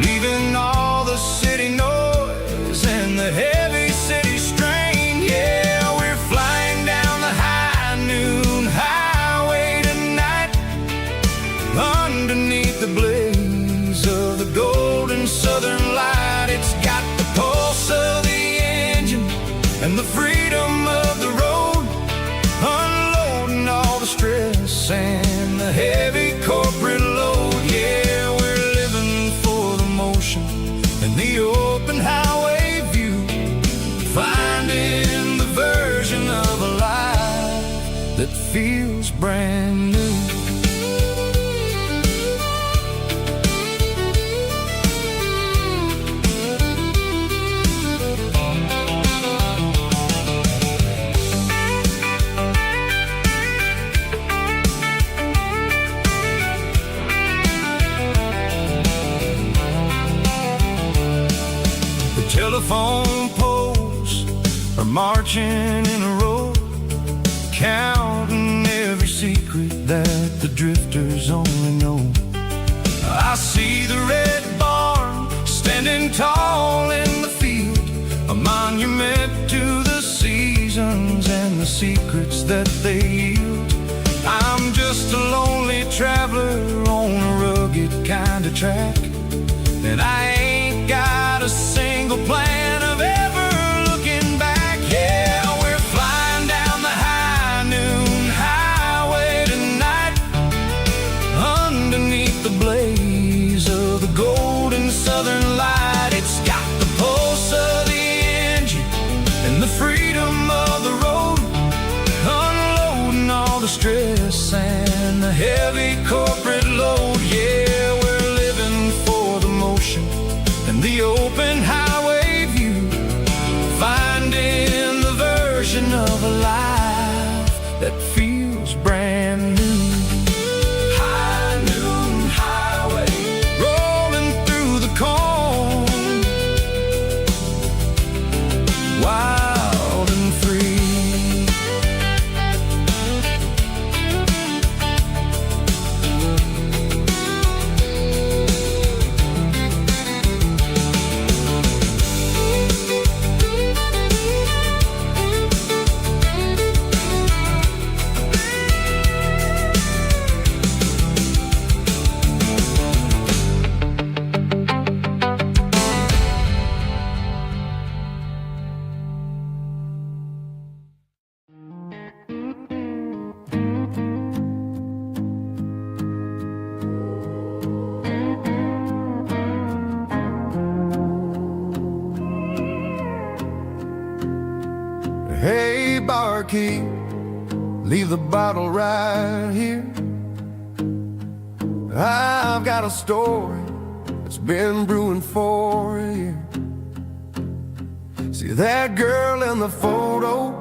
leaving all the city noise and the heavy city strain. Yeah, we're flying down the high noon highway tonight, underneath the blaze of the golden southern light. It's got the pulse of the engine and the freedom of the road, unloading all the stress and the heavy corporate load. Yeah, we're living for the motion and the open highway view, finding the version of a life that feels brand new. Telephone poles are marching in a row, counting every secret that the drifters only know. I see the red barn standing tall in the field, a monument to the seasons and the secrets that they yield. I'm just a lonely traveler on a rugged kind of track, and I ain't got a single plan of ever looking back. Yeah, we're flying down the high noon highway tonight, underneath the blaze of the golden southern light. It's got the pulse of the engine and the freedom of the road, unloading all the stress and the heavy corporate load. Yeah, we're living for the motion and the open highway view, finding the version of a life that feels brand new. High noon highway, rolling through the corn, wild and free. Hey, barkeep, leave the bottle right here. I've got a story that's been brewing for a year. See that girl in the photo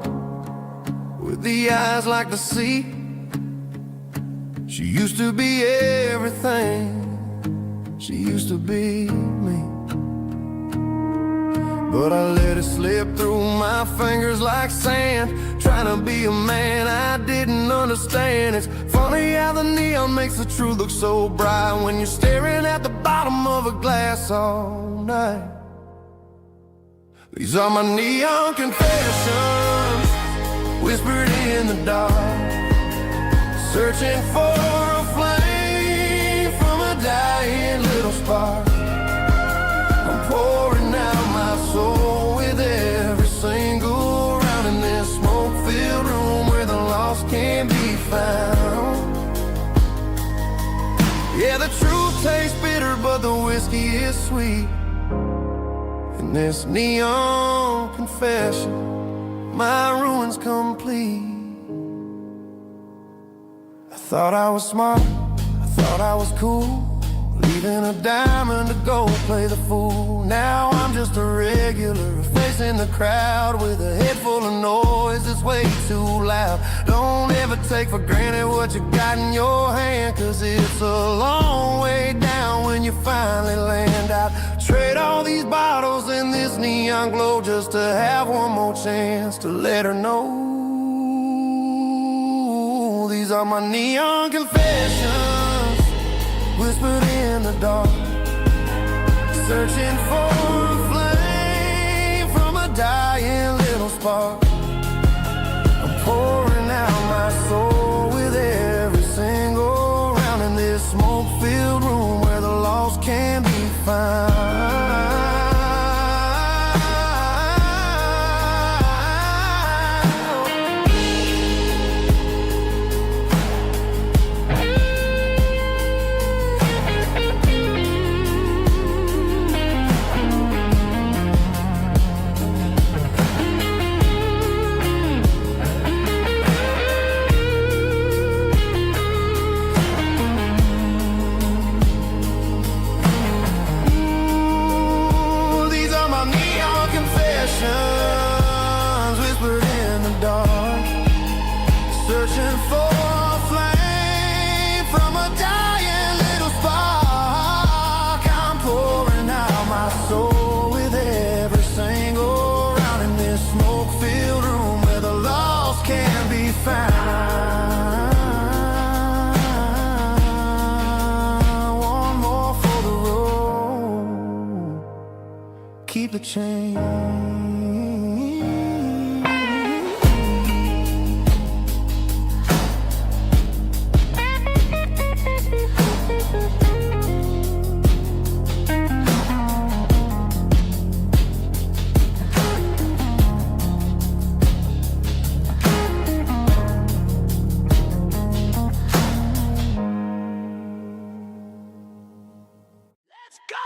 with the eyes like the sea? She used to be everything, she used to be me. But I let it slip through my fingers like sand, trying to be a man I didn't understand. It's funny how the neon makes the truth look so bright when you're staring at the bottom of a glass all night. These are my neon confessions, whispered in the dark, searching for a flame from a dying little spark. I'm pouring out my soul with every single round in this smoke-filled room where the lost can't be found. Yeah, the truth tastes bitter, but the whiskey is sweet. In this neon confession, my ruin's complete. I thought I was smart, I thought I was cool, leaving a diamond to go play the fool. Now I'm just a regular, facing the crowd with a head full of noise that's way too loud. Don't ever take for granted what you got in your hand, 'cause it's a long way down when you finally land out. Trade all these bottles and this neon glow just to have one more chance to let her know. These are my neon confessions, whispered in the dark, searching for a flame from a dying little spark. I'm pouring out my soul with every single round in this smoke-filled room where the lost can be found. Whispered in the dark, searching for a flame from a dying little spark. I'm pouring out my soul with every single round in this smoke-filled room where the lost can be found. One more for the road, keep the change. Let's go!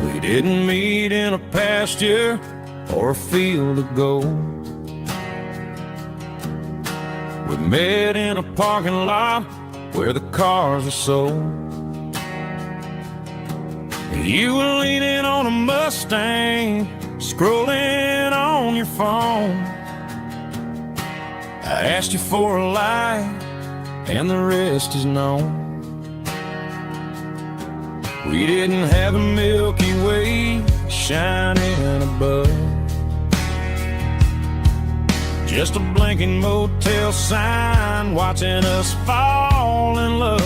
We didn't meet in a pasture or a field of gold. We met in a parking lot where the cars are sold. You were leaning on a Mustang, scrolling on your phone. I asked you for a light, and the rest is known. We didn't have a Milky Way shining above, just a blinking motel sign watching us fall in love.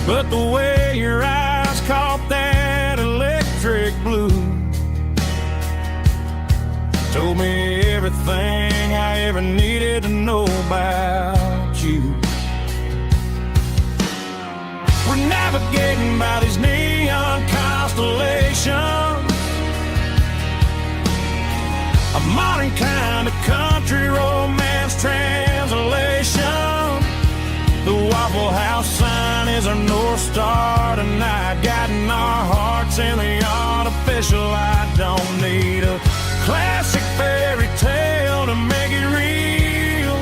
But the way your eyes caught that electric blue told me everything I ever needed to know about you. We're navigating by these neon constellations, a modern kind of country romance translation. The Waffle House sign is our North Star tonight, guiding our hearts in the artificial. I don't need a classic fairy tale to make it real,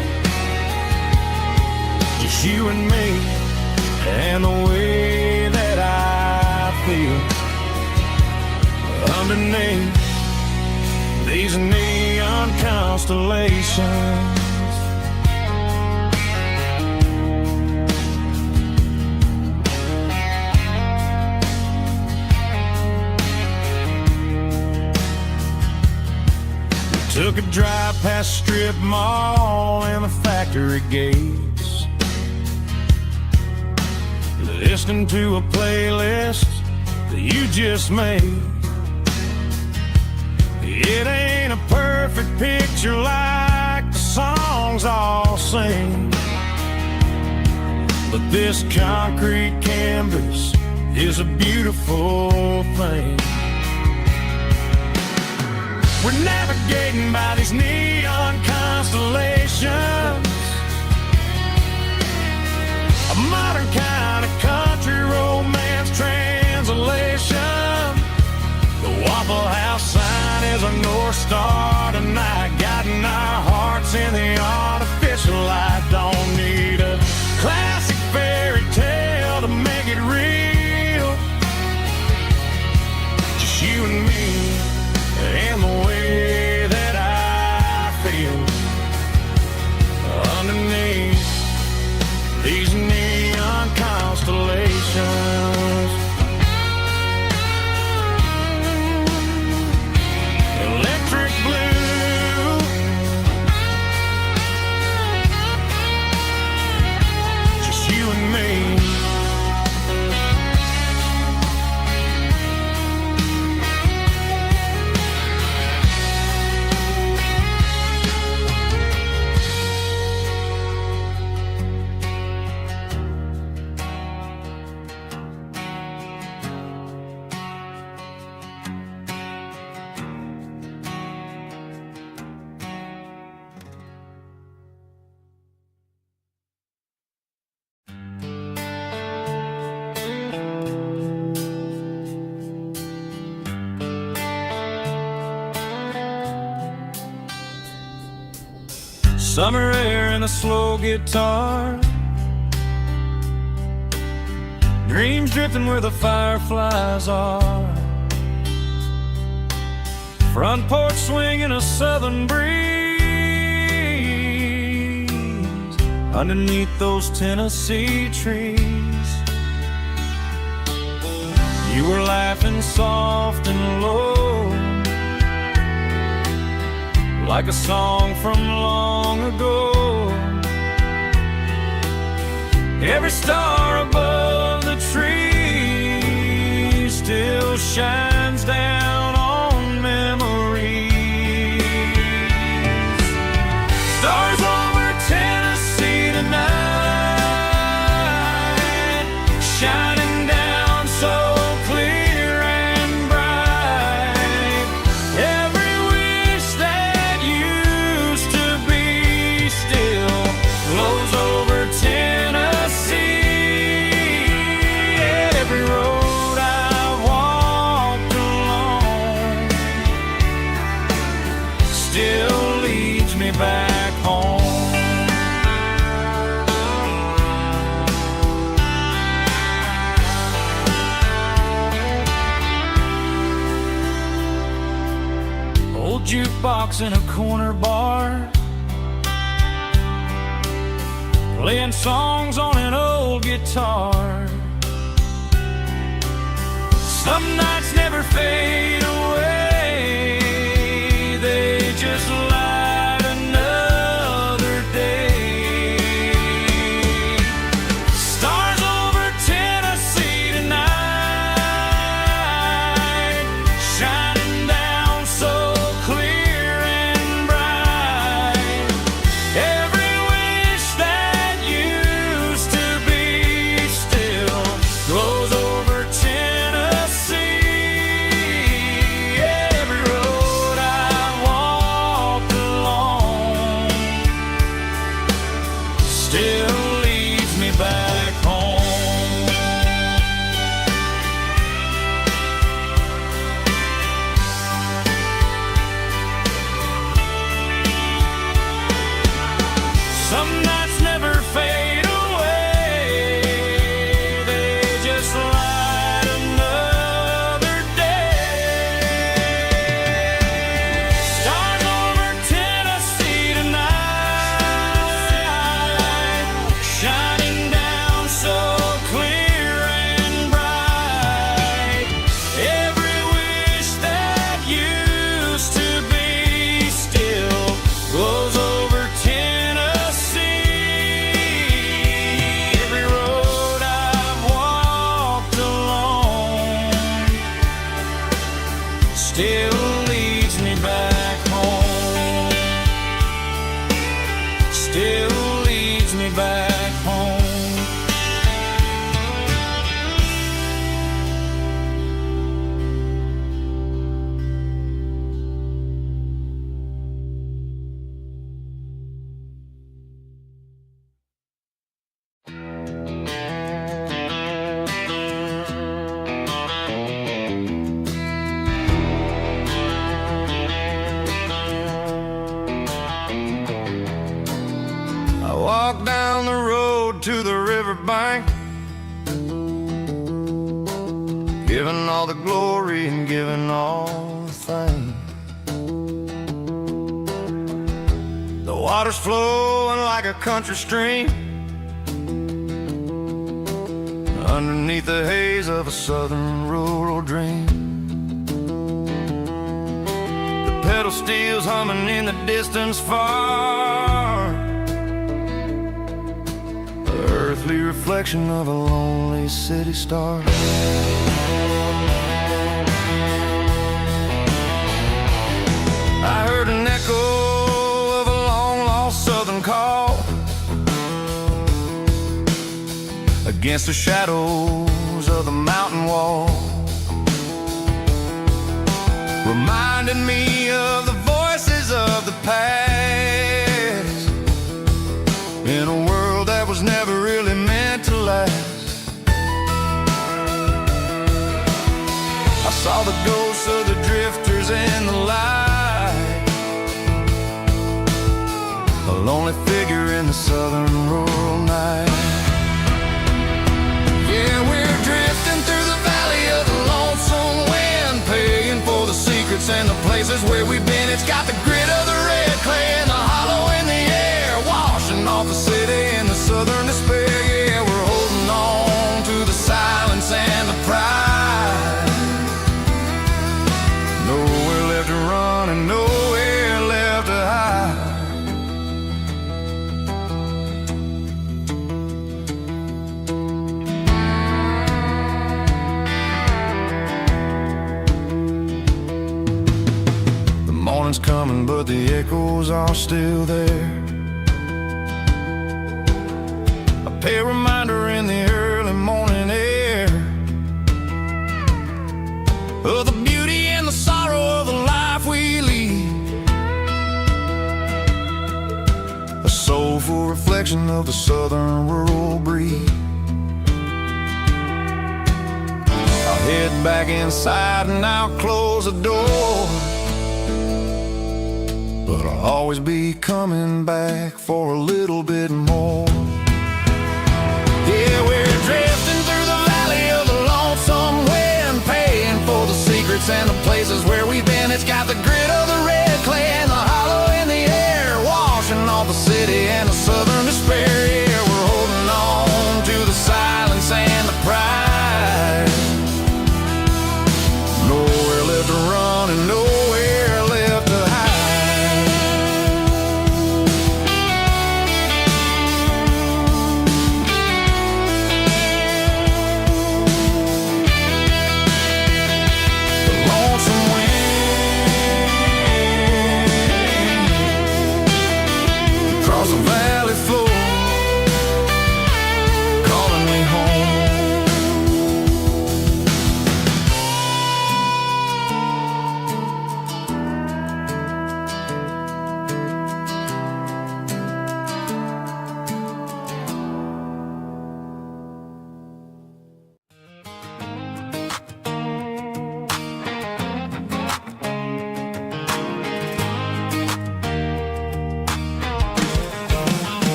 just you and me and the way that I feel underneath these neon constellations. Took a drive past strip mall and the factory gates, listening to a playlist that you just made. It ain't a perfect picture like the songs all sing, but this concrete canvas is a beautiful thing. We're navigating by these neon constellations, a modern kind of country romance translation. The Waffle House sign is a North Star tonight, guiding our hearts in the artificial light. Don't need a classic fairy tale to make it real, just you and me and the way that I feel underneath these neon constellations. Electric blue, just you and me. Summer air and a slow guitar, dreams drifting where the fireflies are, front porch swinging a southern breeze underneath those Tennessee trees. You were laughing soft and low, like a song from long ago. Every star above the tree still shines down on memories. Stars over Tennessee tonight, shining down so clear and bright. Every wish that used to be still flows over Tennessee. Every road I've walked jukebox in a corner bar, playing songs on an old guitar. Some nights never fade away, they just light another day. Stars over Tennessee tonight, shining down so clear and bright. Every wish that used to be still glows over Tennessee. Every road I walked along still leads me back home. Some nights never fade away, they just light another day. Stars over Tennessee tonight, shining down so clear and bright. Every wish that used to be still glows over Tennessee. Every road I've walked along still leads me back home. Still leads me back home. I walk down the road to the riverbank, giving all the glory and giving all the thanks. The water's flowing like a country stream underneath the haze of a southern rural dream. The pedal steel's humming in the distance far, the earthly reflection of a lonely city star. I heard an echo of a long-lost southern call against the shadows of the mountain wall, reminding me of the voices of the past in a world that was never really meant to last. I saw the ghosts of the drifters in the light, a lonely figure in the southern rural night. Yeah, we're drifting through the valley of the lonesome wind, paying for the secrets and the places where we've been. It's got the grit of the red clay and the hollow in the air, washing off the city and the southern despair. Yeah, we're holding on to the silence and the pride. Nowhere left to run and nowhere left to hide. The morning's coming, but the echoes are still there. A pale reminder in the early morning air of the beauty and the sorrow of the life we lead, a soulful reflection of the southern rural breed. I'll head back inside and I'll close the door, but I'll always be coming back for a little bit more. Yeah, we're drifting through the valley of the lonesome wind, paying for the secrets and the places where we've been. It's got the grit of the red clay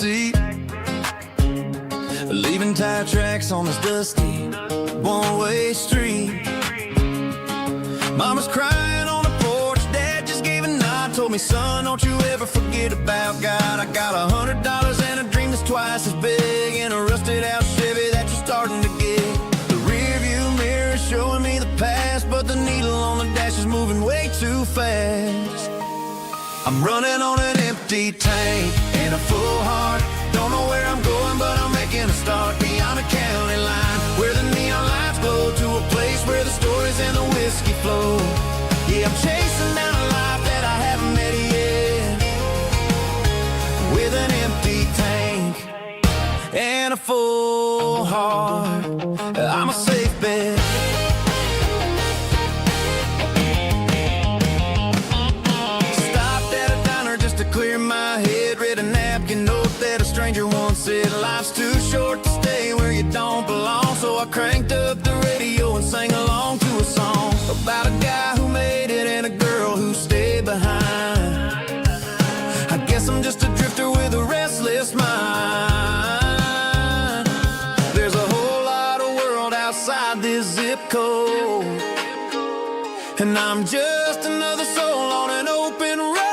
seat, leaving tire tracks on this dusty one-way street. Mama's crying on the porch, Dad just gave a nod, told me, son, don't you ever forget about God. I got $100 and a dream that's twice as big, and a rusted out Chevy that you're starting to get. The rear view mirror is showing me the past, but the needle on the dash is moving way too fast. I'm running on an empty tank and a full heart. Don't know where I'm going, but I'm making a start beyond the county line, where the neon lights glow, to a place where the stories and the whiskey flow. Yeah, I'm chasing down a life that I haven't met yet, with an empty tank and a full heart. I'm a safe bet. Clear my head, read a napkin note that a stranger once said, life's too short to stay where you don't belong. So I cranked up the radio and sang along to a song about a guy who made it and a girl who stayed behind. I guess I'm just a drifter with a restless mind. There's a whole lot of world outside this zip code, and I'm just another soul on an open road.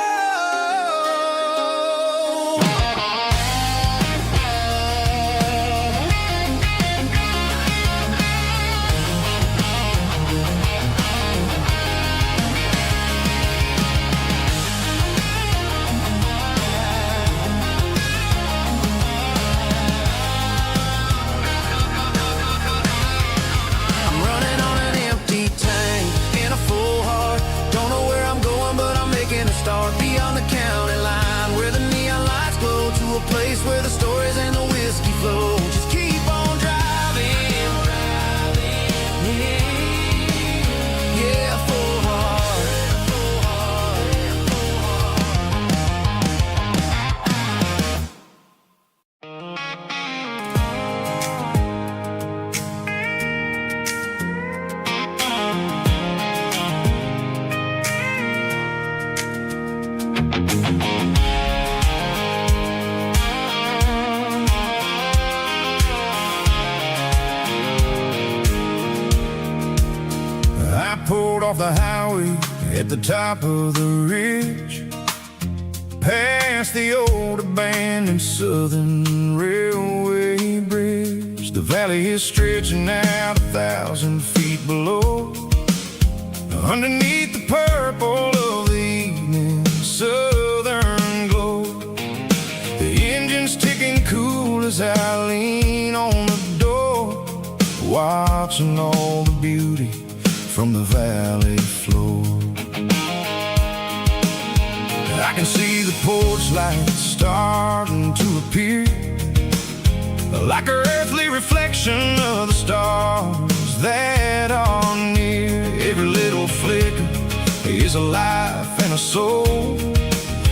Beyond the county line, where the neon lights glow, to a place where the stories and the whiskey flow. Just keep on driving, yeah, full heart. Pulled off the highway at the top of the ridge, past the old abandoned Southern Railway bridge. The valley is stretching out 1,000 feet below, underneath the purple of the evening southern glow. The engine's ticking cool as I lean on the door, watching all the beauty from the valley floor. I can see the porch lights starting to appear, like an earthly reflection of the stars that are near. Every little flicker is a life and a soul,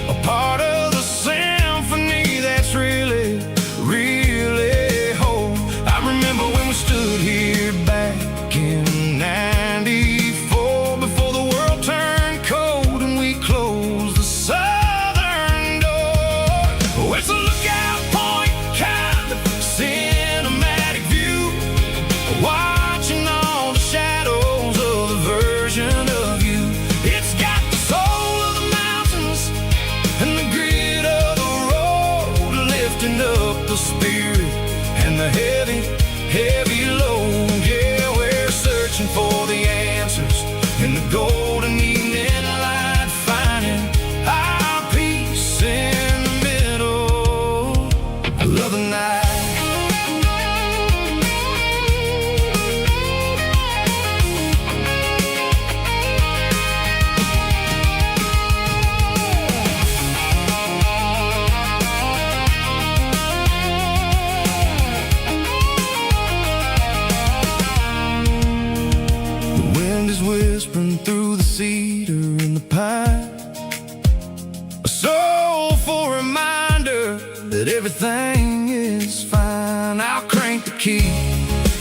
a part of the symphony that's really, really whole. I remember when we stood here back in '94, before the world turned cold and we closed the southern door. Oh, it's a lookout point, kind of cinematic view, watching all the shadows of the version of you. It's got the soul of the mountains and the grit of the road, lifting up the spirit and the heavy, heavy load. Yeah, we're searching for the answers in the golden evening light, finding our peace in the middle of the night. Whispering through the cedar and the pine, a soulful reminder that everything is fine. I'll crank the key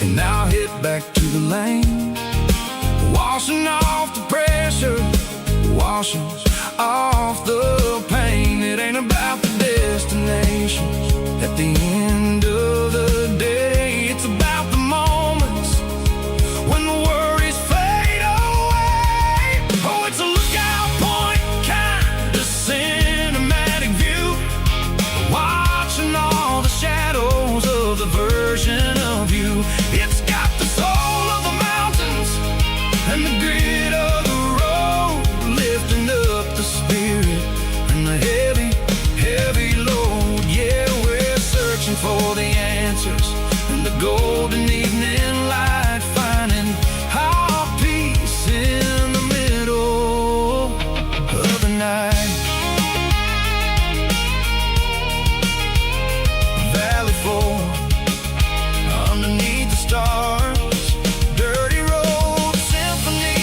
and I'll head back to the lane, washing off the pressure, washing off the pain. It ain't about the destination, At the end of the day, it's about the moments when the worries fade away. Oh, it's a lookout point, kind of cinematic view, watching all the shadows of the version of you. It's got the soul of the mountains and the grit of the road, lifting up the spirit and the heavy, heavy load. Yeah, we're searching for the answers in the golden evening light, finding our peace in the middle of the night. Valley floor, underneath the stars, dirty road symphony.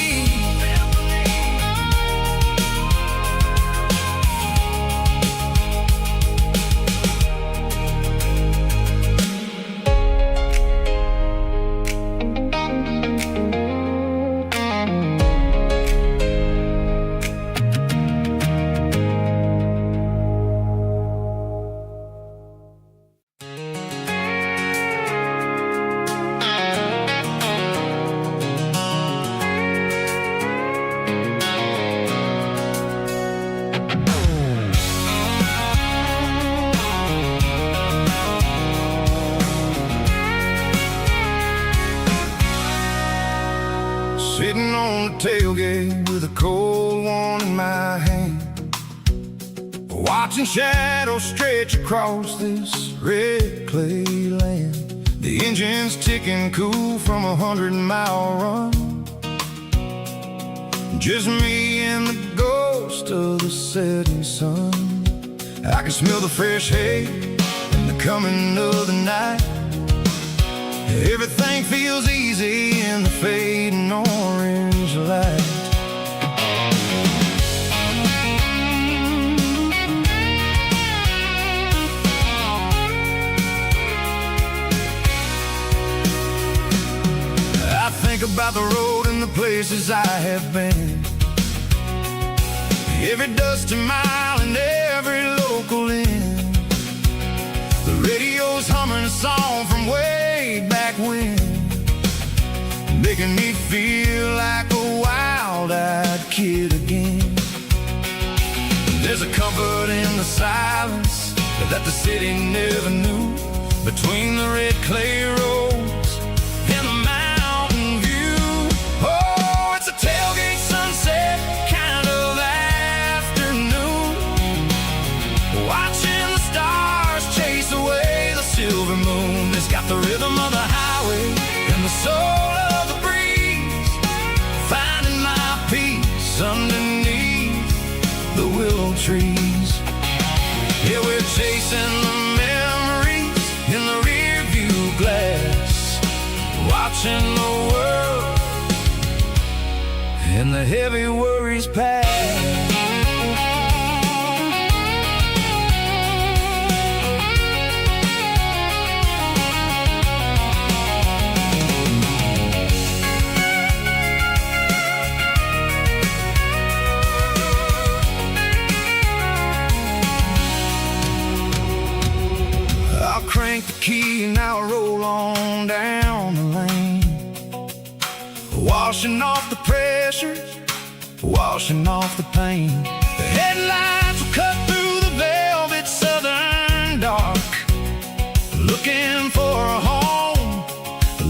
Sitting on the tailgate with a cold one in my hand, watching shadows stretch across this red clay land. The engine's ticking cool from a 100-mile run, just me and the ghost of the setting sun. I can smell the fresh hay and the coming of the night. Everything feels easy in the fading orange light. I think about the road and the places I have been, every dusty mile and every local inn. The radio's humming a song from way back when, making me feel like a wild-eyed kid again. There's a comfort in the silence that the city never knew, between the red clay roads and the mountain view. Oh, it's a tailgate sunset kind of afternoon, watching the stars chase away the silver moon. It's got the rhythm of the highway and the soul of the breeze, finding my peace underneath the willow trees. Yeah, we're chasing the memories in the rear view glass, watching the world and the heavy worries pass. Crank the key and I'll roll on down the lane, washing off the pressure, washing off the pain. The headlights will cut through the velvet southern dark, looking for a home,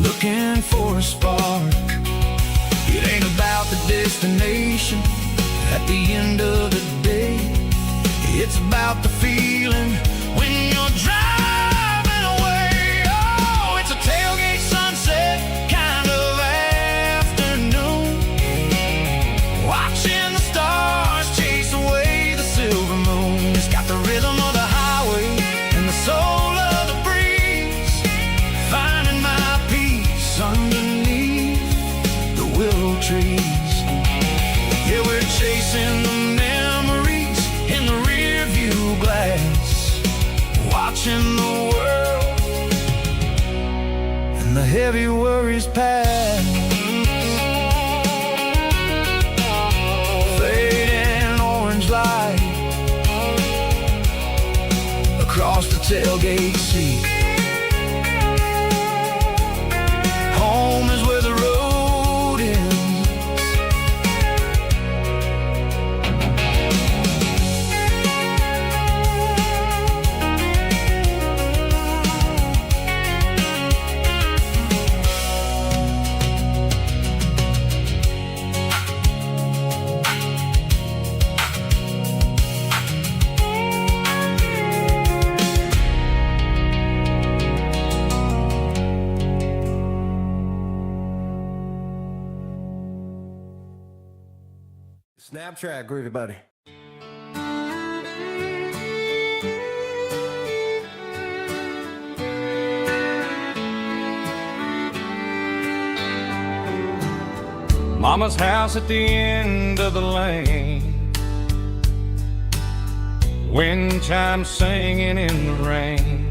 looking for a spark. It ain't about the destination at the end of the day, it's about the feeling when you're driving. Tailgate sunset kind of afternoon, watching the stars chase away the silver moon. It's got the rhythm of the highway and the soul of the breeze, finding my peace underneath the willow trees. Yeah, we're chasing the memories in the rear view glass, watching the world and the heavy worries pass. Fading orange light across the tailgate seat. Home is where the road ends. Snapchat, groovy buddy. Mama's house at the end of the lane, wind chimes singing in the rain.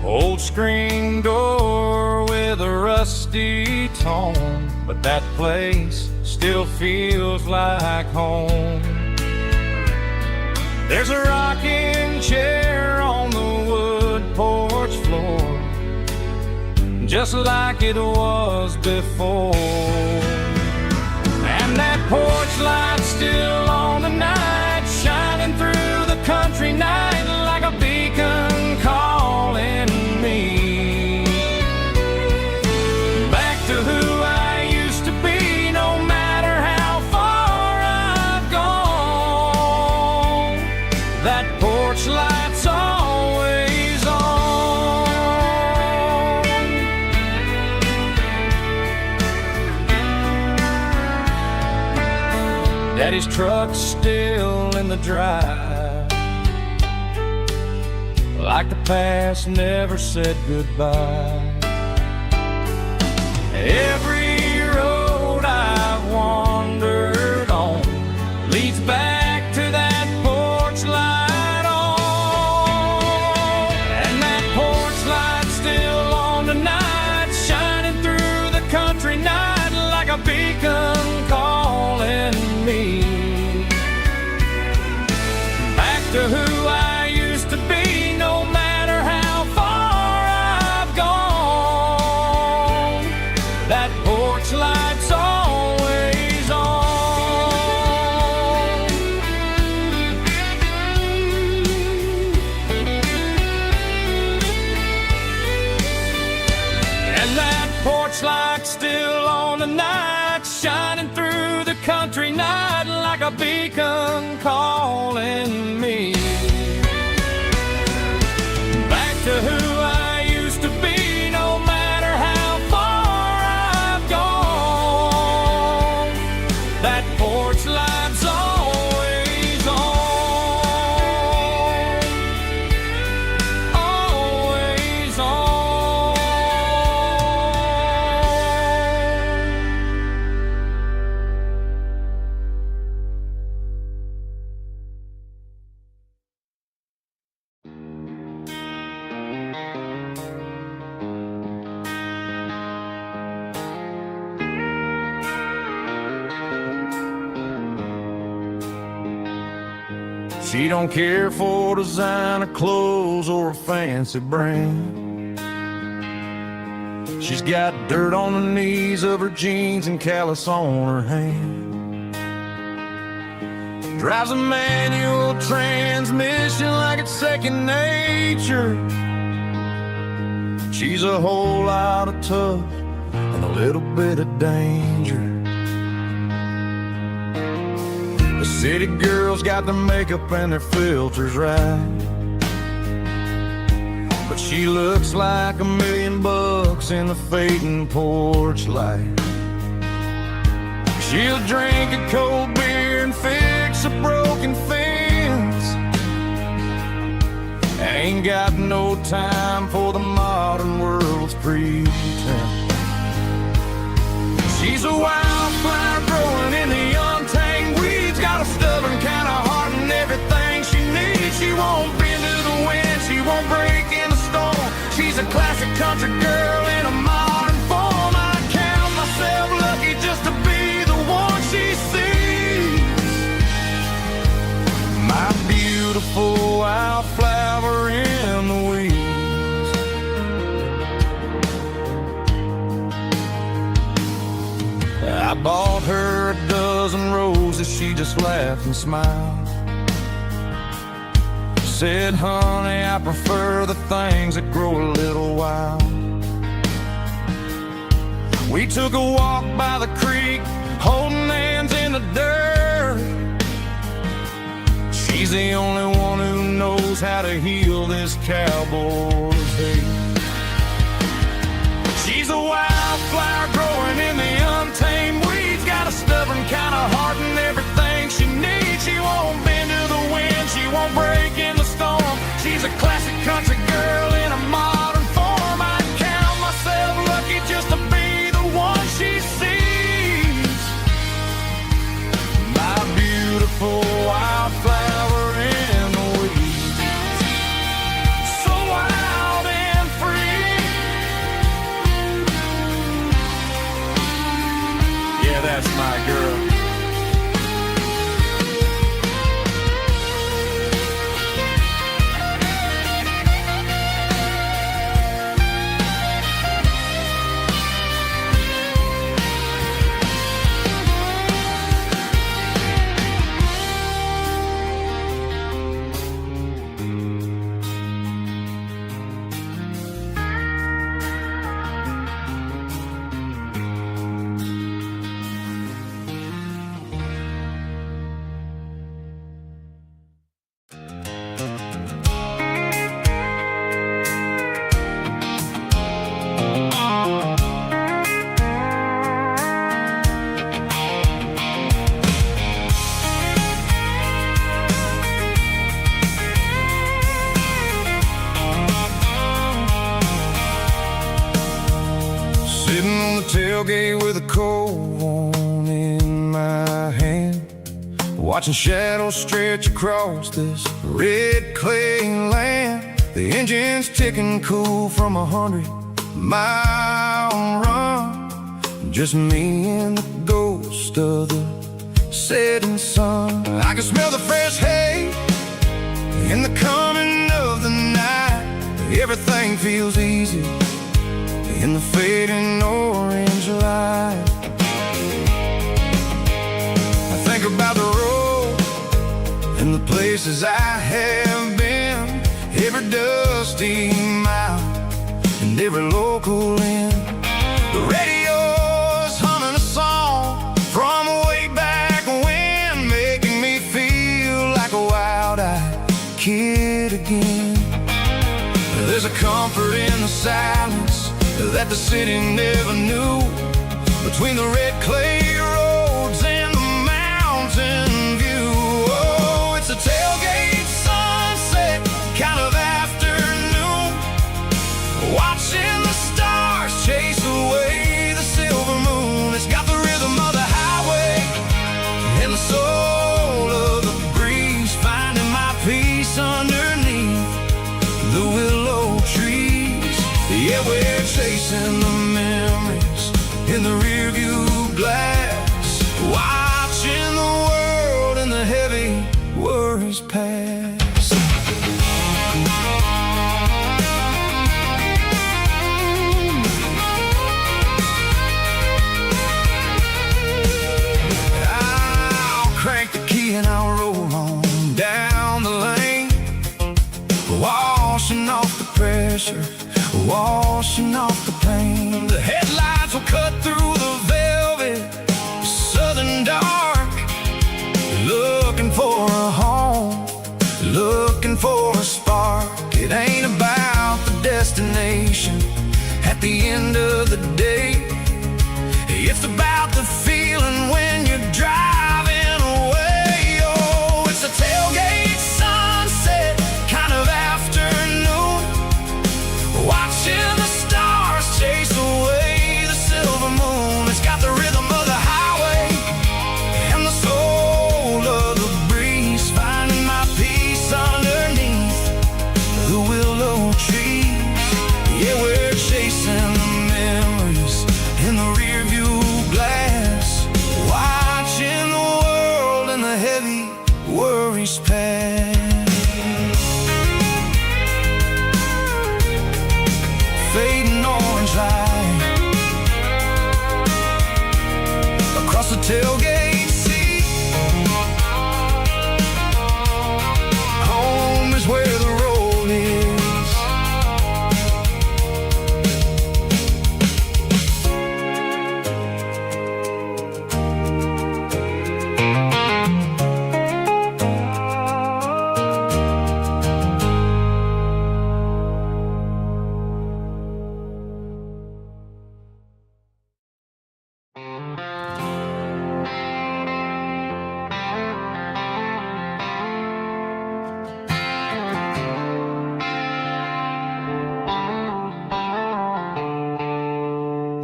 Old screen door with a rusty tone, but that place still feels like home. There's a rocking chair on the wood porch floor, just like it was before. And that porch light's still on tonight, shining through the country night like a beacon calling me back to who I used to be. No matter how far I've gone, that porch light's always on. Daddy's truck's still in the drive, like the past never said goodbye. Every road I've wandered on leads back to that porch light on. And that porch light's still on tonight, shining through the country night like a beacon calling me back to who I used to be. No matter how far I've gone, that porch light's always on. And that porch light's still on tonight, shining through the country night like a beacon calling me back to who I used to be. No matter how far I've gone, that porch light's always on, always on. She don't care for designer clothes or a fancy brand. She's got dirt on the knees of her jeans and callus on her hand. Drives a manual transmission like it's second nature. She's a whole lot of tough and a little bit of danger. The city girls got their makeup and their filters right, but she looks like $1 million in the fading porch light. She'll drink a cold beer and fix a broken fence. Ain't got no time for the modern world's pretense. She's a wildflower growing in the untamed weeds, got a stubborn kind of heart and everything she needs. She won't bend to the wind, she won't break in a storm. She's a classic country girl in a modern form. I count myself lucky just to be the one she sees. My beautiful wildflower bought her a dozen roses, she just laughed and smiled. Said, honey, I prefer the things that grow a little wild. We took a walk by the creek, holding hands in the dirt. She's the only one who knows how to heal this cowboy's hate. She's a wildflower growing in the untamed weeds. Got a stubborn kind of heart and everything she needs. She won't bend to the wind, she won't break in the storm. She's a classic country girl in a modern form. I count myself lucky just to be the one she sees. My beautiful wildflower in the weeds. So wild and free. Yeah, that's my girl. Sitting on the tailgate with a cold one in my hand, watching shadows stretch across this red clay land. The engine's ticking cool from 100-mile run. Just me and the ghost of the setting sun. I can smell the fresh hay in the coming of the night. Everything feels easy in the fading orange light. I think about the road and the places I have been, every dusty mile and every local inn. The radio's humming a song from way back when, making me feel like a wild-eyed kid again. There's a comfort in the silence that the city never knew, between the red clay roads and the mountain view. Oh, it's a tailgate sunset kind of afternoon, watching the stars chase away the silver moon. It's got the rhythm of the highway and the soul of the breeze, finding my peace underneath the willow trees. Yeah, we're chasing the memories in the rearview glass, watching the world and the heavy worries pass. I'll crank the key and I'll roll on down the lane, washing off the pressure, washing off the pain. The headlights will cut through the velvet southern dark, looking for a home, looking for a spark. It ain't about the destination at the end of the day, it's about the feeling when you're driving away. Oh, it's a tailgate sunset kind of afternoon, watching the stars chase away the silver moon. It's got the rhythm of the highway and the soul of the breeze, finding my peace underneath the willow trees. Yeah, we're chasing the memories in the rearview glass, across the tailgate seat. Home is where the road is.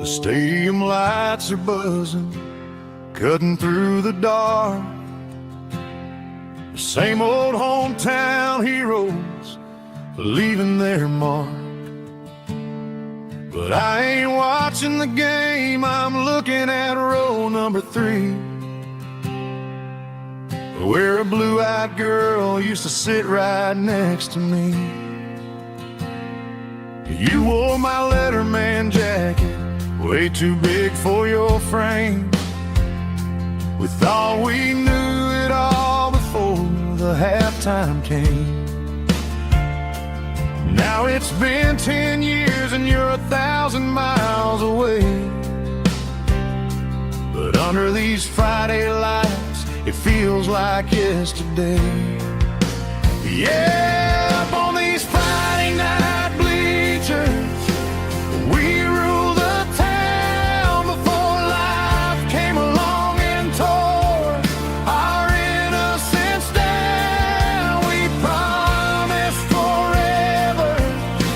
The stadium lights are buzzing, cutting through the dark. The same old hometown heroes leaving their mark. But I ain't watching the game, I'm looking at row number 3, where a blue-eyed girl used to sit right next to me. You wore my Letterman jacket, way too big for your frame. We thought we knew it all before the halftime came. Now it's been 10 years and you're 1,000 miles away. But under these Friday lights, it feels like yesterday. Yeah, up on these Friday night bleachers, we rule the town before life came along and tore our innocence down. We promised forever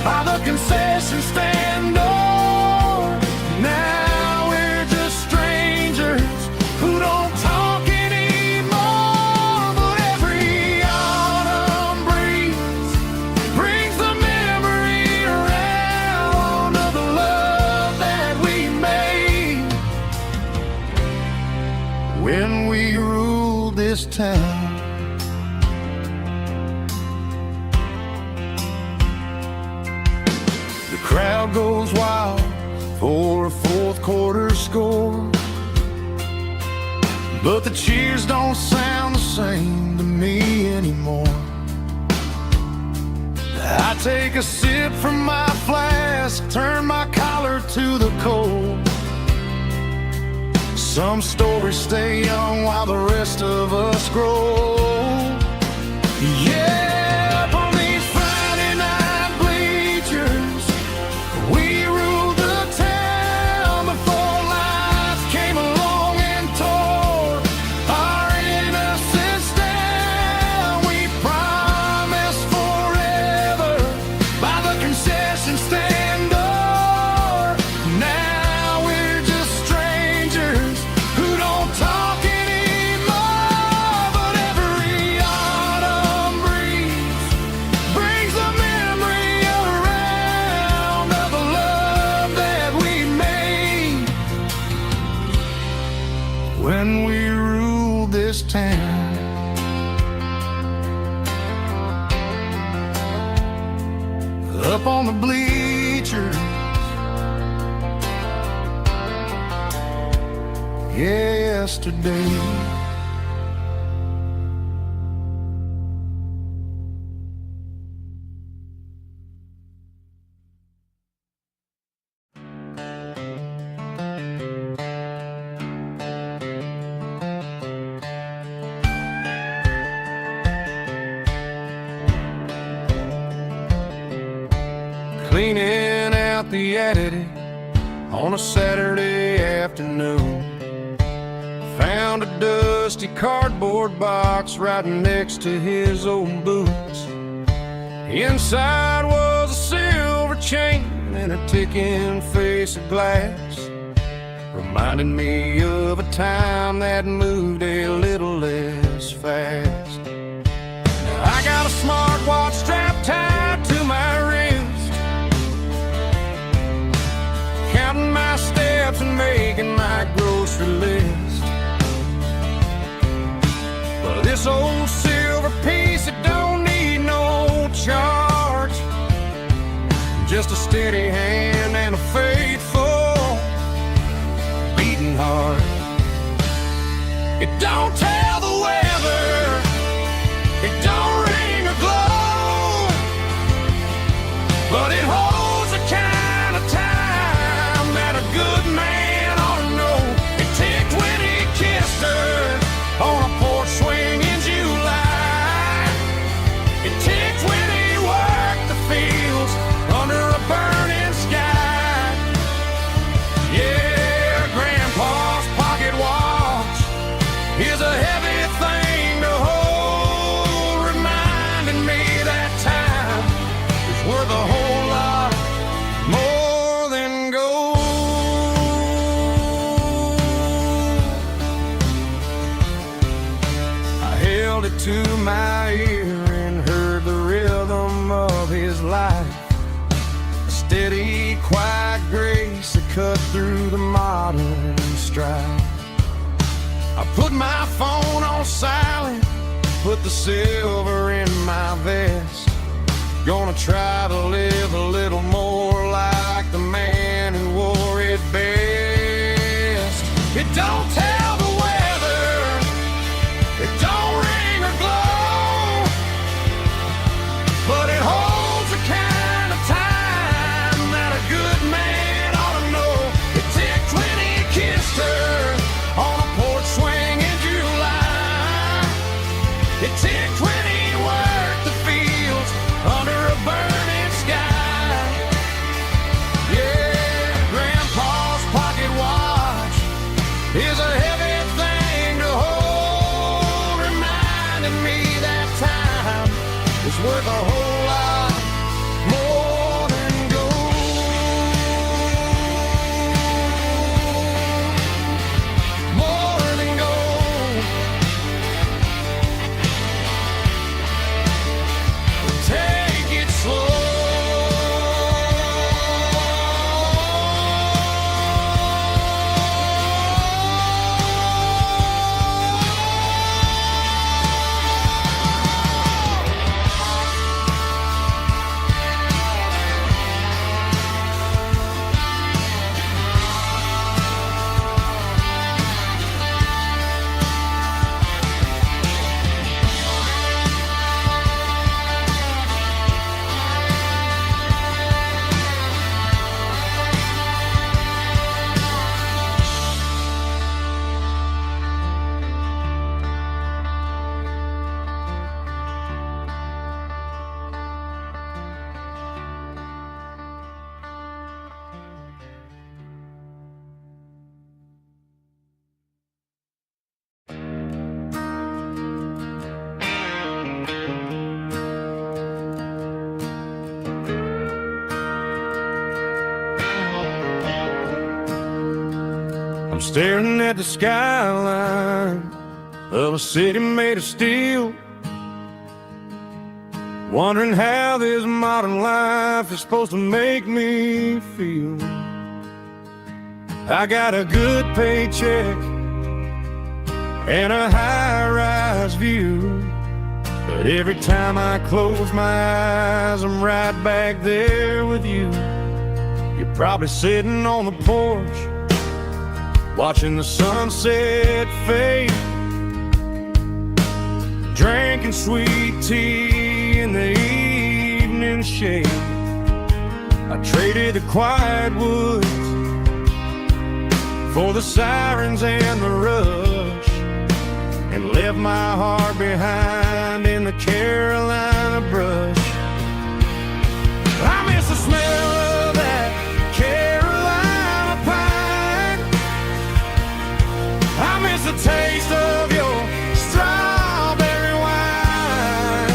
by the concession stand door. Now we're just strangers who don't talk anymore. But every autumn breeze brings the memory around of the love that we made when we ruled this town. The crowd goes wild for a fourth quarter score, but the cheers don't sound the same to me anymore. I take a sip from my flask, turn my collar to the cold. Some stories stay young while the rest of us grow. Yeah, up on these Friday night bleachers, we ruled the town before life came along and tore our innocence down. We promised forever by the concession stand door. Now we're just strangers who don't talk anymore. But every autumn breeze brings the memory around of the love that we made when we ruled this town. Up on the bleachers, yesterday. Cleaning out the attic on a Saturday afternoon, found a dusty cardboard box right next to his old boots. Inside was a silver chain and a ticking face of glass, reminding me of a time that moved a little less fast. Now I got a smartwatch strapped tied to my wrist, counting my steps and making my grocery list. But this old silver piece, it don't need no charge, just a steady hand and a faithful beating heart. to my ear and heard the rhythm of his life. A steady, quiet grace that cut through the modern strife. I put my phone on silent, put the silver in my vest. Gonna try to live a little more like the man who wore it best. It don't tell the weather, it don't ring or glow, but it holds the kind of time that a good man ought to know. It ticked when he kissed her on a porch swing in July. It ticked when he worked the fields under a burning sky. Yeah, Grandpa's pocket watch is a heavy thing to hold, reminding me that time is worth a whole lot more than gold. More than gold. Take it slow. I'm staring at the skyline of a city made of steel, wondering how this modern life is supposed to make me feel. I got a good paycheck and a high-rise view, but every time I close my eyes, I'm right back there with you. You're probably sitting on the porch, watching the sunset fade, drinking sweet tea in the evening shade. I traded the quiet woods for the sirens and the rush, and left my heart behind in the Carolina brush. I miss the smell of that Carolina pine. I miss the taste of your strawberry wine.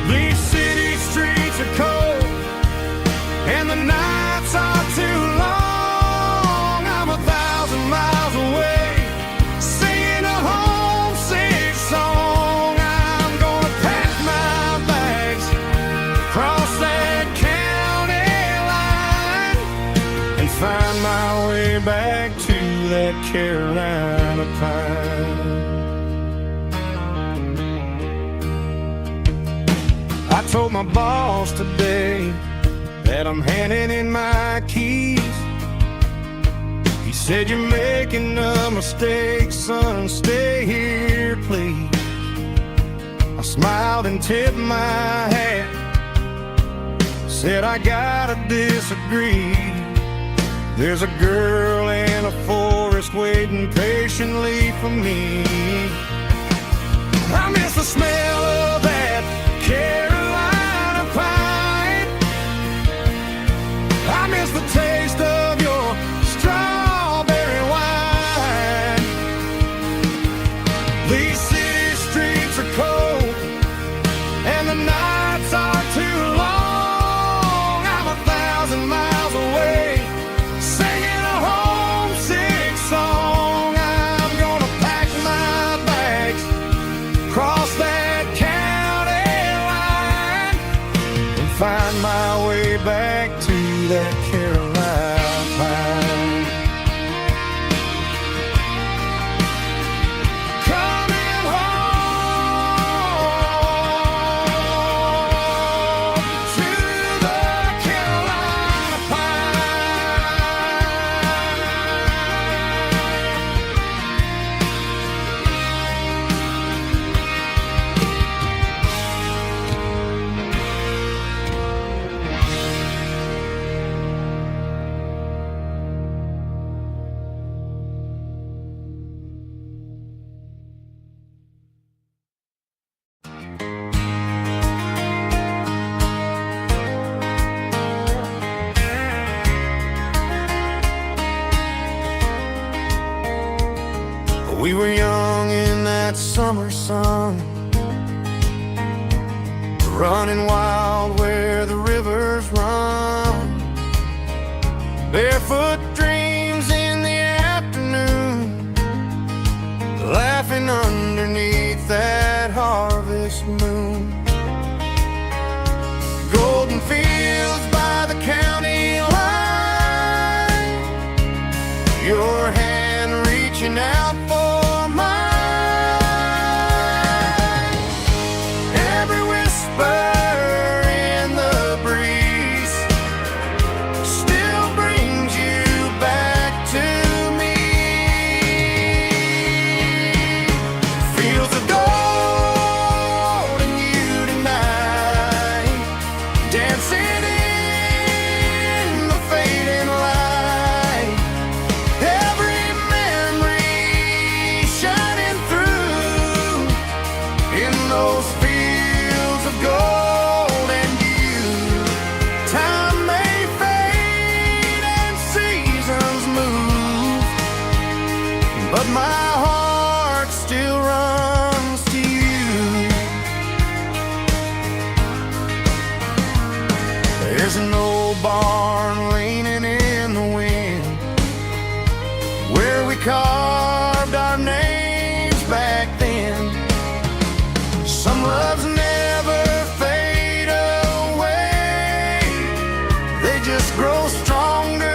These city streets are cold and the nights are too long. I'm 1,000 miles away, singing a homesick song. I'm gonna pack my bags, cross that county line, and find my way back to that Carolina pine. I told my boss today that I'm handing in my keys. He said, "You're making a mistake, son, stay here, please." I smiled and tipped my hat, said, "I gotta disagree. There's a girl in a forest waiting patiently for me." I miss the smell of that Carolina pine. I miss the taste of your strawberry wine. These city streets are cold and the nights are too long. I'm 1,000 miles away, singing a homesick song. I'm gonna pack my bags, that Carolina pine. Coming home to the Carolina We were young in that summer sun, running wild where the rivers run, barefoot dreams in the afternoon, laughing underneath that harvest moon. Golden fields by the county line, your hand reaching out for mine. Every whisper in the breeze still brings you back to me. Fields of gold and you tonight, dancing in the fading light. Every memory shining through in those fields of gold and you. Time may fade and seasons move, but my heart still runs to you. There's an old barn leaning in the wind where we carved our names back then. Some loves never fade away, they just grow stronger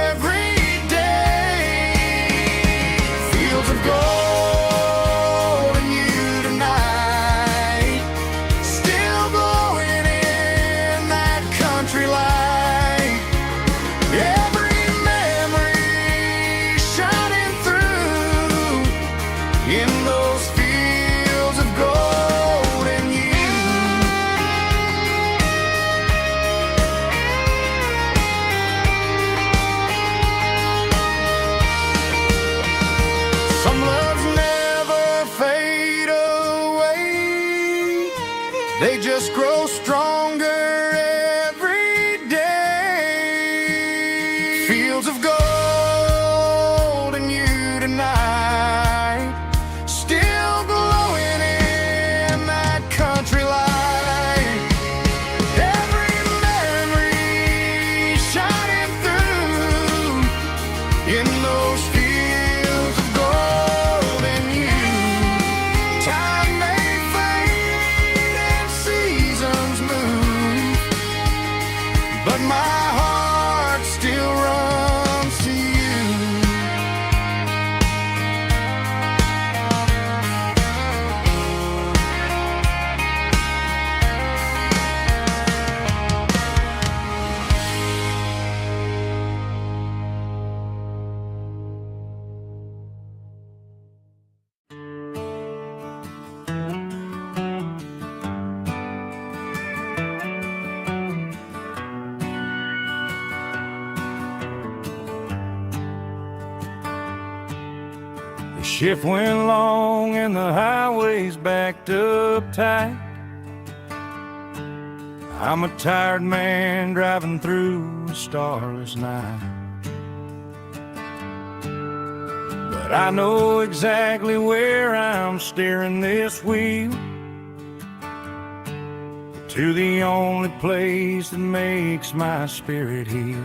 every day. Fields of gold and you tonight, still glowing in that country light. Every memory shining through in those fields of gold and you. Some loves never fade away, they just grow stronger every day. Fields of gold and you tonight, still glowing in that country light. Every memory shining through in those fields of gold and you. Time may fade and seasons move, but my heart still runs to you. The shift went long and the highways backed up tight. I'm a tired man driving through a starless night, but I know exactly where I'm steering this wheel, to the only place that makes my spirit heal.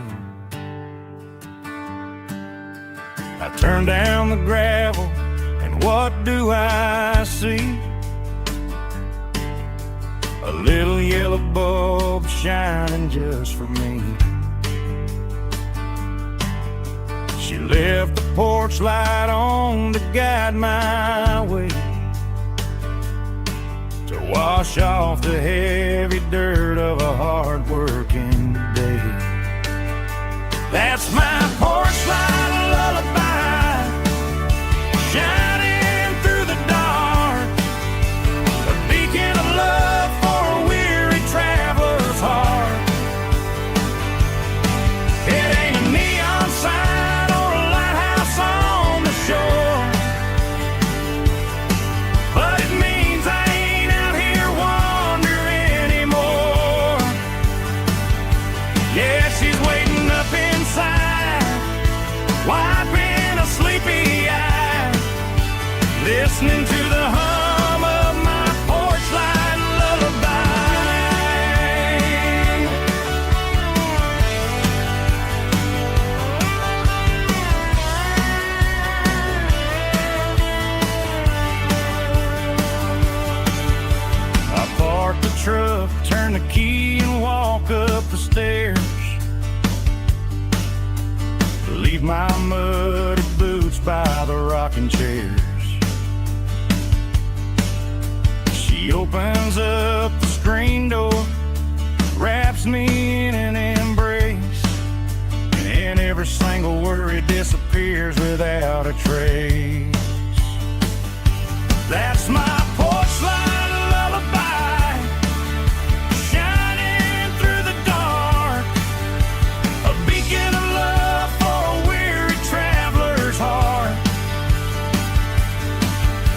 I turn down the gravel, and what do I see? A little yellow bulb shining just for me. left the porch light on to guide my way, to wash off the heavy dirt of a hard-working day. That's my porch light lullaby, shining through the dark, a beacon of love for a weary traveler's heart. It ain't a neon sign or a lighthouse on the shore, but it means I ain't out here wandering anymore. Yeah, she's waiting up inside, wiping a sleepy eye, listening to the hum of my porch light lullaby. I park the truck, turn the key and walk up the stairs, leave my muddy boots by the rocking chairs. She opens up the screen door, wraps me in an embrace, and every single worry disappears without a trace. That's my porch light lullaby, shining through the dark, a beacon of love for a weary traveler's heart.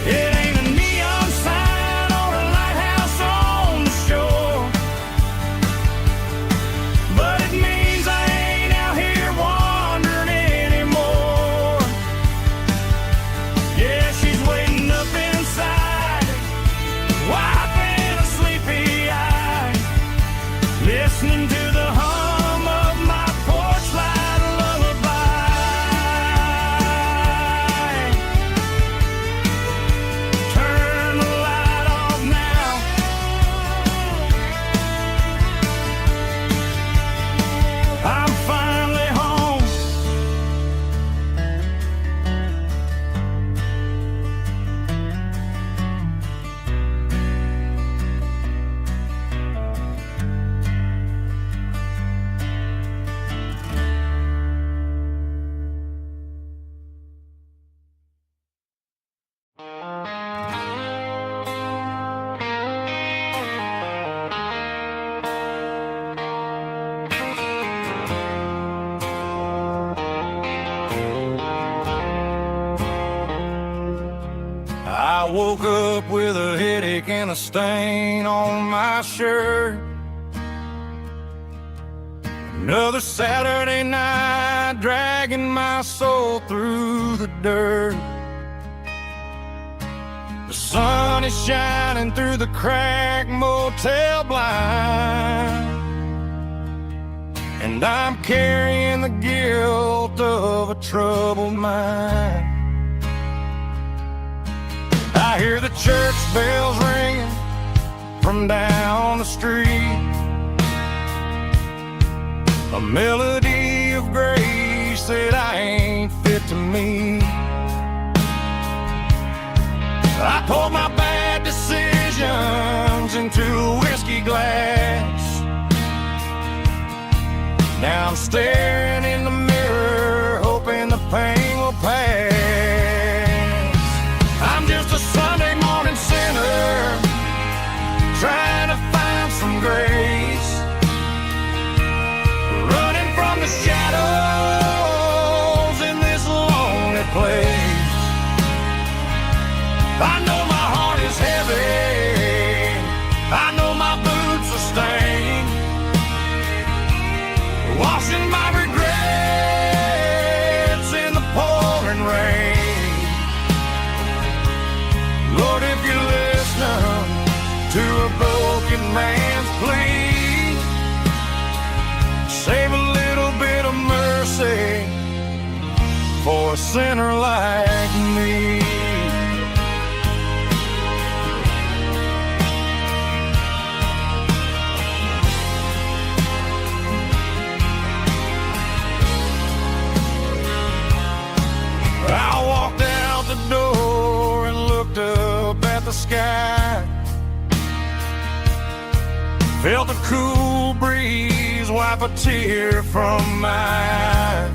It ain't a neon sign or a lighthouse on the shore, but it means I ain't out here wandering anymore. Yeah, she's waiting up inside, wiping a sleepy eye, listening to the hum of my porch light lullaby. Turn the light off now, I'm finally home. I woke up with a headache and a stain on my shirt. Another Saturday night, dragging my soul through the dirt. The sun is shining through the cracked motel blind, and I'm carrying the guilt of a troubled mind. I hear the church bells ringing from down the street, a melody of grace that I ain't fit to meet. I poured my bad decisions into a whiskey glass. Now I'm staring in the mirror, hoping the pain will pass. I'm just a Sunday morning sinner, trying to find some grace, running from the shadows in this lonely place. I know my heart is heavy, I know my boots are stained, washing my regrets in the pouring rain. Lord, if you're listening to a broken man's plea, save a little bit of mercy for a sinner like me. sky. Felt the cool breeze wipe a tear from my eye.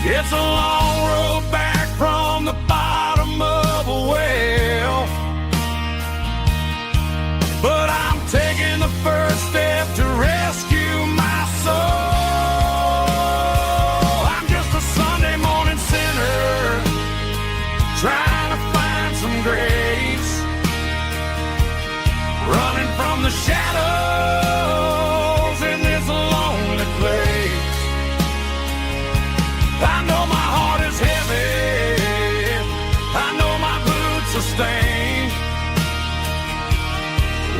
It's a long road back from the bottom of a well, but I'm taking the first step to rescue my soul. I'm just a Sunday morning sinner trying to find some grace, running from the shadows in this lonely place. I know my heart is heavy, I know my boots are stained,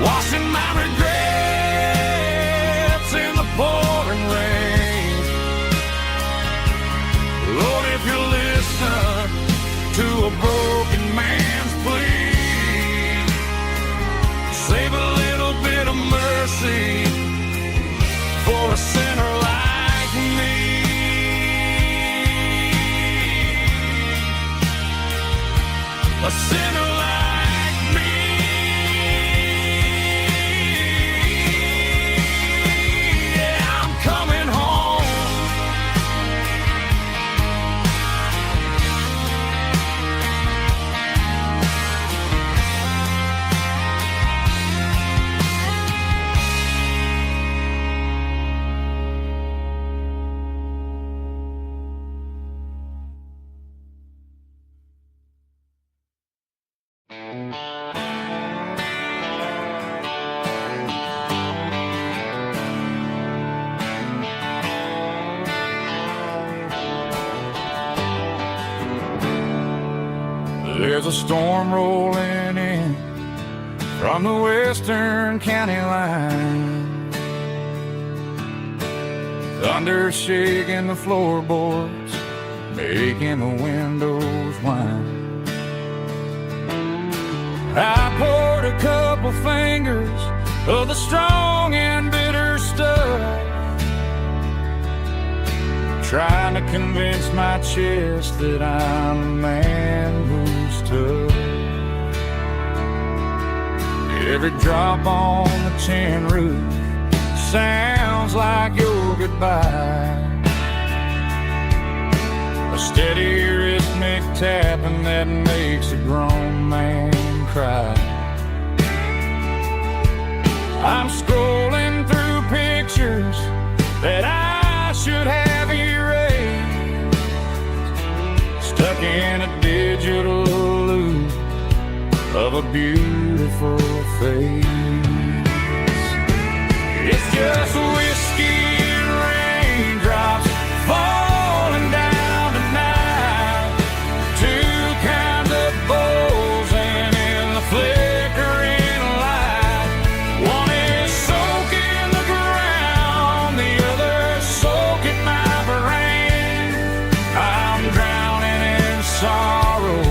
washing my regrets in the pouring rain. Lord, if you listen to a broken man's plea, save a little bit of mercy for a sinner like me. A sinner like me. Yeah, I'm coming home. There's a storm rolling in from the western county line, thunder shaking the floorboards, making the windows whine. I poured a couple fingers of the strong and bitter stuff, trying to convince my chest that I'm a man who's tough. Every drop on the tin roof sounds like your goodbye, a steady rhythmic tapping that makes a grown man cry. I'm scrolling through pictures that I should have erased, stuck in a digital loop of a beautiful face. It's just whiskey and raindrops falling down tonight, two kinds of bowls and in the flickering light. One is soaking the ground, the other soaking my brain. I'm drowning in sorrow,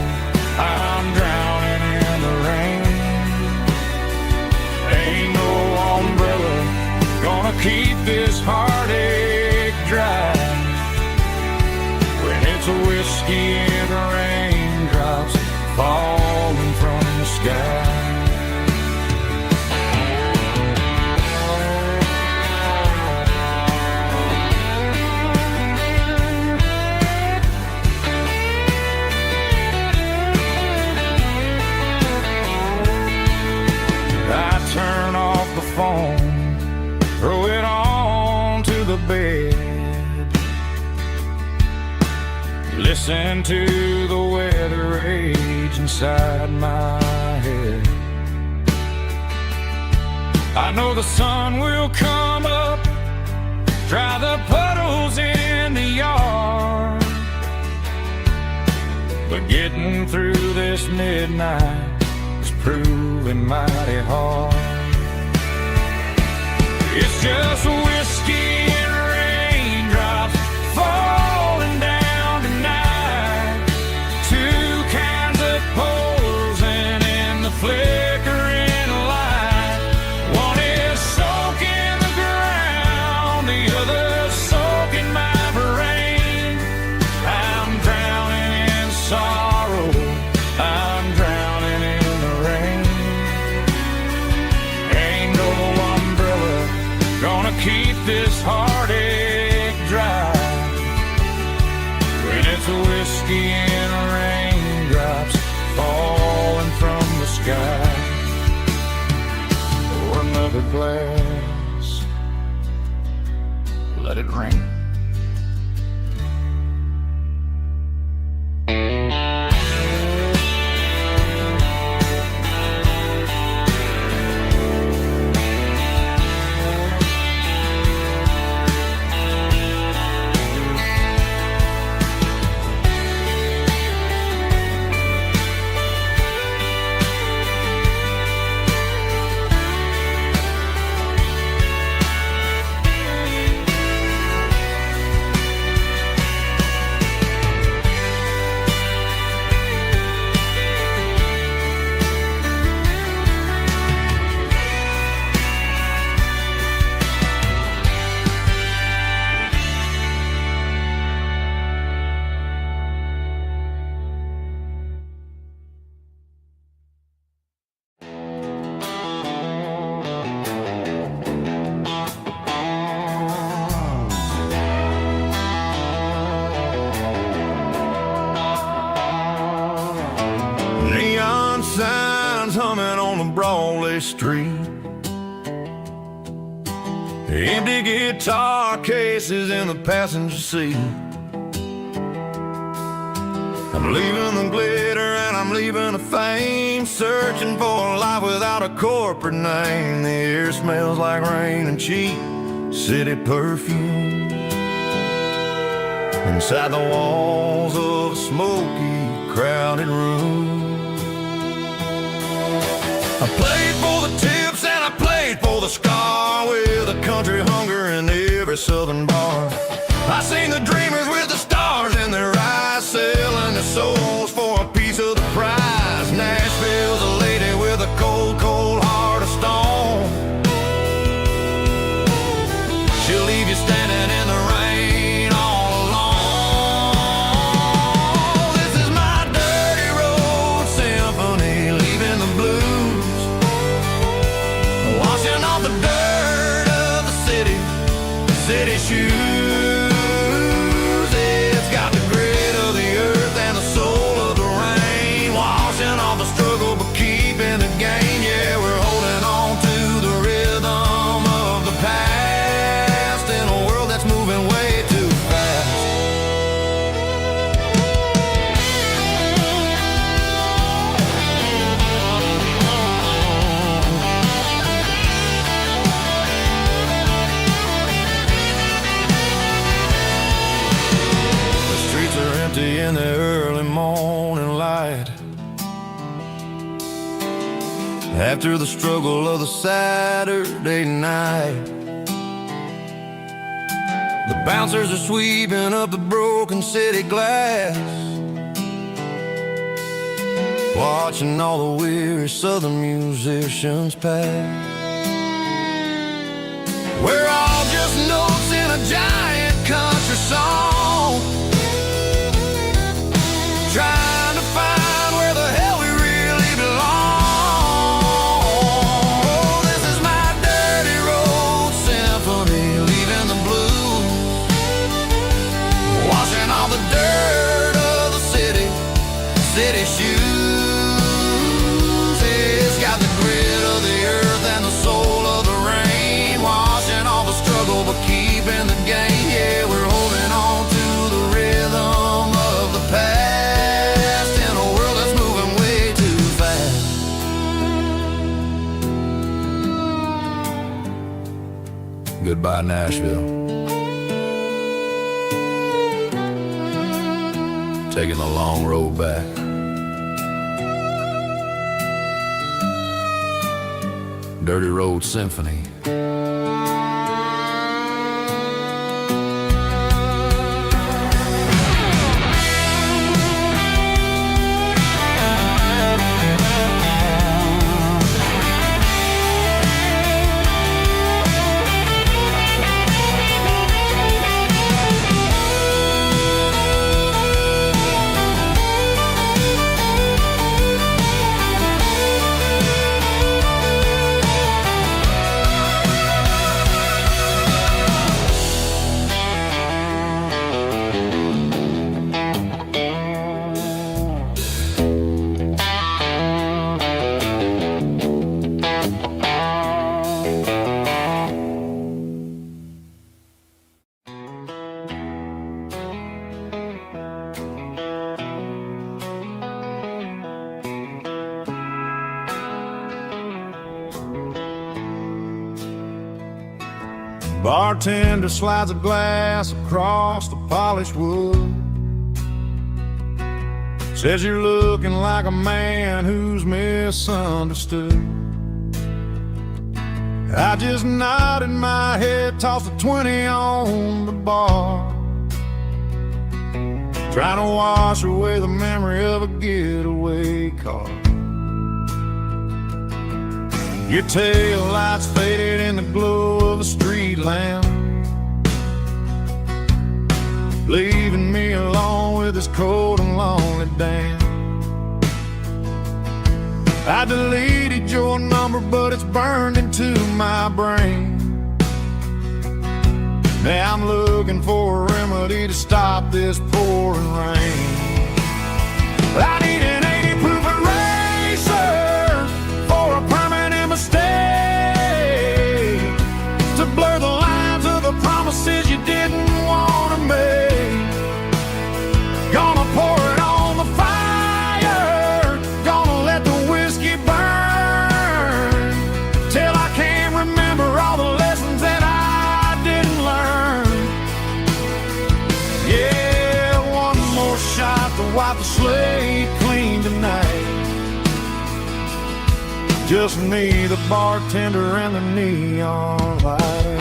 I'm drowning in the rain. Ain't no umbrella gonna keep this heartache dry when it's a whiskey and raindrops falling from the sky. I turn off the phone, throw it on to the bed, listen to the weather rage inside my head. I know the sun will come up, dry the puddles in the yard, but getting through this midnight is proving mighty hard. It's just whiskey and raindrops falling down tonight, two kinds of poles and in the flickering light. One is soaking the ground, the other soaking my brain. I'm drowning in sorrow, I'm of whiskey and raindrops falling from the sky. Pour another glass, let it rain. Neon signs humming on the Broadway street. Empty guitar cases in the passenger seat. I'm leaving the glitter and I'm leaving the fame, searching for a life without a corporate name. The air smells like rain and cheap city perfume. Inside the walls of a smoky, crowded room. I played for the tips and I played for the scar, with a country hunger in every southern bar. I seen the dreamers with the stars in their eyes, selling their souls for a piece of the prize. Nashville's a lady with a cold, cold heart of stone. She'll leave you standing in the rain all alone. This is my dirty road symphony, leaving the blues, washing off the dirt of the city shoes. It's got the grit of the earth and the soul of the rain, washing off the struggle but keeping the game. Yeah, we're holding on to the rhythm of the past in a world that's moving way too fast. The streets are empty in the early morning light, after the struggle of the Saturday night. The bouncers are sweeping up the broken city glass, watching all the weary southern musicians pass. We're all just notes in a giant country song, trying to find where the hell we really belong. Oh, this is my dirty road symphony, leaving the blues, washing all the dirt of the city shoes. It's got the grit of the earth and the soul of the rain, washing all the struggle but keeping the game. Yeah, we're holding on to the rhythm of the past in a world that's moving way too fast. Goodbye, Nashville. Taking the long road back. Dirty Road Symphony. Bartender slides a glass across the polished wood. Says you're looking like a man who's misunderstood. I just nodded my head, tossed a 20 on the bar, trying to wash away the memory of a getaway car. Your tail lights faded in the glow of a street lamp, leaving me alone with this cold and lonely damn. I deleted your number, but it's burned into my brain. Now I'm looking for a remedy to stop this pouring rain. I need an 80 proof eraser for a permanent mistake, to blur the lines of the promises you didn't want to make. Gonna pour it on the fire, gonna let the whiskey burn, till I can't remember all the lessons that I didn't learn. Yeah, one more shot to wipe the slate clean tonight. Just me, the bartender, and the neon light.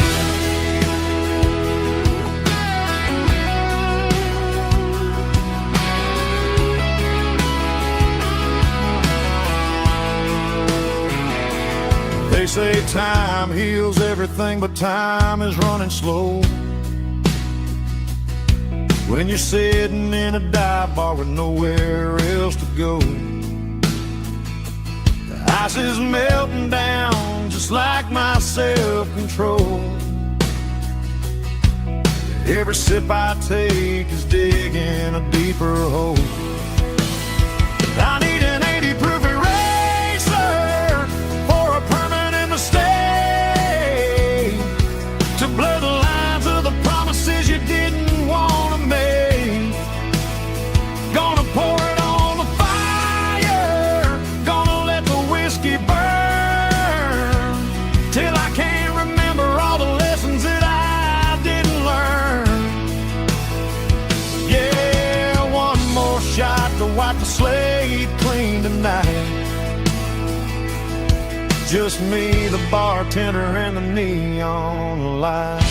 They say time heals everything, but time is running slow when you're sitting in a dive bar with nowhere else to go. The ice is melting down just like my self-control. Every sip I take is digging a deeper hole. I need an 80 proof eraser for a permanent mistake, to blur the lines of the promises you didn't want to make. Gonna pour it on the fire, gonna let the whiskey burn, till I can't remember all the lessons that I didn't learn. Yeah, one more shot to wipe the slate clean tonight. Just me, the bartender, and the neon light.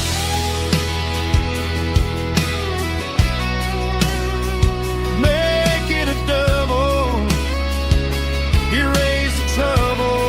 Make it a double, erase the trouble.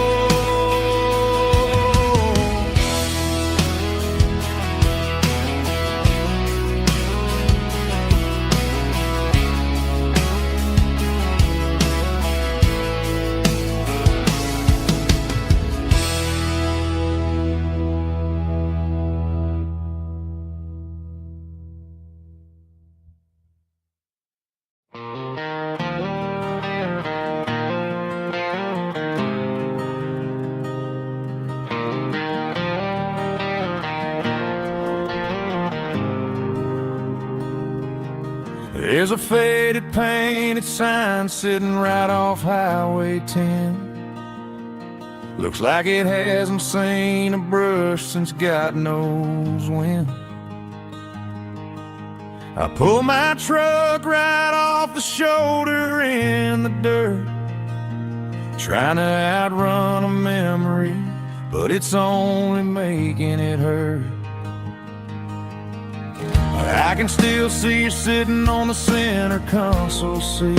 There's a faded painted sign sitting right off Highway 10. Looks like it hasn't seen a brush since God knows when. I pull my truck right off the shoulder in the dirt, trying to outrun a memory, but it's only making it hurt. I can still see you sitting on the center console seat,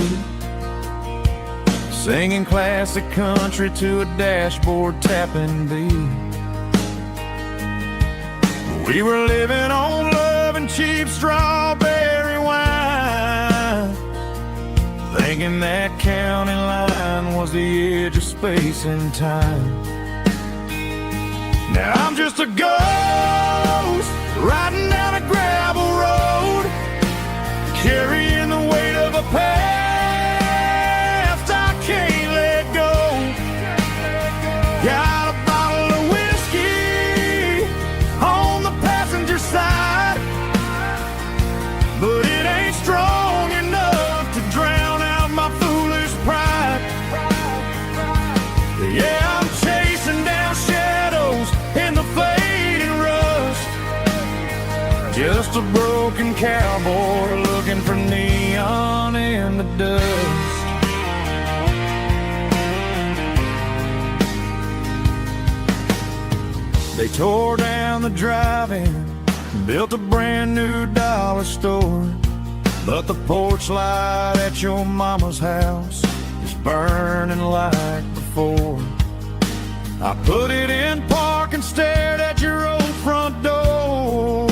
singing classic country to a dashboard tapping beat. We were living on love and cheap strawberry wine, thinking that county line was the edge of space and time. Now I'm just a ghost riding down a gravel road, carrying the weight of a past I can't let go. Got a bottle of whiskey on the passenger side, but it ain't strong enough to drown out my foolish pride. Yeah, I'm chasing down shadows in the fading rust, a broken cowboy looking for neon in the dust. They tore down the drive-in, built a brand new dollar store, but the porch light at your mama's house is burning like before. I put it in park and stared at your old front door,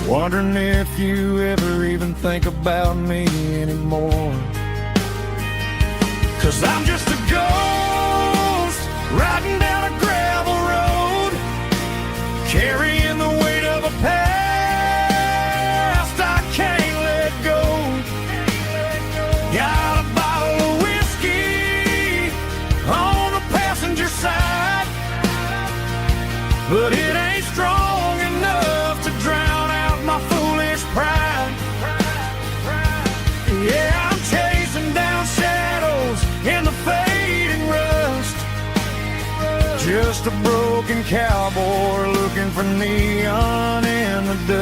wondering if you ever even think about me anymore. 'Cause I'm just a ghost riding down a gravel road, carrying the weight of a past I can't let go. Got a bottle of whiskey on the passenger side, but it ain't strong enough to drown out my foolish pride. Yeah, I'm chasing down shadows in the fading rust, just a broken cowboy looking for neon in the dust.